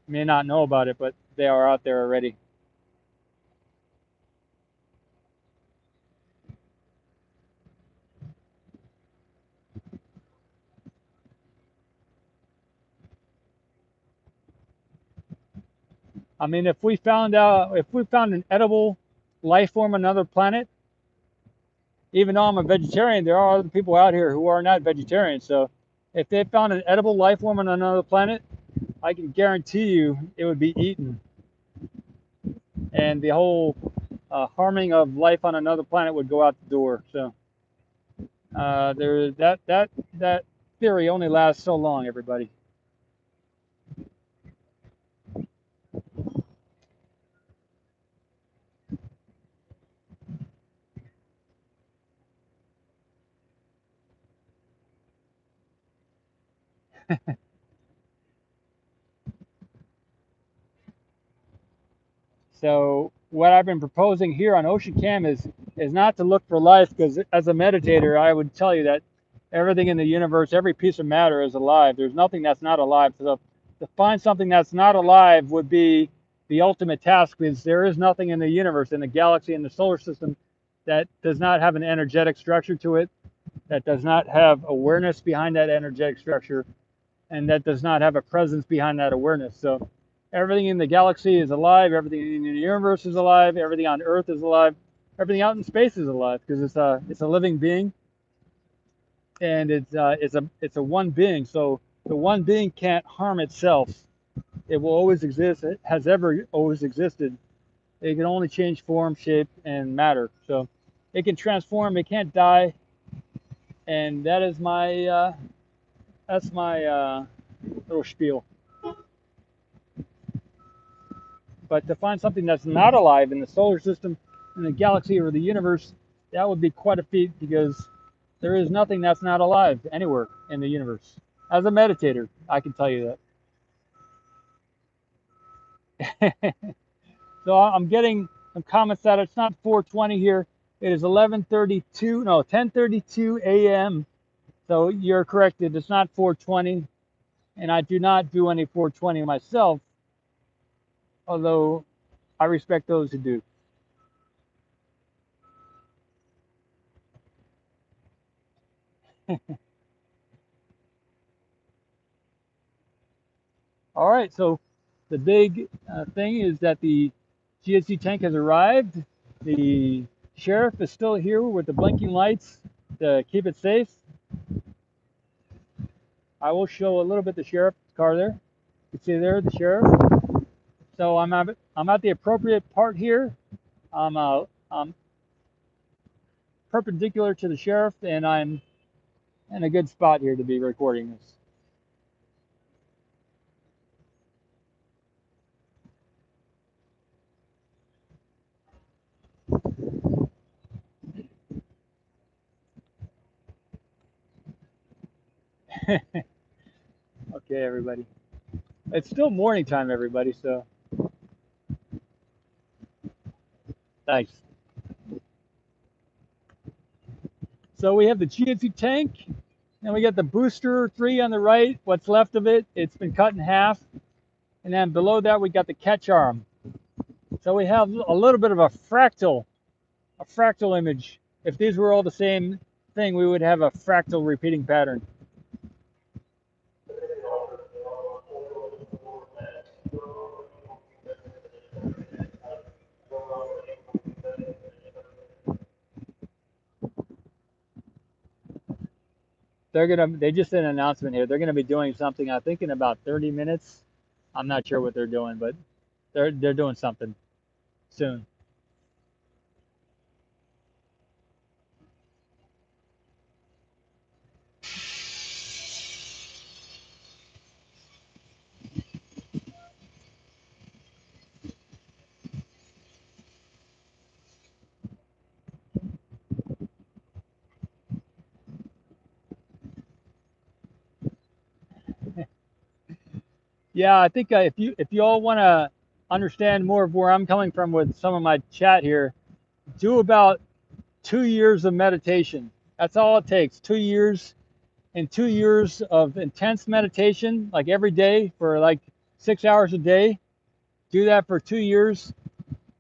you may not know about it, but they are out there already. I mean, if we found an edible life form on another planet, even though I'm a vegetarian, there are other people out here who are not vegetarians. So if they found an edible life form on another planet, I can guarantee you it would be eaten, and the whole harming of life on another planet would go out the door. So there, that theory only lasts so long, everybody. So what I've been proposing here on Ocean Cam is not to look for life, because as a meditator, I would tell you that everything in the universe, every piece of matter is alive. There's nothing that's not alive. So to find something that's not alive would be the ultimate task, because there is nothing in the universe, in the galaxy, in the solar system, that does not have an energetic structure to it, that does not have awareness behind that energetic structure, and that does not have a presence behind that awareness. So everything in the galaxy is alive, everything in the universe is alive, everything on Earth is alive, everything out in space is alive, because it's a living being, and it's a one being. So the one being can't harm itself. It will always exist. It has ever always existed. It can only change form, shape, and matter. So it can transform. It can't die, and that's my little spiel. But to find something that's not alive in the solar system, in the galaxy, or the universe, that would be quite a feat, because there is nothing that's not alive anywhere in the universe. As a meditator, I can tell you that. So I'm getting some comments that it's not 4:20 here. It is 11:32, no, 10:32 a.m. So you're corrected. It's not 4:20, and I do not do any 4:20 myself, although I respect those who do. All right, so the big thing is that the GSE tank has arrived. The Sheriff is still here with the blinking lights to keep it safe. I will show a little bit the sheriff's car there. You can see there the sheriff. So I'm at the appropriate part here. I'm perpendicular to the sheriff, and I'm in a good spot here to be recording this. Okay, everybody. It's still morning time, everybody, so thanks. So we have the GSE tank, and we got the booster 3 on the right, what's left of it. It's been cut in half. And then below that, we got the catch arm. So we have a little bit of a fractal image. If these were all the same thing, we would have a fractal repeating pattern. They just did an announcement here. They're gonna be doing something, I think in about 30 minutes. I'm not sure what they're doing, but they're doing something soon. Yeah, I think if you all want to understand more of where I'm coming from with some of my chat here, do about 2 years of meditation. That's all it takes. 2 years, and 2 years of intense meditation, like every day for like 6 hours a day. Do that for 2 years,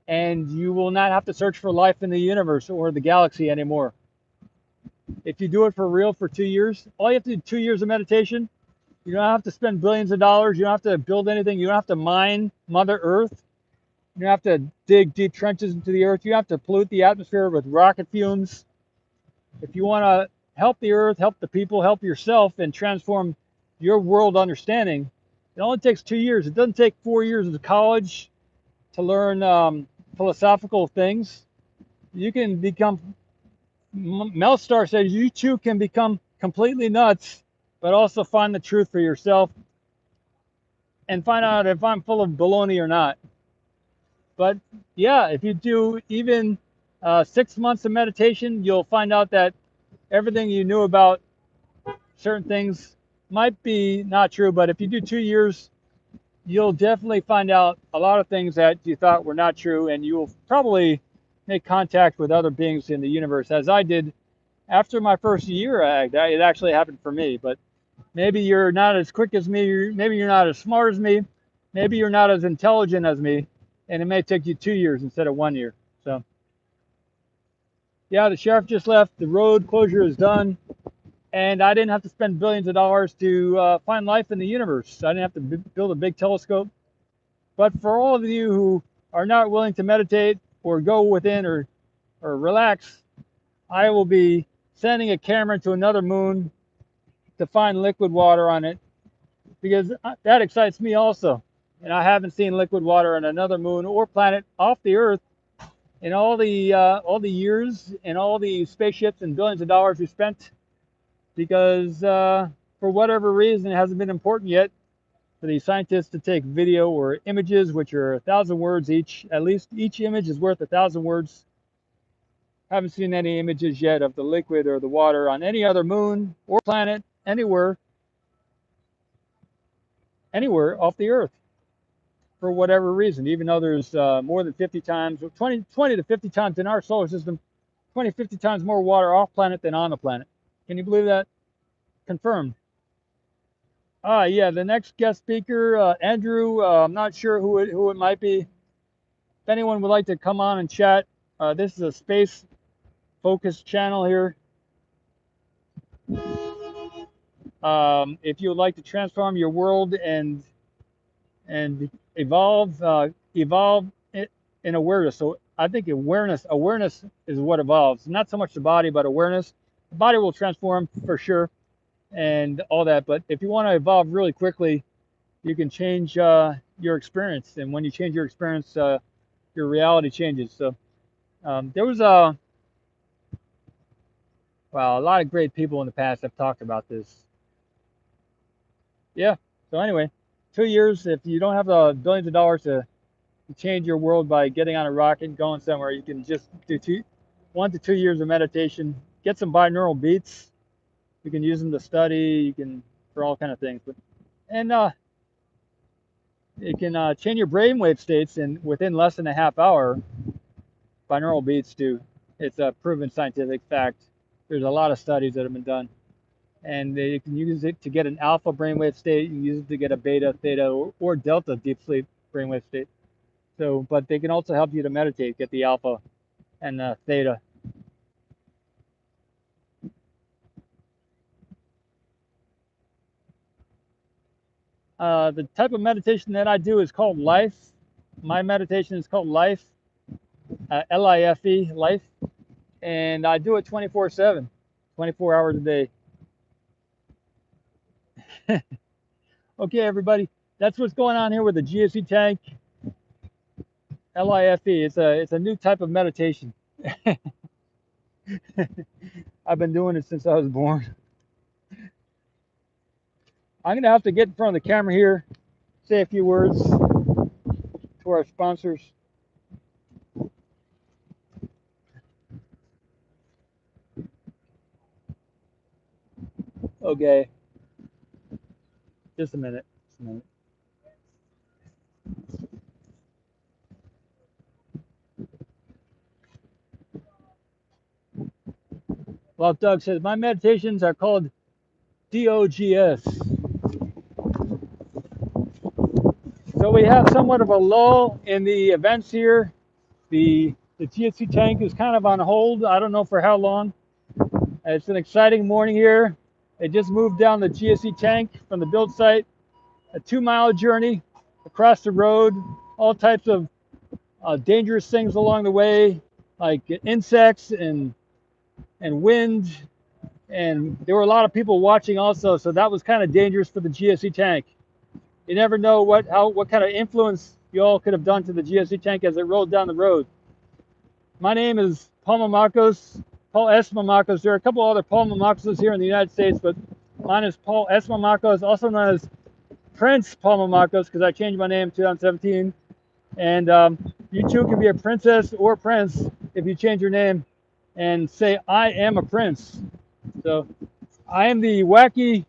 and you will not have to search for life in the universe or the galaxy anymore. If you do it for real for 2 years, all you have to do 2 years of meditation. You don't have to spend billions of dollars. You don't have to build anything. You don't have to mine Mother Earth. You don't have to dig deep trenches into the earth. You don't have to pollute the atmosphere with rocket fumes. If you want to help the earth, help the people, help yourself, and transform your world understanding, it only takes 2 years. It doesn't take 4 years of college to learn philosophical things. You can become, Melstar says, you too can become completely nuts, but also find the truth for yourself and find out if I'm full of baloney or not. But yeah, if you do even 6 months of meditation, you'll find out that everything you knew about certain things might be not true. But if you do 2 years, you'll definitely find out a lot of things that you thought were not true, and you will probably make contact with other beings in the universe, as I did after my first year. It actually happened for me. But maybe you're not as quick as me. Maybe you're not as smart as me. Maybe you're not as intelligent as me. And it may take you 2 years instead of 1 year. So, yeah, the sheriff just left. The road closure is done. And I didn't have to spend billions of dollars to find life in the universe. I didn't have to build a big telescope. But for all of you who are not willing to meditate or go within or relax, I will be sending a camera to another moon to find liquid water on it, because that excites me also. And I haven't seen liquid water on another moon or planet off the Earth in all the years and all the spaceships and billions of dollars we spent, because for whatever reason it hasn't been important yet for these scientists to take video or images, which are 1,000 words each. At least each image is worth 1,000 words. Haven't seen any images yet of the liquid or the water on any other moon or planet anywhere off the Earth, for whatever reason, even though there's more than 50 times, 20 to 50 times in our solar system, 20, 50 times more water off planet than on the planet. Can you believe that? Confirmed. Yeah, the next guest speaker, Andrew, I'm not sure who it might be. If anyone would like to come on and chat, this is a space focused channel here. If you would like to transform your world and evolve it in awareness. So I think awareness is what evolves. Not so much the body, but awareness. The body will transform for sure and all that. But if you want to evolve really quickly, you can change your experience. And when you change your experience, your reality changes. So there was a lot of great people in the past have talked about this. Yeah. So anyway, 2 years. If you don't have the billions of dollars to change your world by getting on a rocket and going somewhere, you can just do 1 to 2 years of meditation. Get some binaural beats. You can use them to study. You can for all kind of things. But and it can change your brainwave states and within less than a half hour. Binaural beats do. It's a proven scientific fact. There's a lot of studies that have been done, and you can use it to get an alpha brainwave state. You can use it to get a beta, theta, or delta deep sleep brainwave state. So, but they can also help you to meditate, get the alpha and the theta. The type of meditation that I do is called life. My meditation is called life, Life, life, and I do it 24/7, 24 hours a day. Okay, everybody, that's what's going on here with the GSE tank, Life. It's a new type of meditation. I've been doing it since I was born. I'm gonna have to get in front of the camera here, say a few words to our sponsors. Okay, just a minute. Just a minute. Well, Doug says my meditations are called DOGS. So we have somewhat of a lull in the events here. The GSE tank is kind of on hold. I don't know for how long. It's an exciting morning here. It just moved down the GSE tank from the build site, a 2-mile journey across the road, all types of dangerous things along the way, like insects and wind. And there were a lot of people watching also, so that was kind of dangerous for the GSE tank. You never know what kind of influence you all could have done to the GSE tank as it rolled down the road. My name is Paul Mamakos, Paul S Mamakos. There are a couple other Paul Mamakoses here in the United States, but mine is Paul S Mamakos, also known as Prince Paul Mamakos, because I changed my name in 2017. And you too can be a princess or prince if you change your name and say, I am a prince. So I am the wacky,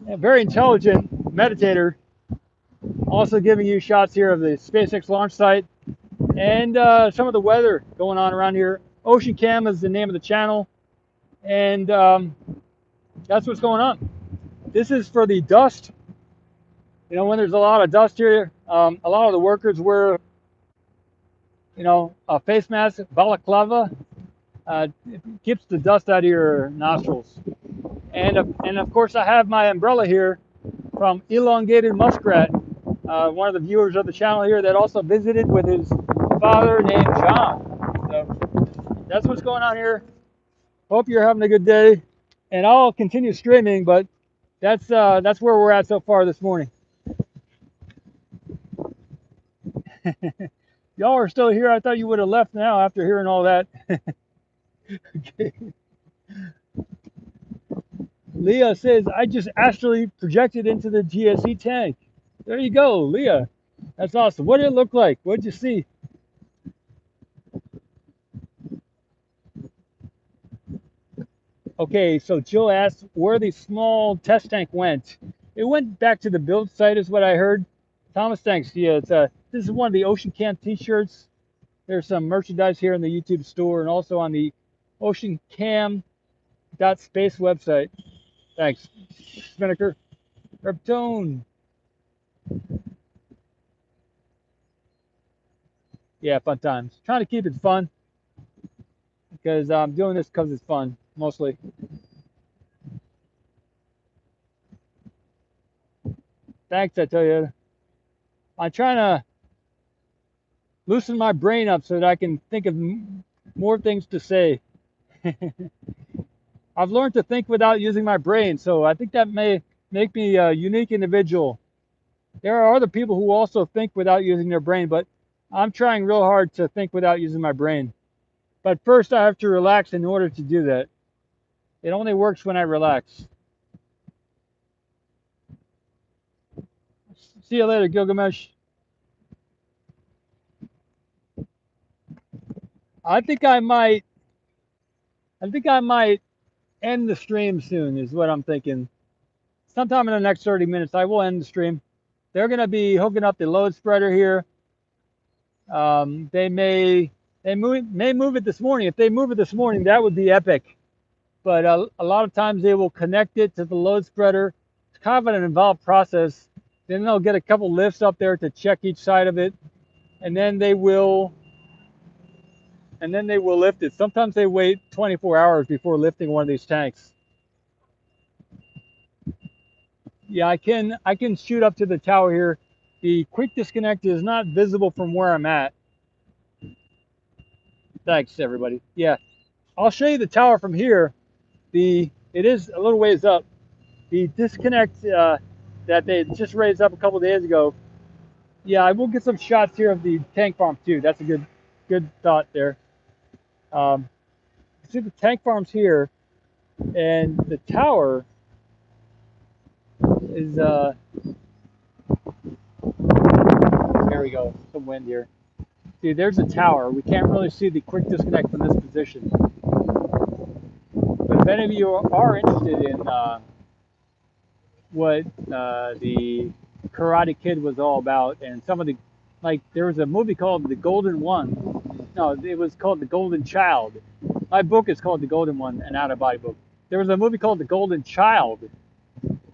very intelligent meditator, also giving you shots here of the SpaceX launch site and some of the weather going on around here. Ocean Cam is the name of the channel, and that's what's going on. This is for the dust. You know, when there's a lot of dust here, a lot of the workers wear, a face mask, balaclava. It keeps the dust out of your nostrils. And of course, I have my umbrella here from Elongated Muskrat, one of the viewers of the channel here that also visited with his father named John. So that's what's going on here. Hope you're having a good day, and I'll continue streaming, but that's where we're at so far this morning. Y'all are still here. I thought you would have left now after hearing all that. Okay. Leah says, I just astrally projected into the GSE tank. There you go, Leah. That's awesome. What did it look like? What did you see? Okay, so Jill asked where the small test tank went. It went back to the build site, is what I heard. Thomas, thanks. Yeah, this is one of the Ocean Camp T-shirts. There's some merchandise here in the YouTube store and also on the oceancam.space website. Thanks. Spinnaker. Reptone. Yeah, fun times. Trying to keep it fun because I'm doing this because it's fun, mostly. Thanks, I tell you. I'm trying to loosen my brain up so that I can think of more things to say. I've learned to think without using my brain, so I think that may make me a unique individual. There are other people who also think without using their brain, but I'm trying real hard to think without using my brain. But first, I have to relax in order to do that. It only works when I relax. See you later, Gilgamesh. I think I might end the stream soon, is what I'm thinking. Sometime in the next 30 minutes, I will end the stream. They're going to be hooking up the load spreader here. They may move it this morning. If they move it this morning, that would be epic. But a lot of times they will connect it to the load spreader. It's kind of an involved process. Then they'll get a couple lifts up there to check each side of it, and then they will lift it. Sometimes they wait 24 hours before lifting one of these tanks. Yeah, I can shoot up to the tower here. The quick disconnect is not visible from where I'm at. Thanks, everybody. Yeah, I'll show you the tower from here. It is a little ways up. The disconnect that they just raised up a couple days ago. Yeah, I will get some shots here of the tank farm too. That's a good thought there. See the tank farms here, and the tower is there we go. Some wind here. See, there's a tower. We can't really see the quick disconnect from this position. But if any of you are interested in what the Karate Kid was all about, and some of the, like, there was a movie called The Golden One. No, it was called The Golden Child. My book is called The Golden One, an out-of-body book. There was a movie called The Golden Child,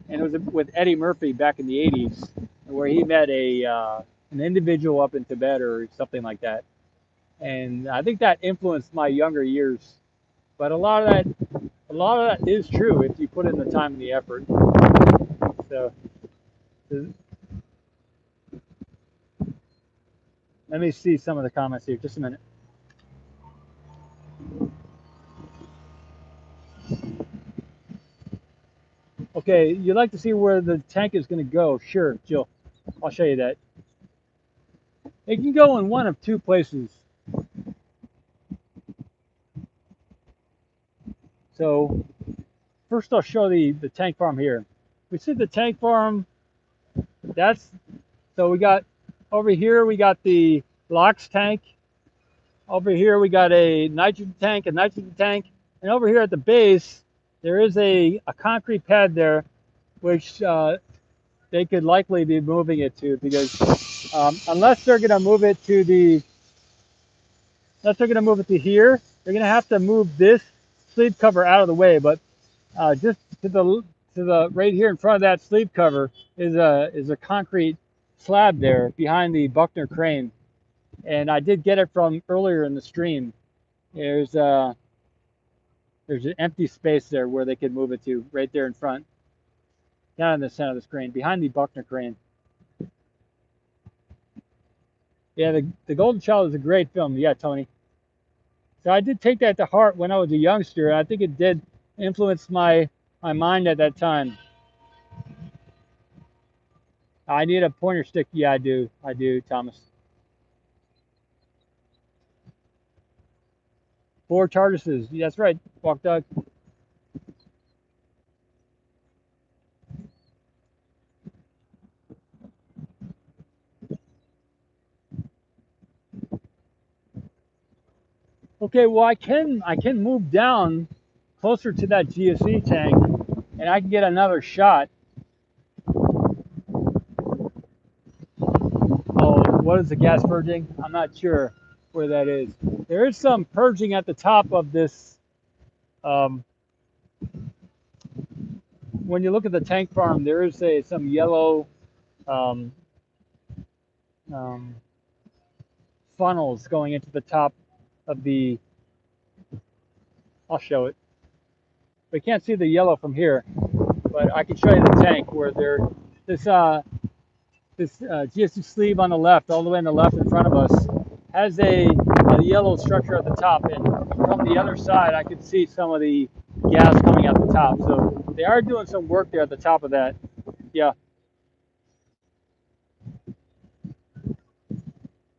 and it was with Eddie Murphy back in the 80s, where he met an individual up in Tibet or something like that. And I think that influenced my younger years. But a lot of that is true if you put in the time and the effort. So let me see some of the comments here. Just a minute. Okay, you'd like to see where the tank is going to go? Sure, Jill. I'll show you that. It can go in one of two places. So first I'll show the tank farm here. We see the tank farm. So we got over here, we got the LOX tank. Over here we got a nitrogen tank, and over here at the base there is a concrete pad there, which they could likely be moving it to, because unless they're going to move it to here, they're going to have to move this sleeve cover out of the way. But just to the right here in front of that sleeve cover is a concrete slab there behind the Buckner crane, and I did get it from earlier in the stream. There's an empty space there where they could move it to, right there in front, down in the center of the screen, behind the Buckner crane. Yeah, the Golden Child is a great film. Yeah, Tony. So I did take that to heart when I was a youngster. I think it did influence my mind at that time. I need a pointer stick. Yeah, I do, Thomas. 4 TARDISes. That's right, Walk Dog. Okay, well I can move down closer to that GSE tank, and I can get another shot. Oh, what is the gas purging? I'm not sure where that is. There is some purging at the top of this. When you look at the tank farm, there is some yellow funnels going into the top of the. I'll show it. We can't see the yellow from here, but I can show you the tank where this GSE sleeve on the left, all the way on the left in front of us, has a yellow structure at the top, and from the other side I could see some of the gas coming out the top. So they are doing some work there at the top of that. Yeah.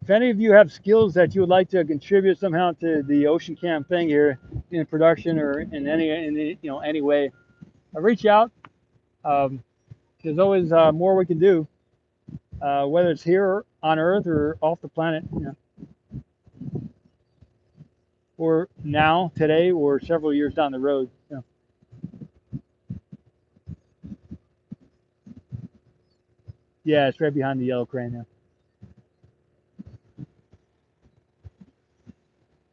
If any of you have skills that you would like to contribute somehow to the Ocean Camp thing here in production or in any way, reach out. There's always more we can do, whether it's here on Earth or off the planet, or now, today, or several years down the road. Yeah, it's right behind the yellow crane now.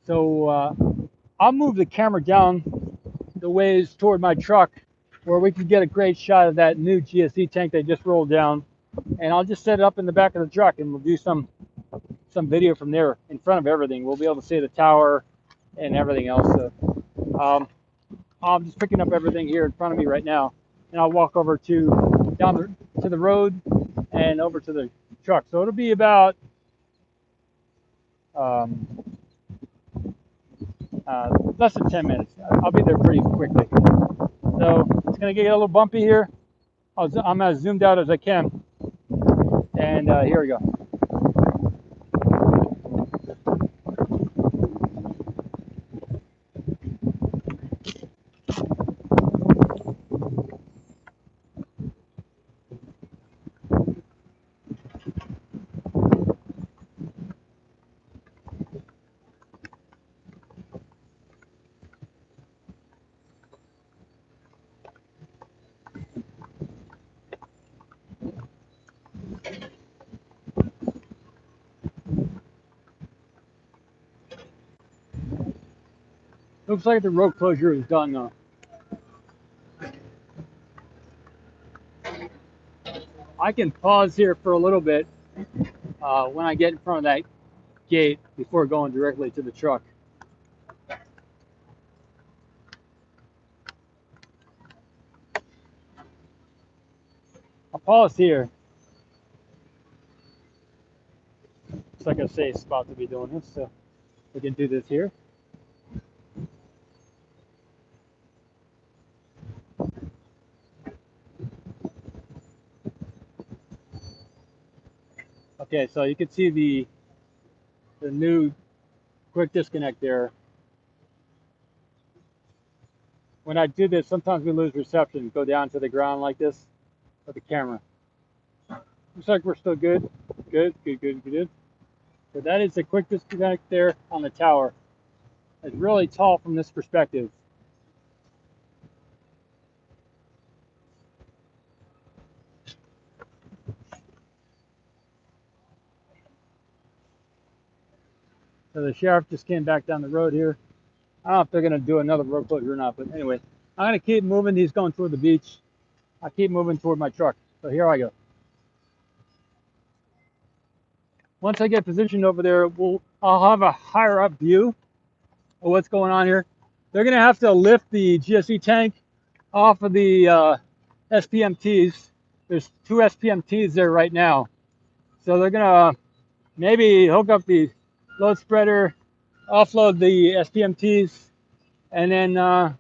So I'll move the camera down the ways toward my truck where we can get a great shot of that new GSE tank they just rolled down. And I'll just set it up in the back of the truck and we'll do some video from there in front of everything. We'll be able to see the tower and everything else. So I'm just picking up everything here in front of me right now. And I'll walk over to the road and over to the truck. So it'll be about less than 10 minutes. I'll be there pretty quickly. So it's going to get a little bumpy here. I'm as zoomed out as I can. And here we go. Looks like the road closure is done now. I can pause here for a little bit when I get in front of that gate before going directly to the truck. I'll pause here. It's like a safe spot to be doing this, so we can do this here. Okay, so you can see the new quick disconnect there. When I do this, sometimes we lose reception. Go down to the ground like this with the camera. Looks like we're still good. Good. So that is the quick disconnect there on the tower. It's really tall from this perspective. So the sheriff just came back down the road here. I don't know if they're going to do another road closure or not, but anyway, I'm going to keep moving. He's going toward the beach. I keep moving toward my truck. So here I go. Once I get positioned over there, I'll have a higher up view of what's going on here. They're going to have to lift the GSE tank off of the SPMTs. There's 2 SPMTs there right now. So they're going to maybe hook up the load spreader, offload the SPMTs, and then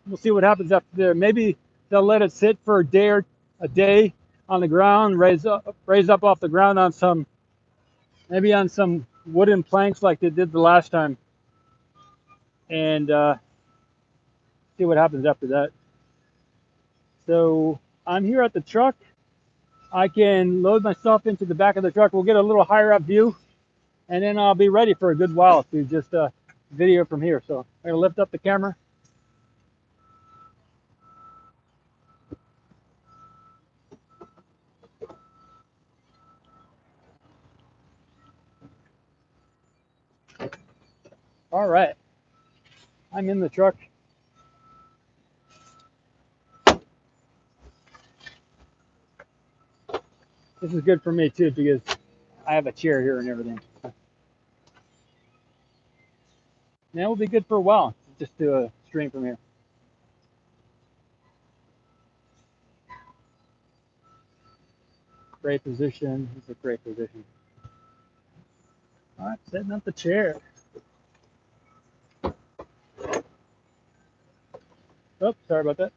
we'll see what happens after there. Maybe they'll let it sit for a day on the ground, raise up off the ground on some wooden planks like they did the last time, and see what happens after that. So I'm here at the truck. I can load my stuff into the back of the truck. We'll get a little higher up view, and then I'll be ready for a good while to just video from here. So I'm gonna lift up the camera. All right, I'm in the truck. This is good for me too because I have a chair here and everything. And that will be good for a while. Just do a stream from here. Great position. It's a great position. All right, setting up the chair. Oops, sorry about that.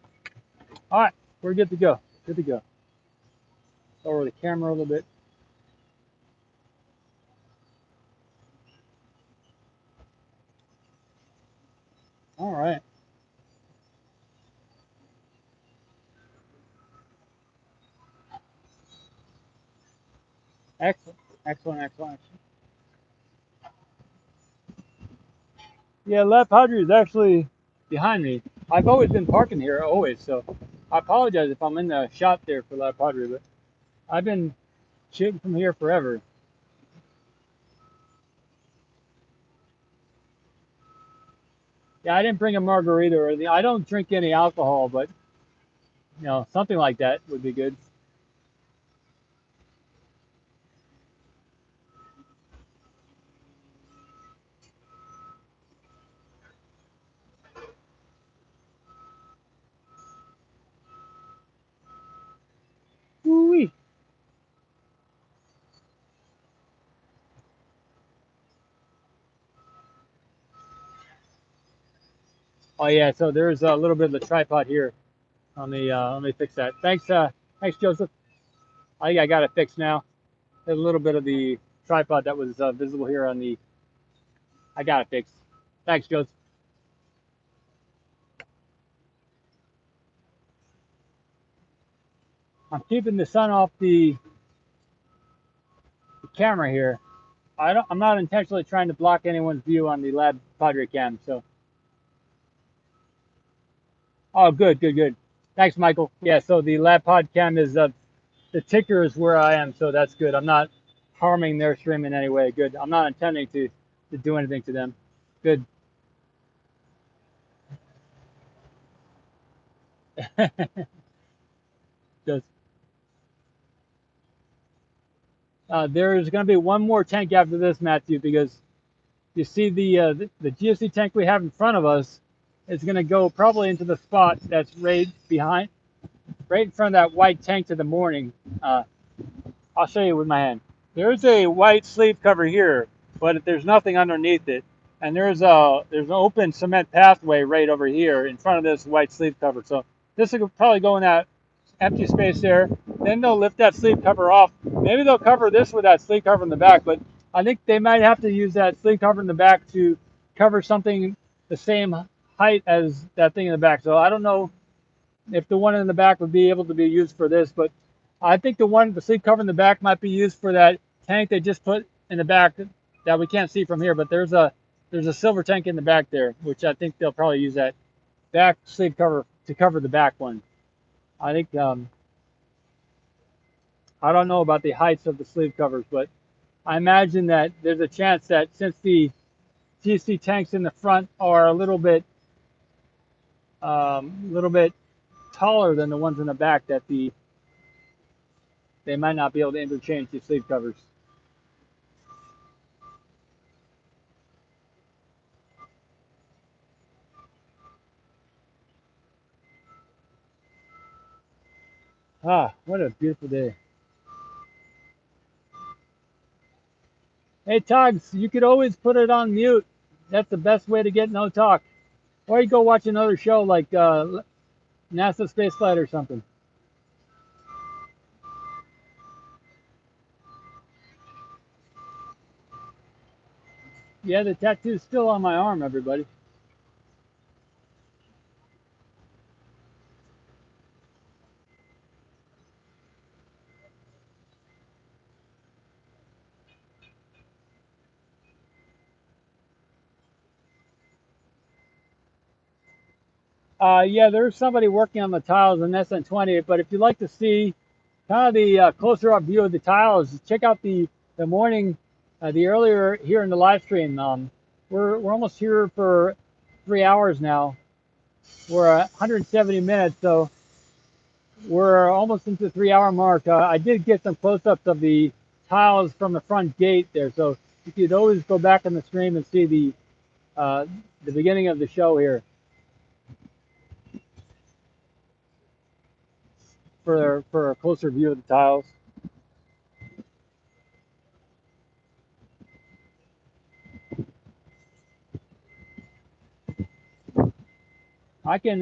All right, we're good to go. Good to go. Lower the camera a little bit. All right. Excellent. Excellent. Excellent. Excellent. Yeah, La Padre is actually behind me. I've always been parking here, always. So I apologize if I'm in the shot there for La Padre, but I've been shooting from here forever. Yeah, I didn't bring a margarita or anything. I don't drink any alcohol, but something like that would be good. Woo-wee. Oh yeah, so there's a little bit of the tripod here on the. Let me fix that. Thanks, Joseph. I think I got it fixed now. There's a little bit of the tripod that was visible here on the. I got it fixed. Thanks, Joseph. I'm keeping the sun off the camera here. I'm not intentionally trying to block anyone's view on the Lab Padre cam. So, oh, good, good, good. Thanks, Michael. Yeah, so the Lab Pod cam is the ticker is where I am, so that's good. I'm not harming their stream in any way. Good. I'm not intending to do anything to them. Good. Just, there's going to be one more tank after this, Matthew, because you see the GSE tank we have in front of us is going to go probably into the spot that's right in front of that white tank to the morning. Uh, I'll show you with my hand. There's a white sleeve cover here, but there's nothing underneath it. And there's an open cement pathway right over here in front of this white sleeve cover. So this will probably go in that empty space there. Then they'll lift that sleeve cover off. Maybe they'll cover this with that sleeve cover in the back, but I think they might have to use that sleeve cover in the back to cover something the same height as that thing in the back. So I don't know if the one in the back would be able to be used for this, but I think the sleeve cover in the back might be used for that tank they just put in the back that we can't see from here. But there's a silver tank in the back there, which I think they'll probably use that back sleeve cover to cover the back one. I think I don't know about the heights of the sleeve covers, but I imagine that there's a chance that since the GC tanks in the front are little bit taller than the ones in the back, that they might not be able to interchange the sleeve covers. Ah, what a beautiful day. Hey, Togs, you could always put it on mute. That's the best way to get no talk. Or you go watch another show like NASA Spaceflight or something. Yeah, the tattoo's still on my arm, everybody. Yeah, there's somebody working on the tiles in SN20, but if you'd like to see kind of the closer up view of the tiles, check out the morning, the earlier here in the live stream. We're almost here for 3 hours now. We're 170 minutes, so we're almost into the 3 hour mark. I did get some close-ups of the tiles from the front gate there, so you could always go back in the stream and see the beginning of the show here for a closer view of the tiles. I can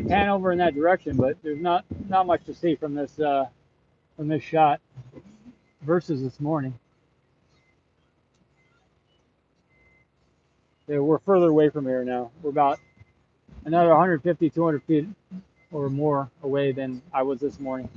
pan over in that direction, but there's not much to see from this shot versus this morning. Yeah, we're further away from here now. We're about another 150, 200 feet or more away than I was this morning.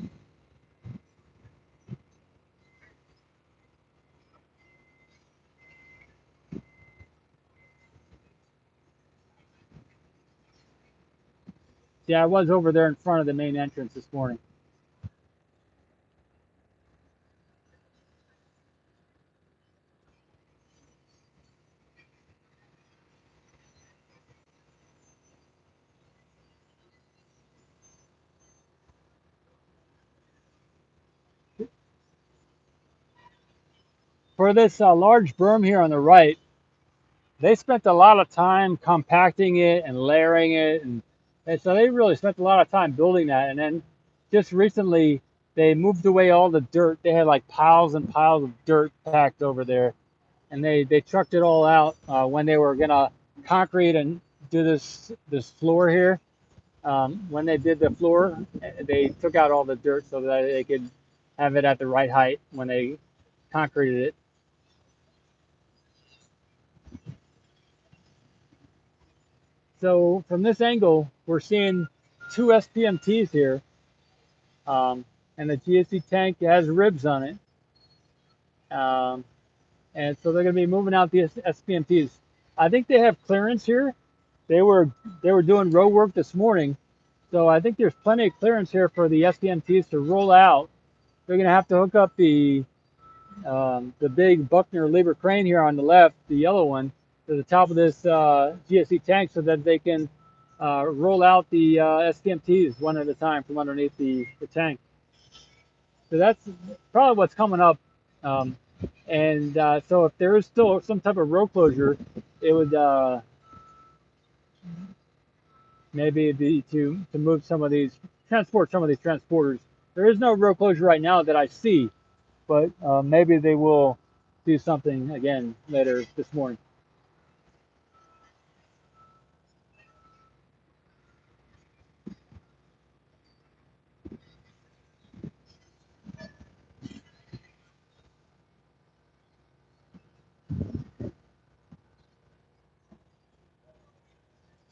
Yeah, I was over there in front of the main entrance this morning. For this large berm here on the right, they spent a lot of time compacting it and layering it, and so they really spent a lot of time building that. And then just recently, they moved away all the dirt. They had like piles and piles of dirt packed over there, and they trucked it all out when they were gonna concrete and do this floor here. When they did the floor, they took out all the dirt so that they could have it at the right height when they concreted it. So from this angle, we're seeing two SPMTs here, and the GSE tank has ribs on it. And so they're going to be moving out the SPMTs. I think they have clearance here. They were doing road work this morning, so I think there's plenty of clearance here for the SPMTs to roll out. They're going to have to hook up the big Buckner lever crane here on the left, the yellow one, to the top of this GSE tank so that they can roll out the SPMTs one at a time from underneath the tank. So that's probably what's coming up. And so if there is still some type of road closure, it would maybe be to move some of these, transport some of these transporters. There is no road closure right now that I see, but maybe they will do something again later this morning.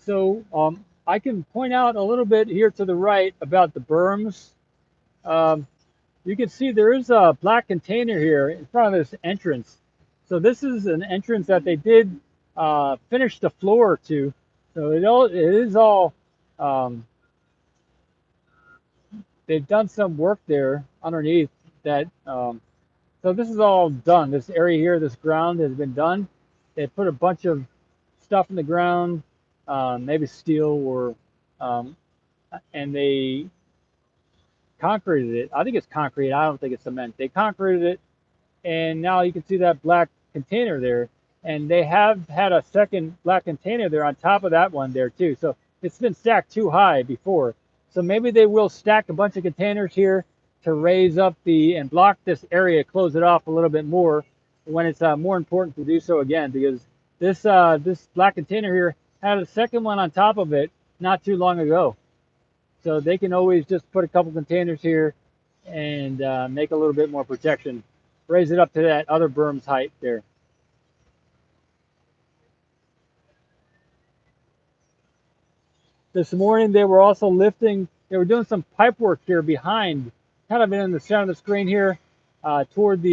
So I can point out a little bit here to the right about the berms. Um, you can see there is a black container here in front of this entrance. So this is an entrance that they did finish the floor to. So it is all they've done some work there underneath that. So this is all done. This area here, this ground has been done. They put a bunch of stuff in the ground, maybe steel or, and they concreted it. I think it's concrete. I don't think it's cement. They concreted it, and now you can see that black container there. And they have had a second black container there on top of that one there too. So it's been stacked too high before. So maybe they will stack a bunch of containers here to raise up and block this area, close it off a little bit more when it's more important to do so again, because this black container here had a second one on top of it not too long ago. So they can always just put a couple containers here and make a little bit more protection, raise it up to that other berm's height there. This morning they were also they were doing some pipe work here behind, kind of in the center of the screen here, toward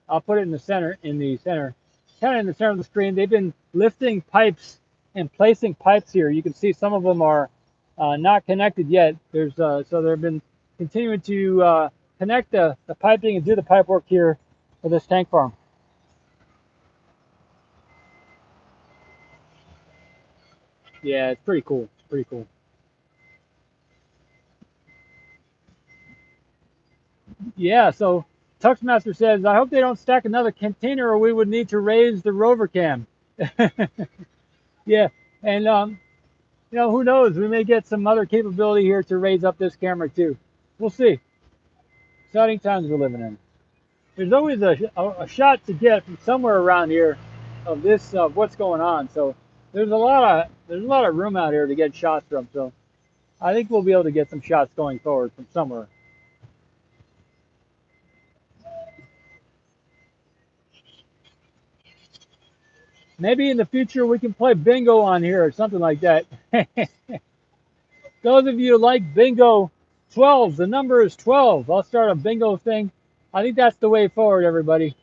I'll put it in the center, kind of in the center of the screen. They've been lifting pipes and placing pipes here. You can see some of them are not connected yet. So they've been continuing to connect the piping and do the pipe work here for this tank farm. Yeah, it's pretty cool. Pretty cool. Yeah, so Tuxmaster says, I hope they don't stack another container or we would need to raise the rover cam. Yeah, and who knows? We may get some other capability here to raise up this camera too. We'll see. Exciting times we're living in. There's always a shot to get from somewhere around here of what's going on. So there's a lot of room out here to get shots from. So I think we'll be able to get some shots going forward from somewhere. Maybe in the future we can play bingo on here or something like that. Those of you who like bingo, 12. The number is 12. I'll start a bingo thing. I think that's the way forward, everybody.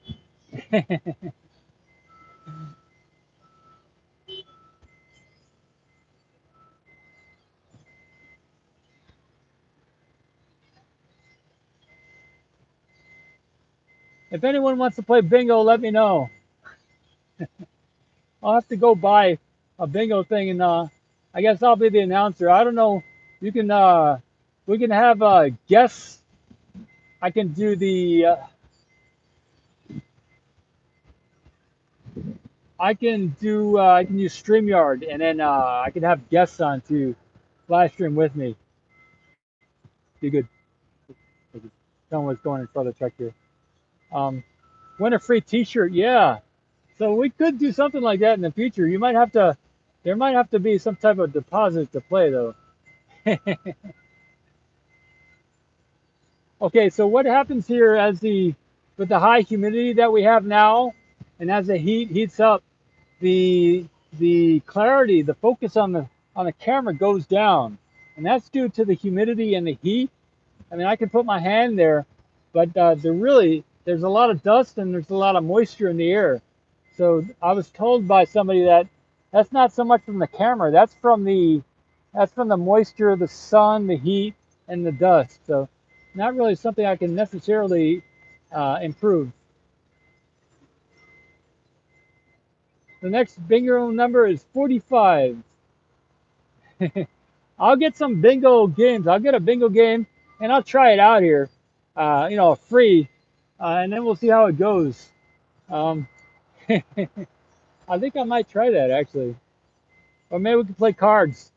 If anyone wants to play bingo, let me know. I'll have to go buy a bingo thing, and I guess I'll be the announcer. I don't know. You can we can have guests. I can do the I can use StreamYard, and then I can have guests on to live stream with me. Be good. Tell me what's going in front of the truck here. Um, win a free T-shirt. Yeah. So we could do something like that in the future. You might have to. There might have to be some type of deposit to play though. Okay, so what happens here as the with the high humidity that we have now, and as the heat heats up, the clarity, the focus on the camera goes down, and that's due to the humidity and the heat. I mean, I can put my hand there, but there's a lot of dust and there's a lot of moisture in the air. So I was told by somebody that that's not so much from the camera, that's from the moisture, the sun, the heat, and the dust. So not really something I can necessarily improve. The next bingo number is 45. I'll get some bingo games. I'll get a bingo game and I'll try it out here, free, and then we'll see how it goes. Um, I think I might try that actually, or maybe we can play cards.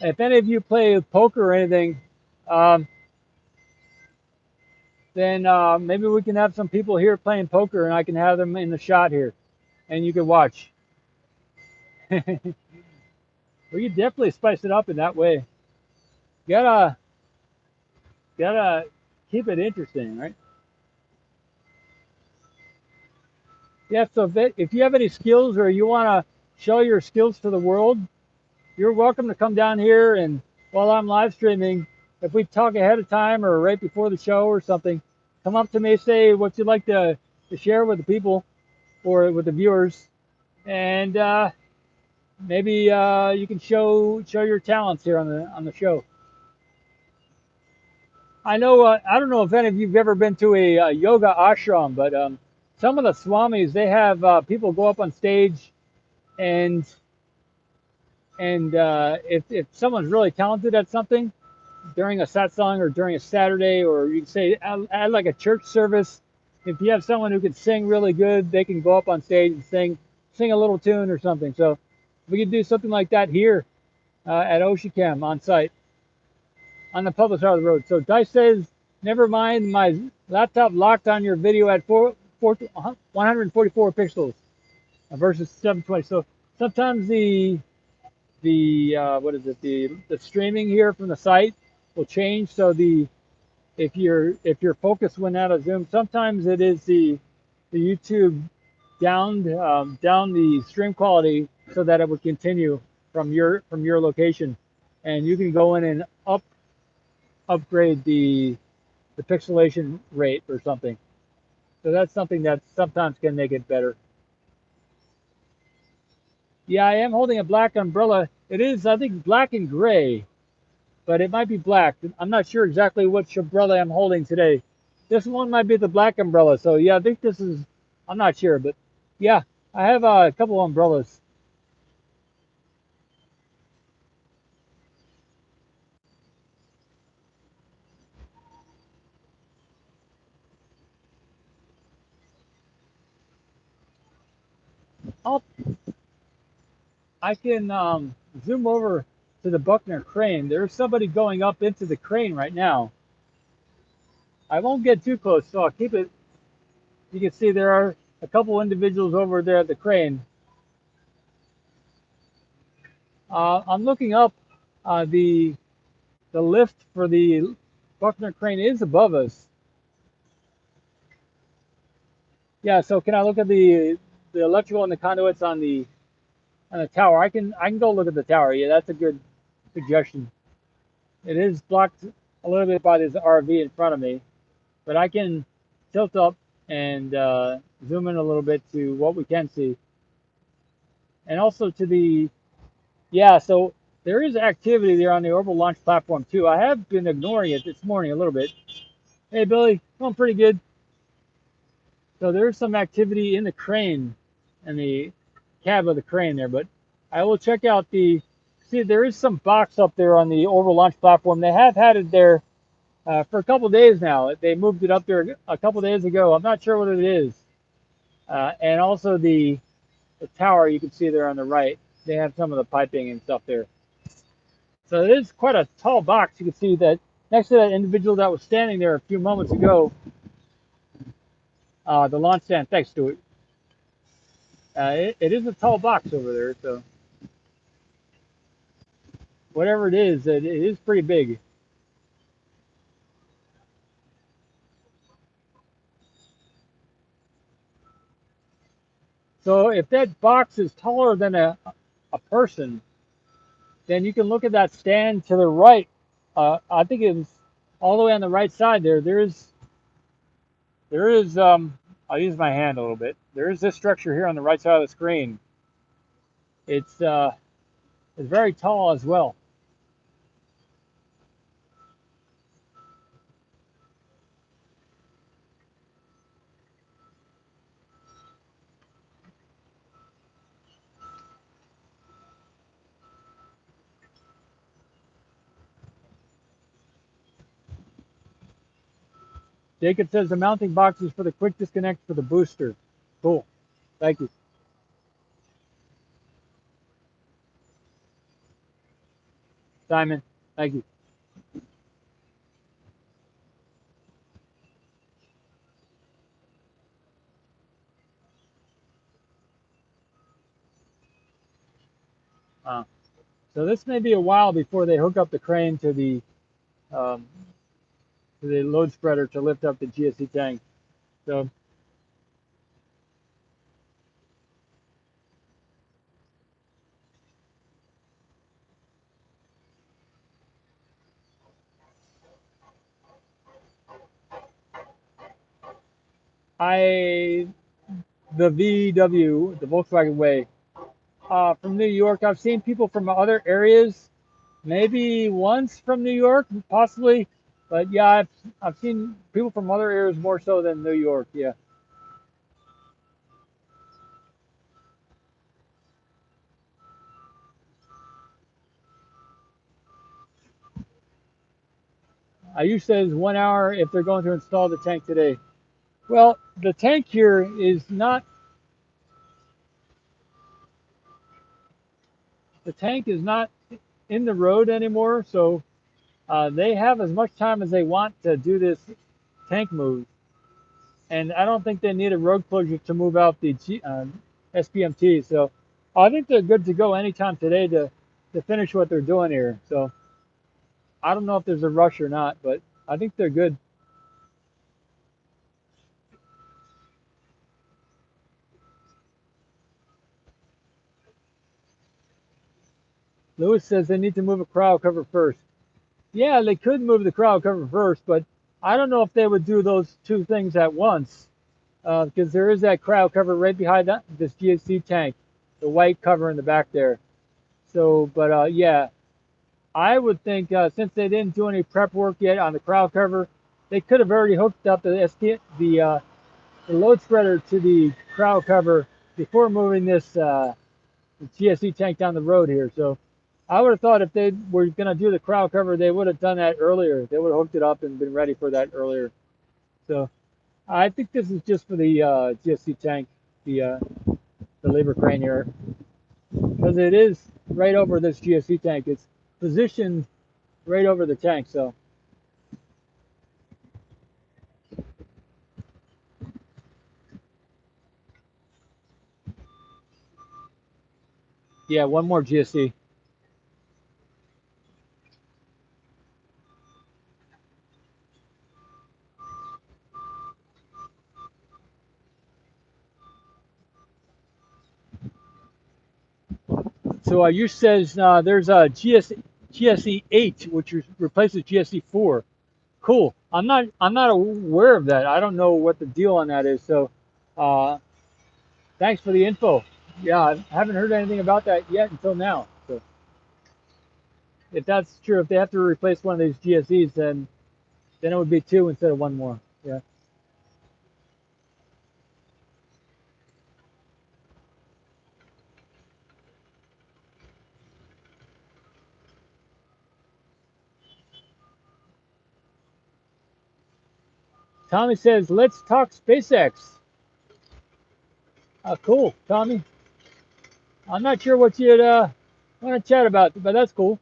If any of you play poker or anything, um, then maybe we can have some people here playing poker, and I can have them in the shot here, and you can watch. We could definitely spice it up in that way. Gotta gotta keep it interesting, right? Yeah. So if you have any skills or you want to show your skills to the world, you're welcome to come down here and while I'm live streaming, if we talk ahead of time or right before the show or something, come up to me, say what you'd like to share with the people or with the viewers, and maybe you can show your talents here on the show. I know I don't know if any of you've ever been to a yoga ashram, but some of the swamis they have people go up on stage and if someone's really talented at something during a satsang or during a Saturday, or you can say at like a church service, if you have someone who can sing really good, they can go up on stage and sing a little tune or something. So we could do something like that here at Oshicam on site on the public side of the road. So Dice says, never mind, my laptop locked on your video at 144 pixels versus 720. So sometimes the what is it the streaming here from the site will change. So the if your focus went out of zoom, sometimes it is the YouTube down the stream quality so that it would continue from your location, and you can go in and upgrade the pixelation rate or something. So that's something that sometimes can make it better. Yeah, I am holding a black umbrella. It is, I think, black and gray, but it might be black. I'm not sure exactly which umbrella I'm holding today. This one might be the black umbrella. So yeah, I think this is, I'm not sure, but yeah, I have a couple of umbrellas. I'll, I can zoom over to the Buckner crane. There's somebody going up into the crane right now. I won't get too close, so I'll keep it. You can see there are a couple individuals over there at the crane. I'm looking up. The lift for the Buckner crane is above us. Yeah. So can I look at the electrical and the conduits on the tower? I can go look at the tower. Yeah, that's a good suggestion. It is blocked a little bit by this RV in front of me, but I can tilt up and zoom in a little bit to what we can see, and also to the yeah. So there is activity there on the orbital launch platform too. I have been ignoring it this morning a little bit. Hey Billy, going pretty good. So there's some activity in the crane and the cab of the crane there, but I will check out the see there is some box up there on the orbital launch platform. They have had it there for a couple days now. They moved it up there a couple days ago. I'm not sure what it is. And also the tower you can see there on the right. They have some of the piping and stuff there. So it is quite a tall box. You can see that next to that individual that was standing there a few moments ago, the launch stand next to it. It is a tall box over there. So whatever it is pretty big. So if that box is taller than a person, then you can look at that stand to the right. I think it's all the way on the right side there. There is I'll use my hand a little bit. There is this structure here on the right side of the screen. It's very tall as well. Jacob says the mounting box is for the quick disconnect for the booster. Cool. Thank you. Simon, thank you. Uh, so this may be a while before they hook up the crane um, to the load spreader to lift up the GSE tank. So I the VW, the Volkswagen Way, from New York. I've seen people from other areas, maybe once from New York, possibly, but yeah, I've seen people from other areas more so than New York. Yeah, I used to say it's 1 hour if they're going to install the tank today. Well, the tank here is not the tank is not in the road anymore, so they have as much time as they want to do this tank move. And I don't think they need a road closure to move out the SPMT. So I think they're good to go anytime today to finish what they're doing here. So I don't know if there's a rush or not, but I think they're good. Lewis says they need to move a crowd cover first. Yeah, they could move the crowd cover first, but I don't know if they would do those two things at once because there is that crowd cover right behind this GSC tank, the white cover in the back there. So, but yeah, I would think since they didn't do any prep work yet on the crowd cover, they could have already hooked up the load spreader to the crowd cover before moving this GSE tank down the road here. So I would have thought if they were going to do the crowd cover, they would have done that earlier. They would have hooked it up and been ready for that earlier. So I think this is just for the GSE tank, the labor crane here, because it is right over this GSE tank. It's positioned right over the tank. So Yeah, one more GSE. So you says there's a GSE 8, which replaces GSE 4. Cool. I'm not aware of that. I don't know what the deal on that is. So uh, thanks for the info. Yeah, I haven't heard anything about that yet until now. So if that's true, if they have to replace one of these GSEs, then it would be two instead of one more. Yeah. Tommy says, let's talk SpaceX. Cool, Tommy. I'm not sure what you'd want to chat about, but that's cool.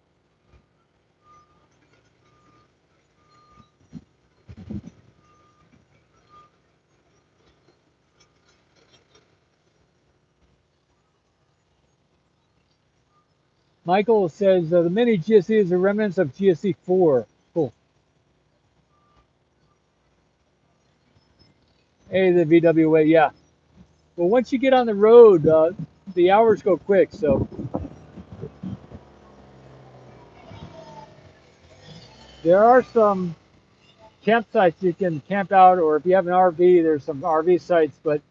Michael says the mini GSE is a remnants of GSE 4. Cool. Hey, the VWA, yeah. Well, once you get on the road, the hours go quick. So there are some campsites you can camp out, or if you have an RV, there's some RV sites. But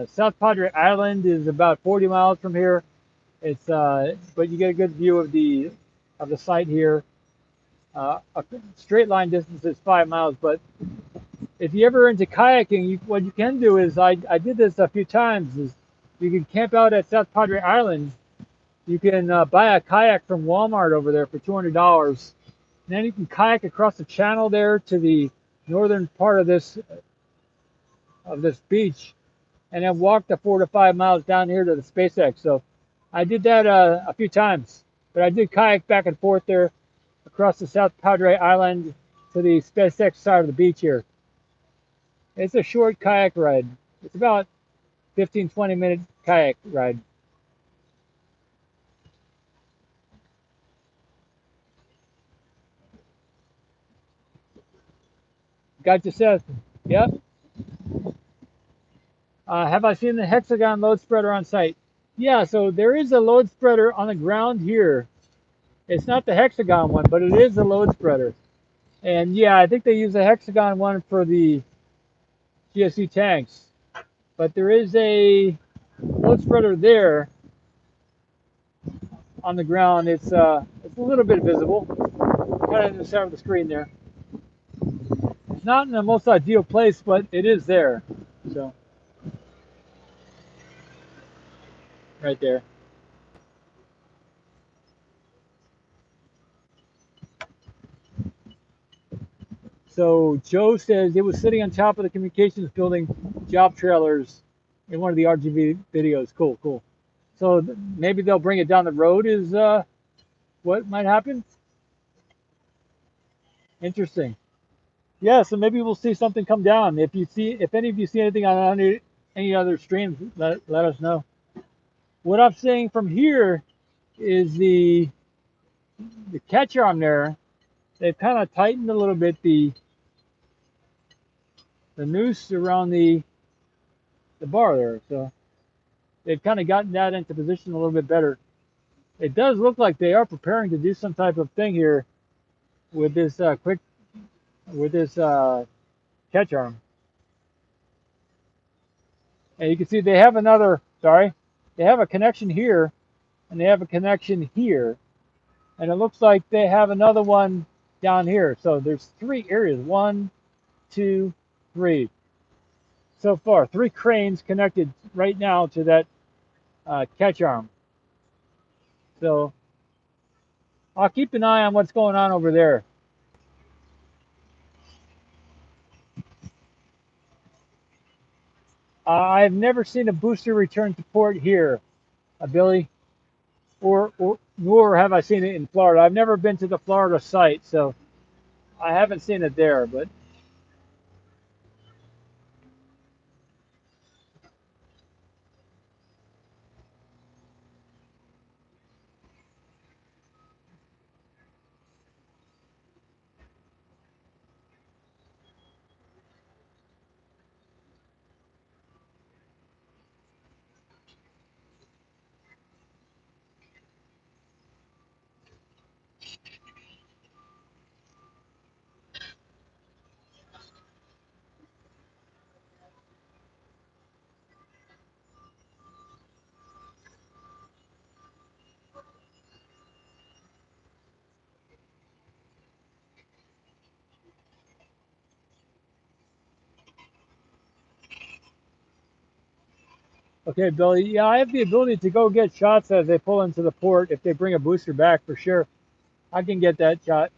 South Padre Island is about 40 miles from here. It's but you get a good view of the site here. A straight line distance is 5 miles, but if you ever into kayaking, what you can do is I did this a few times. Is you can camp out at South Padre Island. You can buy a kayak from Walmart over there for $200. And then you can kayak across the channel there to the northern part of this beach, and then walk the 4 to 5 miles down here to the SpaceX. So I did that a few times, but I did kayak back and forth there across the South Padre Island to the SpaceX side of the beach here. It's a short kayak ride. It's about 15-20 minute kayak ride. Gotcha, Seth. Yep. Have I seen the hexagon load spreader on site? Yeah, so there is a load spreader on the ground here. It's not the hexagon one, but it is a load spreader. And yeah, I think they use a hexagon one for the GSE tanks. But there is a load spreader there on the ground. It's a little bit visible, kind of in the center of the screen there. It's not in the most ideal place, but it is there. So right there. So Joe says it was sitting on top of the communications building job trailers in one of the RGB videos. Cool, cool. So maybe they'll bring it down the road is what might happen. Interesting. Yeah, so maybe we'll see something come down. If any of you see anything on any other streams, let us know. What I'm seeing from here is the catch arm there. They've kind of tightened a little bit the noose around the bar there. So they've kind of gotten that into position a little bit better. It does look like they are preparing to do some type of thing here with this catch arm. And you can see they have they have a connection here, and they have a connection here, and it looks like they have another one down here. So there's three areas, one, two, three. So far, three cranes connected right now to that catch arm. So I'll keep an eye on what's going on over there. I've never seen a booster return to port here, Billy, or nor have I seen it in Florida. I've never been to the Florida site, so I haven't seen it there. But Okay, Billy. Yeah, I have the ability to go get shots as they pull into the port. If they bring a booster back, for sure, I can get that shot.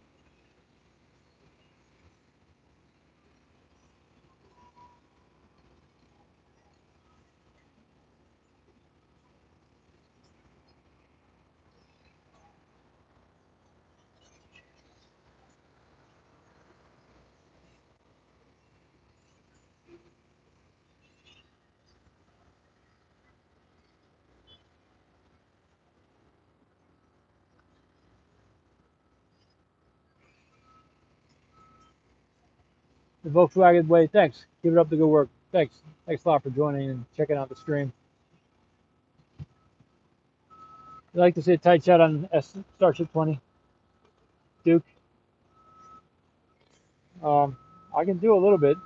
The Volkswagen Way. Thanks. Keep it up the good work. Thanks. Thanks a lot for joining and checking out the stream. You like to see a tight shot on Starship 20, Duke? I can do a little bit.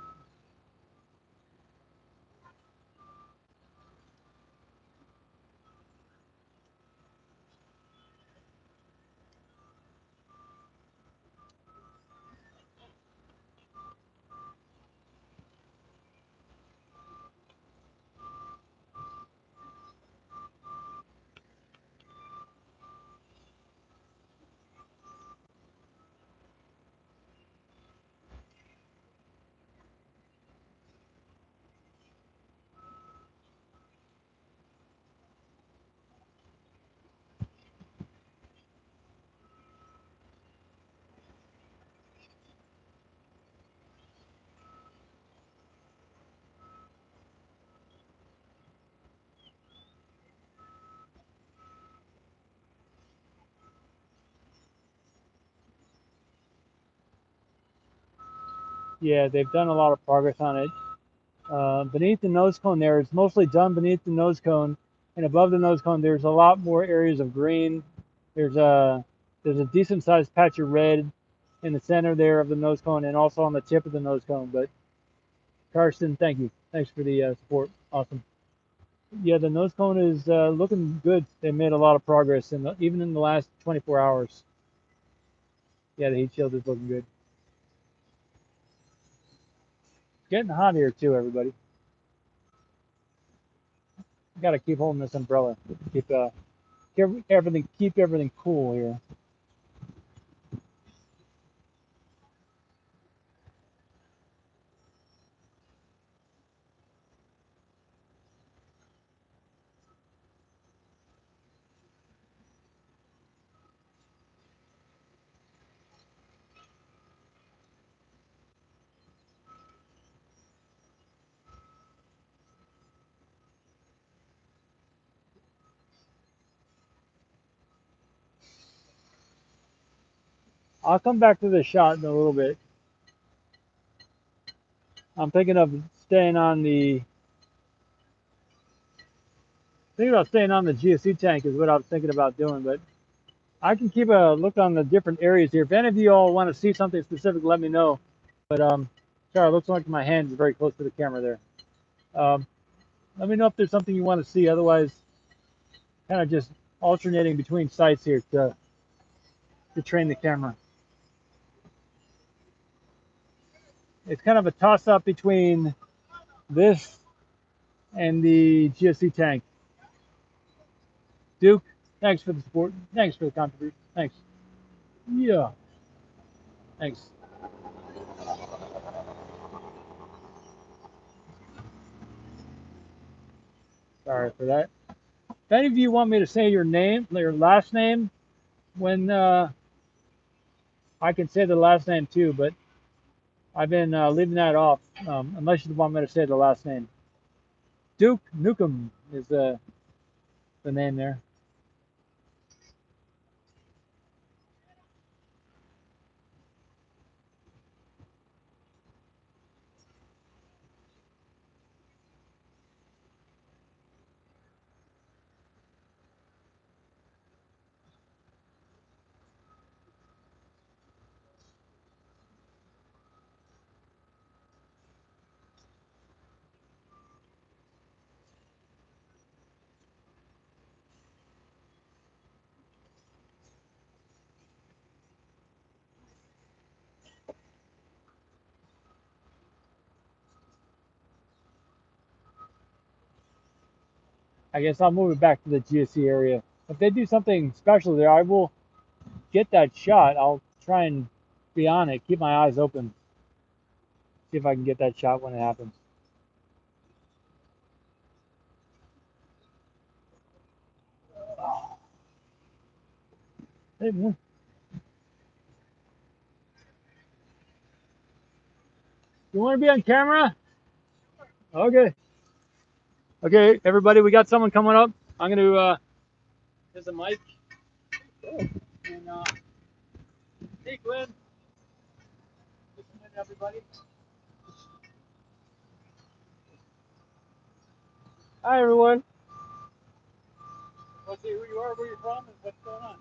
Yeah, they've done a lot of progress on it. Beneath the nose cone there, it's mostly done beneath the nose cone, and above the nose cone, there's a lot more areas of green. There's a there's a decent sized patch of red in the center there of the nose cone, and also on the tip of the nose cone. But Karsten, thank you. Thanks for the support. Awesome. Yeah, the nose cone is looking good. They made a lot of progress, even in the last 24 hours. Yeah, the heat shield is looking good. It's getting hot here too, everybody. Got to keep holding this umbrella. Keep keep everything cool here. I'll come back to the shot in a little bit. I'm staying on the thinking about staying on the GSE tank is what I was thinking about doing, but I can keep a look on the different areas here. If any of you all want to see something specific, let me know. But sorry, it looks like my hand is very close to the camera there. Um, let me know if there's something you want to see. Otherwise, kind of just alternating between sites here to train the camera. It's kind of a toss up between this and the GSE tank. Duke, thanks for the support. Thanks for the contribution. Thanks. Yeah. Thanks. Sorry for that. If any of you want me to say your name, your last name, when I can say the last name too, but I've been leaving that off unless you want me to say the last name. Duke Nukem is the name there. I guess I'll move it back to the GSE area. If they do something special there, I will get that shot. I'll try and be on it, keep my eyes open, see if I can get that shot when it happens. Hey, man. You want to be on camera? Okay. Okay, everybody, we got someone coming up. I'm going to, here's a mic. Oh. And, hey, Glenn. Just a minute, everybody. Hi, everyone. Let's see who you are, where you're from, and what's going on.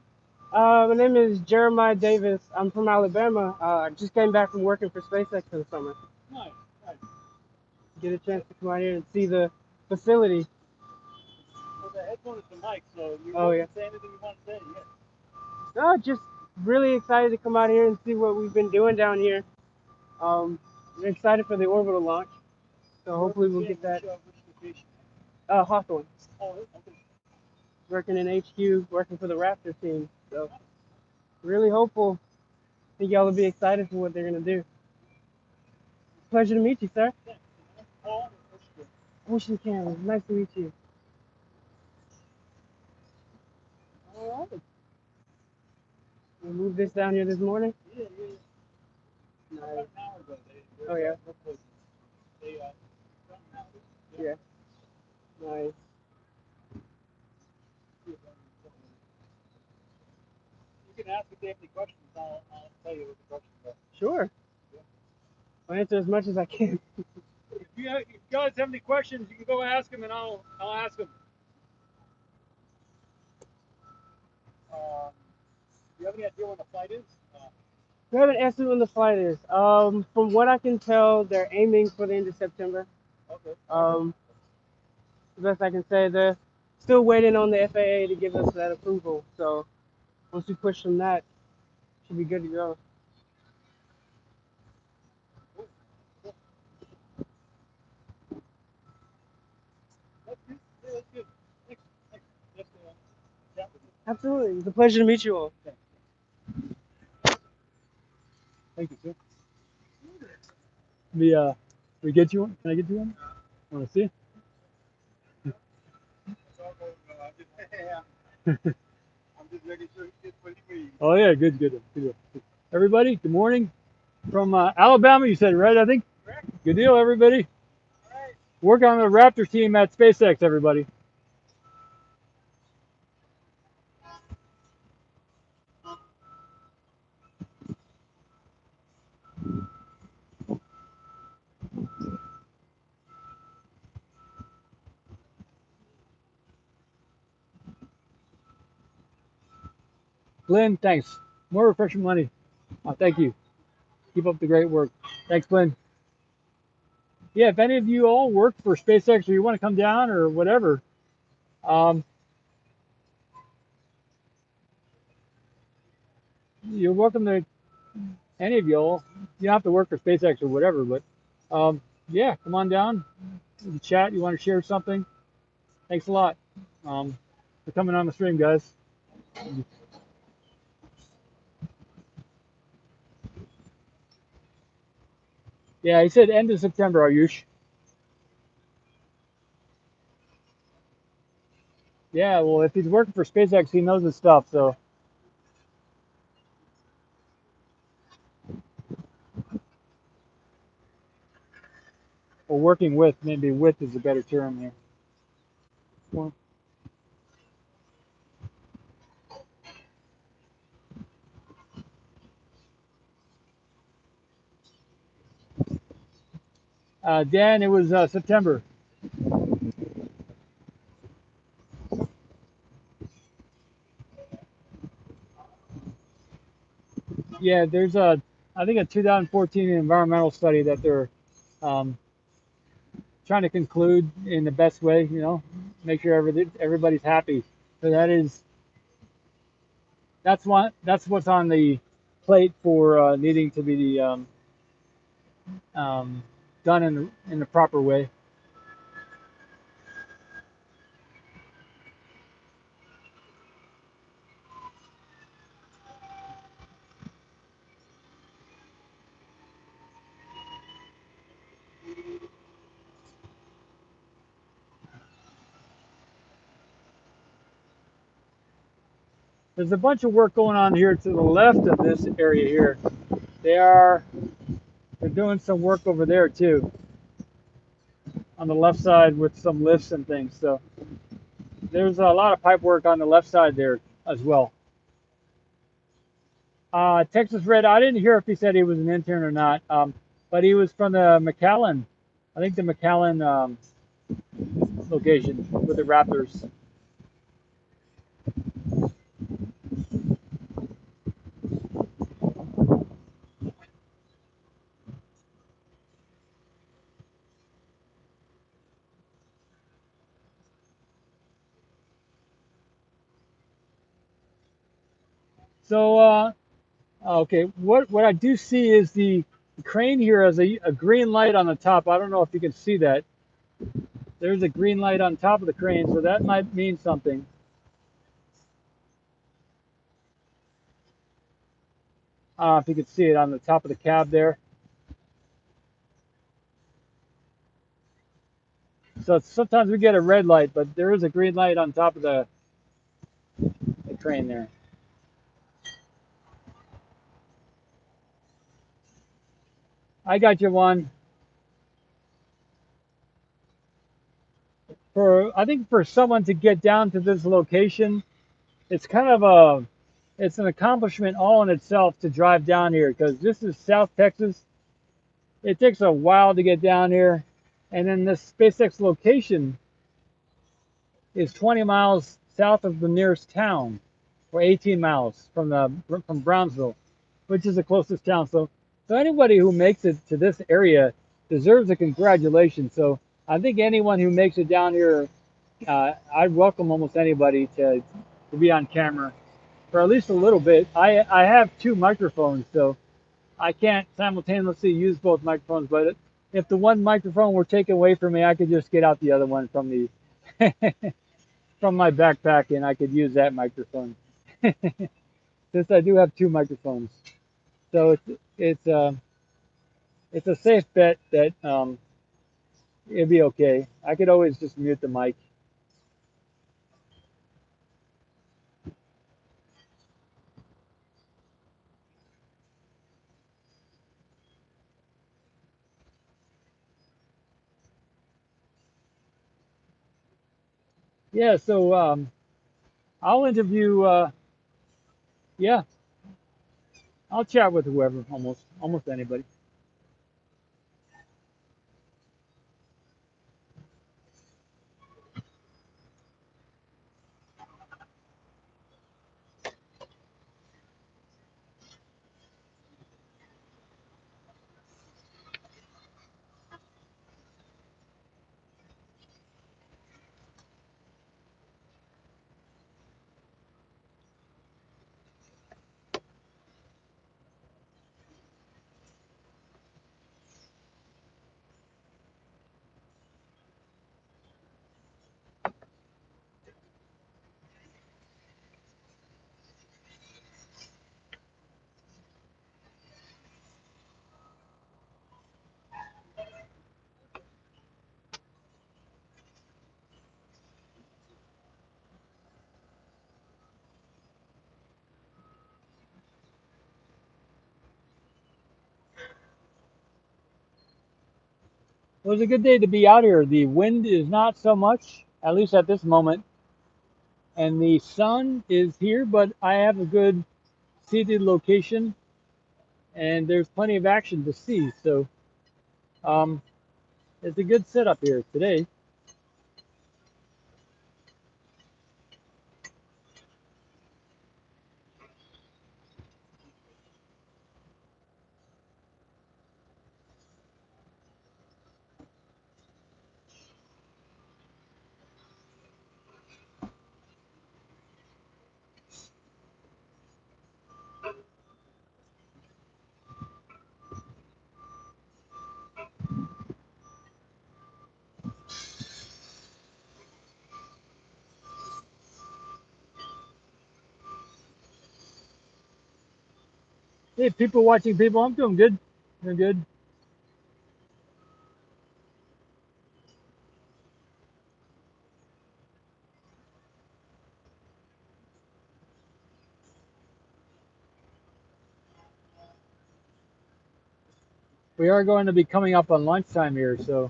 My name is Jeremiah Davis. I'm from Alabama. I just came back from working for SpaceX for the summer. Nice, nice. Get a chance to come out here and see the facility. Well, the headphone is the mic, so you yeah. say anything you want to say. Yeah. No, just really excited to come out here and see what we've been doing down here. We're excited for the orbital launch, so hopefully we'll get that. Which location? Hawthorne. Oh, okay. Working in HQ, working for the Raptor team. So really hopeful. I think y'all will be excited for what they're gonna do. Pleasure to meet you, sir. Ocean Cameron, nice to meet you. All right. We moved this down here this morning. Yeah. Nice. Oh yeah. Yeah. Nice. You can ask if they have any questions. I'll tell you what the questions are. Sure. I'll answer as much as I can. If you guys have any questions, you can go ask them, and I'll ask them. Do you have any idea when the flight is? We have an estimate when the flight is. From what I can tell, they're aiming for the end of September. Okay. The best I can say, they're still waiting on the FAA to give us that approval. So once we push from that, should be good to go. That's good. Yeah, that's good. Thanks. That's chat with you. Absolutely. It's a pleasure to meet you all. Thank you, sir. We get you one? Can I get you one? Want to see? I'm just making sure he gets what he needs. Oh yeah, good. Everybody, good morning. From Alabama, you said, right? I think. Correct. Good deal, everybody. All right. Work on the Raptor team at SpaceX, everybody. Glenn, thanks. More refreshing money. Thank you. Keep up the great work. Thanks, Glenn. Yeah, if any of you all work for SpaceX or you want to come down or whatever, you're welcome to any of y'all. You don't have to work for SpaceX or whatever, but yeah, come on down. You can chat. You want to share something? Thanks a lot for coming on the stream, guys. Yeah, he said end of September, Ayush. Yeah, well, if he's working for SpaceX, he knows his stuff, so. Or working with, maybe with is a better term here. Dan, it was September. Yeah, there's I think a 2014 environmental study that they're um, trying to conclude in the best way, make sure everybody's happy. So that's what's on the plate for needing to be done in the proper way. There's a bunch of work going on here to the left of this area here. They're doing some work over there too, on the left side with some lifts and things. So there's a lot of pipe work on the left side there as well. Texas Red, I didn't hear if he said he was an intern or not, but he was from the McAllen, I think the McAllen location with the Raptors. So, okay, what I do see is the crane here has a green light on the top. I don't know if you can see that. There's a green light on top of the crane, so that might mean something. I don't know if you can see it on the top of the cab there. So sometimes we get a red light, but there is a green light on top of the crane there. I got you one. I think for someone to get down to this location, it's kind of it's an accomplishment all in itself to drive down here because this is South Texas. It takes a while to get down here, and then this SpaceX location is 20 miles south of the nearest town, or 18 miles from Brownsville, which is the closest town. So anybody who makes it to this area deserves a congratulations. So I think anyone who makes it down here, I'd welcome almost anybody to be on camera for at least a little bit. I have two microphones, so I can't simultaneously use both microphones. But if the one microphone were taken away from me, I could just get out the other one from the from my backpack, and I could use that microphone. Since I do have two microphones, so it's uh, it's a safe bet that it'd be okay. I could always just mute the mic. Yeah, so I'll interview. Yeah, I'll chat with whoever, almost anybody. It was a good day to be out here. The wind is not so much, at least at this moment, and the sun is here, but I have a good seated location, and there's plenty of action to see. So um, it's a good setup here today. Hey, people watching people, I'm doing good. Doing good. we are going to be coming up on lunchtime here, so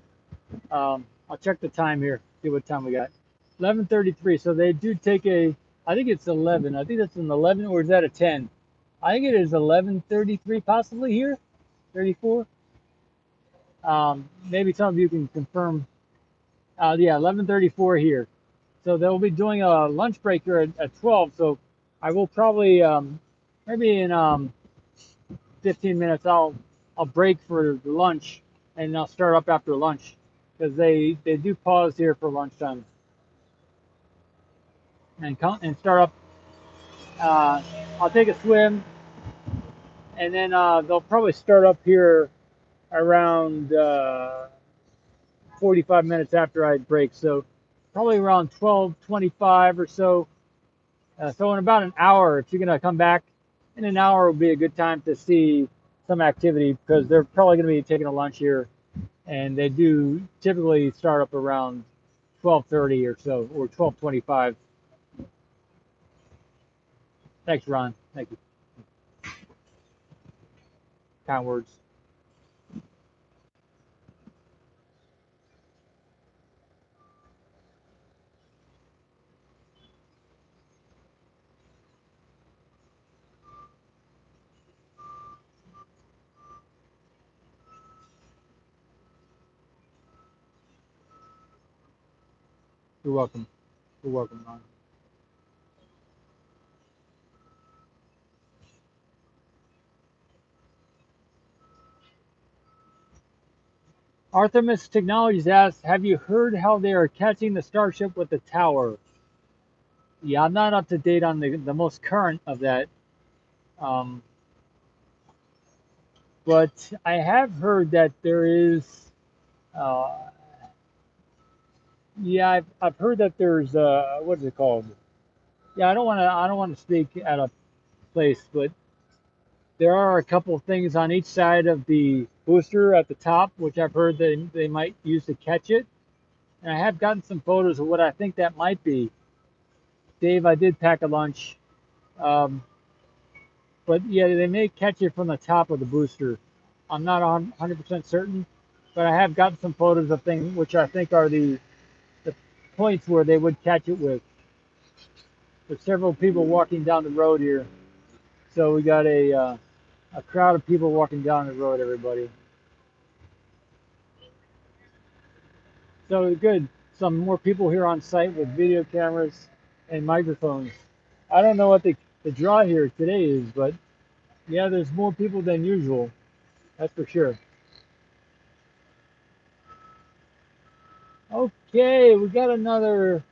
I'll check the time here, see what time we got. 11:33. So they do take a. I think it's 11. I think that's an 11, or is that a 10? I think it is 11:33 possibly here, 34. Maybe some of you can confirm. Yeah, 11:34 here. So they'll be doing a lunch break here at 12. So I will probably maybe in 15 minutes I'll break for the lunch and I'll start up after lunch because they do pause here for lunchtime and come and start up. I'll take a swim and then they'll probably start up here around 45 minutes after I break. So probably around 12:25 or so. So in about an hour, if you're gonna come back in an hour, would be a good time to see some activity because they're probably gonna be taking a lunch here, and they do typically start up around 12:30 or so, or 12:25. Thanks, Ron. Thank you. Kind words. You're welcome. You're welcome, Ron. Artemis Technologies asks, have you heard how they are catching the Starship with the tower? Yeah, I'm not up to date on the most current of that. Um, but I have heard that there is, uh, yeah, I've heard that there's, what is it called? Yeah, I don't want to speak at a place, but there are a couple of things on each side of the booster at the top, which I've heard that they might use to catch it. And I have gotten some photos of what I think that might be. Dave, I did pack a lunch. Um, but yeah, they may catch it from the top of the booster. I'm not 100% certain, but I have gotten some photos of things which I think are the points where they would catch it with. There's several people walking down the road here, so we got a crowd of people walking down the road. Everybody. So good. Some more people here on site with video cameras and microphones. I don't know what the draw here today is, but yeah, there's more people than usual. That's for sure. Okay, we got another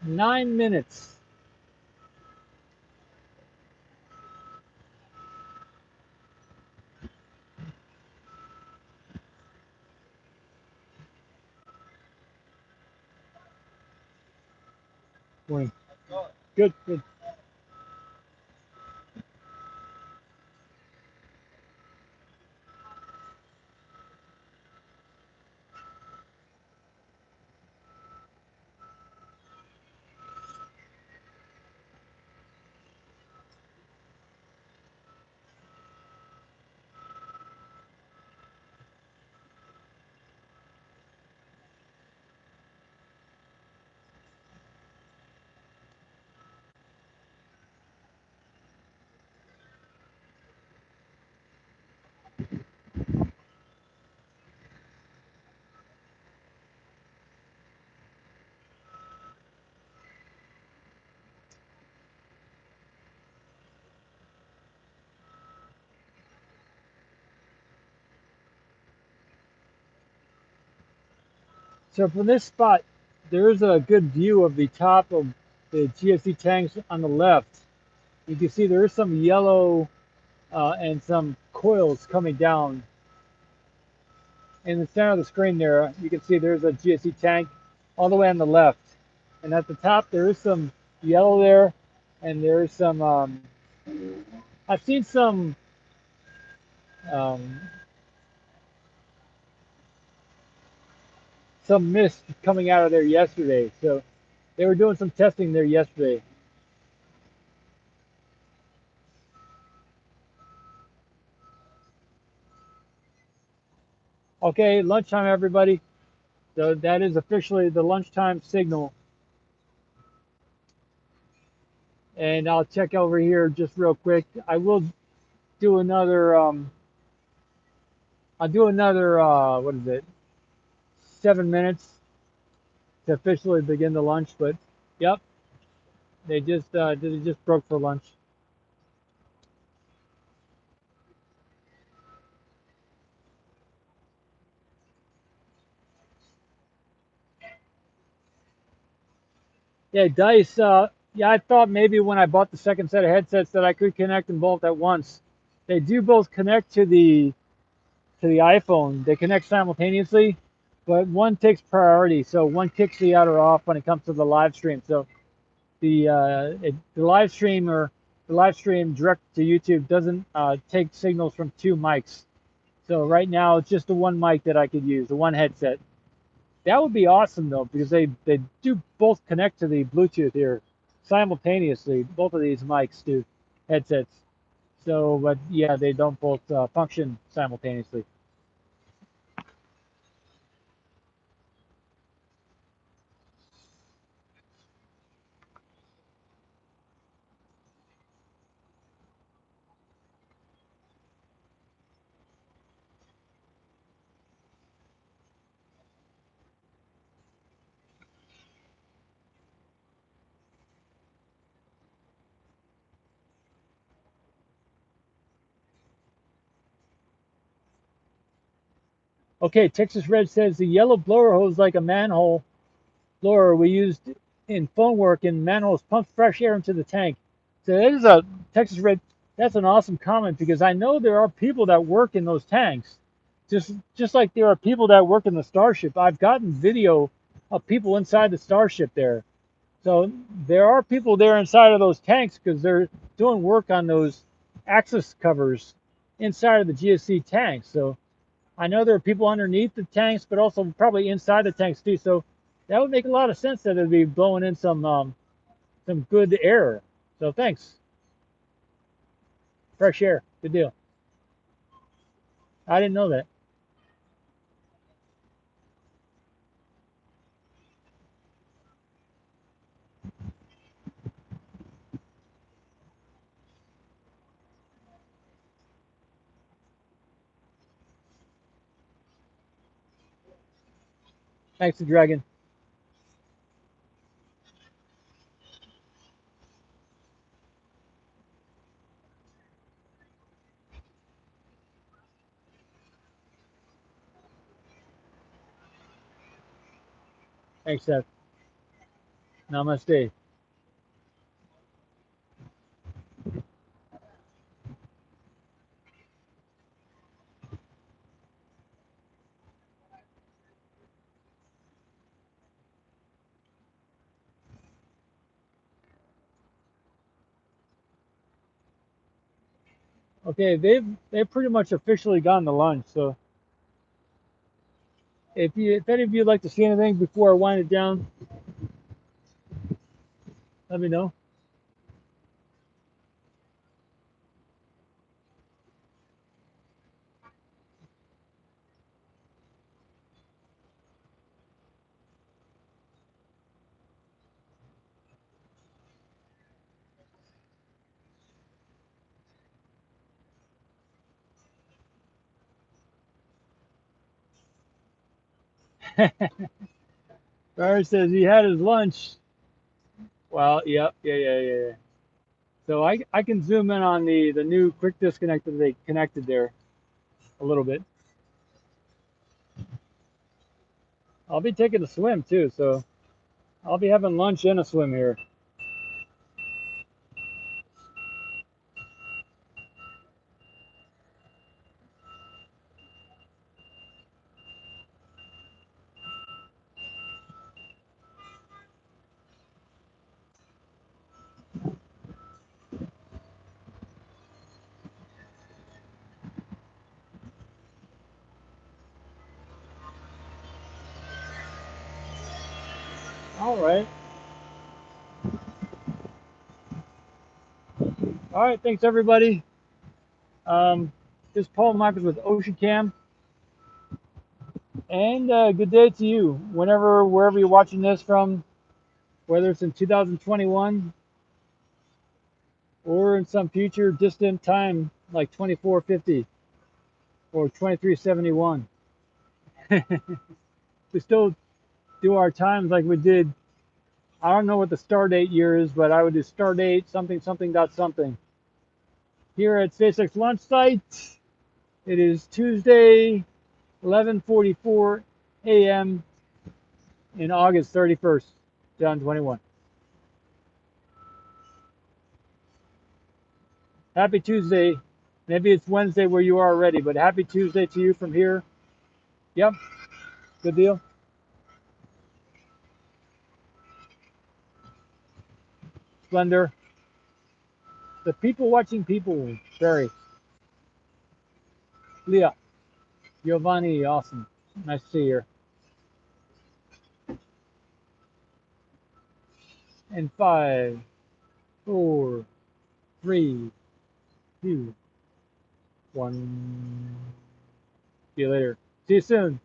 9 minutes. Morning. Good, good. So from this spot, there is a good view of the top of the GSE tanks on the left. You can see there is some yellow and some coils coming down. In the center of the screen there, you can see there's a GSE tank all the way on the left. And at the top, there is some yellow there, and there is some, I've seen um, some mist coming out of there yesterday. So they were doing some testing there yesterday. Okay, lunchtime, everybody. So that is officially the lunchtime signal. And I'll check over here just real quick. I will do another. I'll do another. What is it? 7 minutes to officially begin the lunch. But yep, they just broke for lunch. Yeah, Dice. Yeah, I thought maybe when I bought the second set of headsets that I could connect them both at once. They do both connect to the iPhone. They connect simultaneously, but one takes priority. So one kicks the other off when it comes to the live stream. So the live stream or the live stream direct to YouTube doesn't take signals from two mics. So right now it's just the one mic that I could use, the one headset. That would be awesome though, because they do both connect to the Bluetooth here simultaneously. Both of these mics do headsets. So, but yeah, they don't both function simultaneously. Okay, Texas Red says the yellow blower hose like a manhole blower we used in phone work and manholes pumps fresh air into the tank. So that is a Texas Red. That's an awesome comment because I know there are people that work in those tanks, just like there are people that work in the Starship. I've gotten video of people inside the Starship there. So there are people there inside of those tanks because they're doing work on those access covers inside of the GSE tanks. So I know there are people underneath the tanks, but also probably inside the tanks too. So that would make a lot of sense that it'd be blowing in some good air. So thanks. Fresh air. Good deal. I didn't know that. Thanks to Dragon. Thanks, Seth. Namaste. Okay, they've pretty much officially gone to lunch. So if any of you would like to see anything before I wind it down, let me know. Barry says he had his lunch. Well, yeah. So I can zoom in on the new quick disconnect that they connected there a little bit. I'll be taking a swim too, so I'll be having lunch and a swim here. All right. All right. Thanks everybody. This is Paul Marcus with Ocean Cam. And good day to you, wherever you're watching this from, whether it's in 2021 or in some future distant time like 2450 or 2371. We still do our times like we did. I don't know what the star date year is, but I would do star date something something dot something. Here at SpaceX launch site, it is Tuesday, 11:44 a.m. in August 31st, 2021. Happy Tuesday. Maybe it's Wednesday where you are already, but happy Tuesday to you from here. Yep, good deal. Splendor. The people watching people. Very. Leah. Giovanni, awesome. Nice to see you. And 5, 4, 3, 2, 1. See you later. See you soon.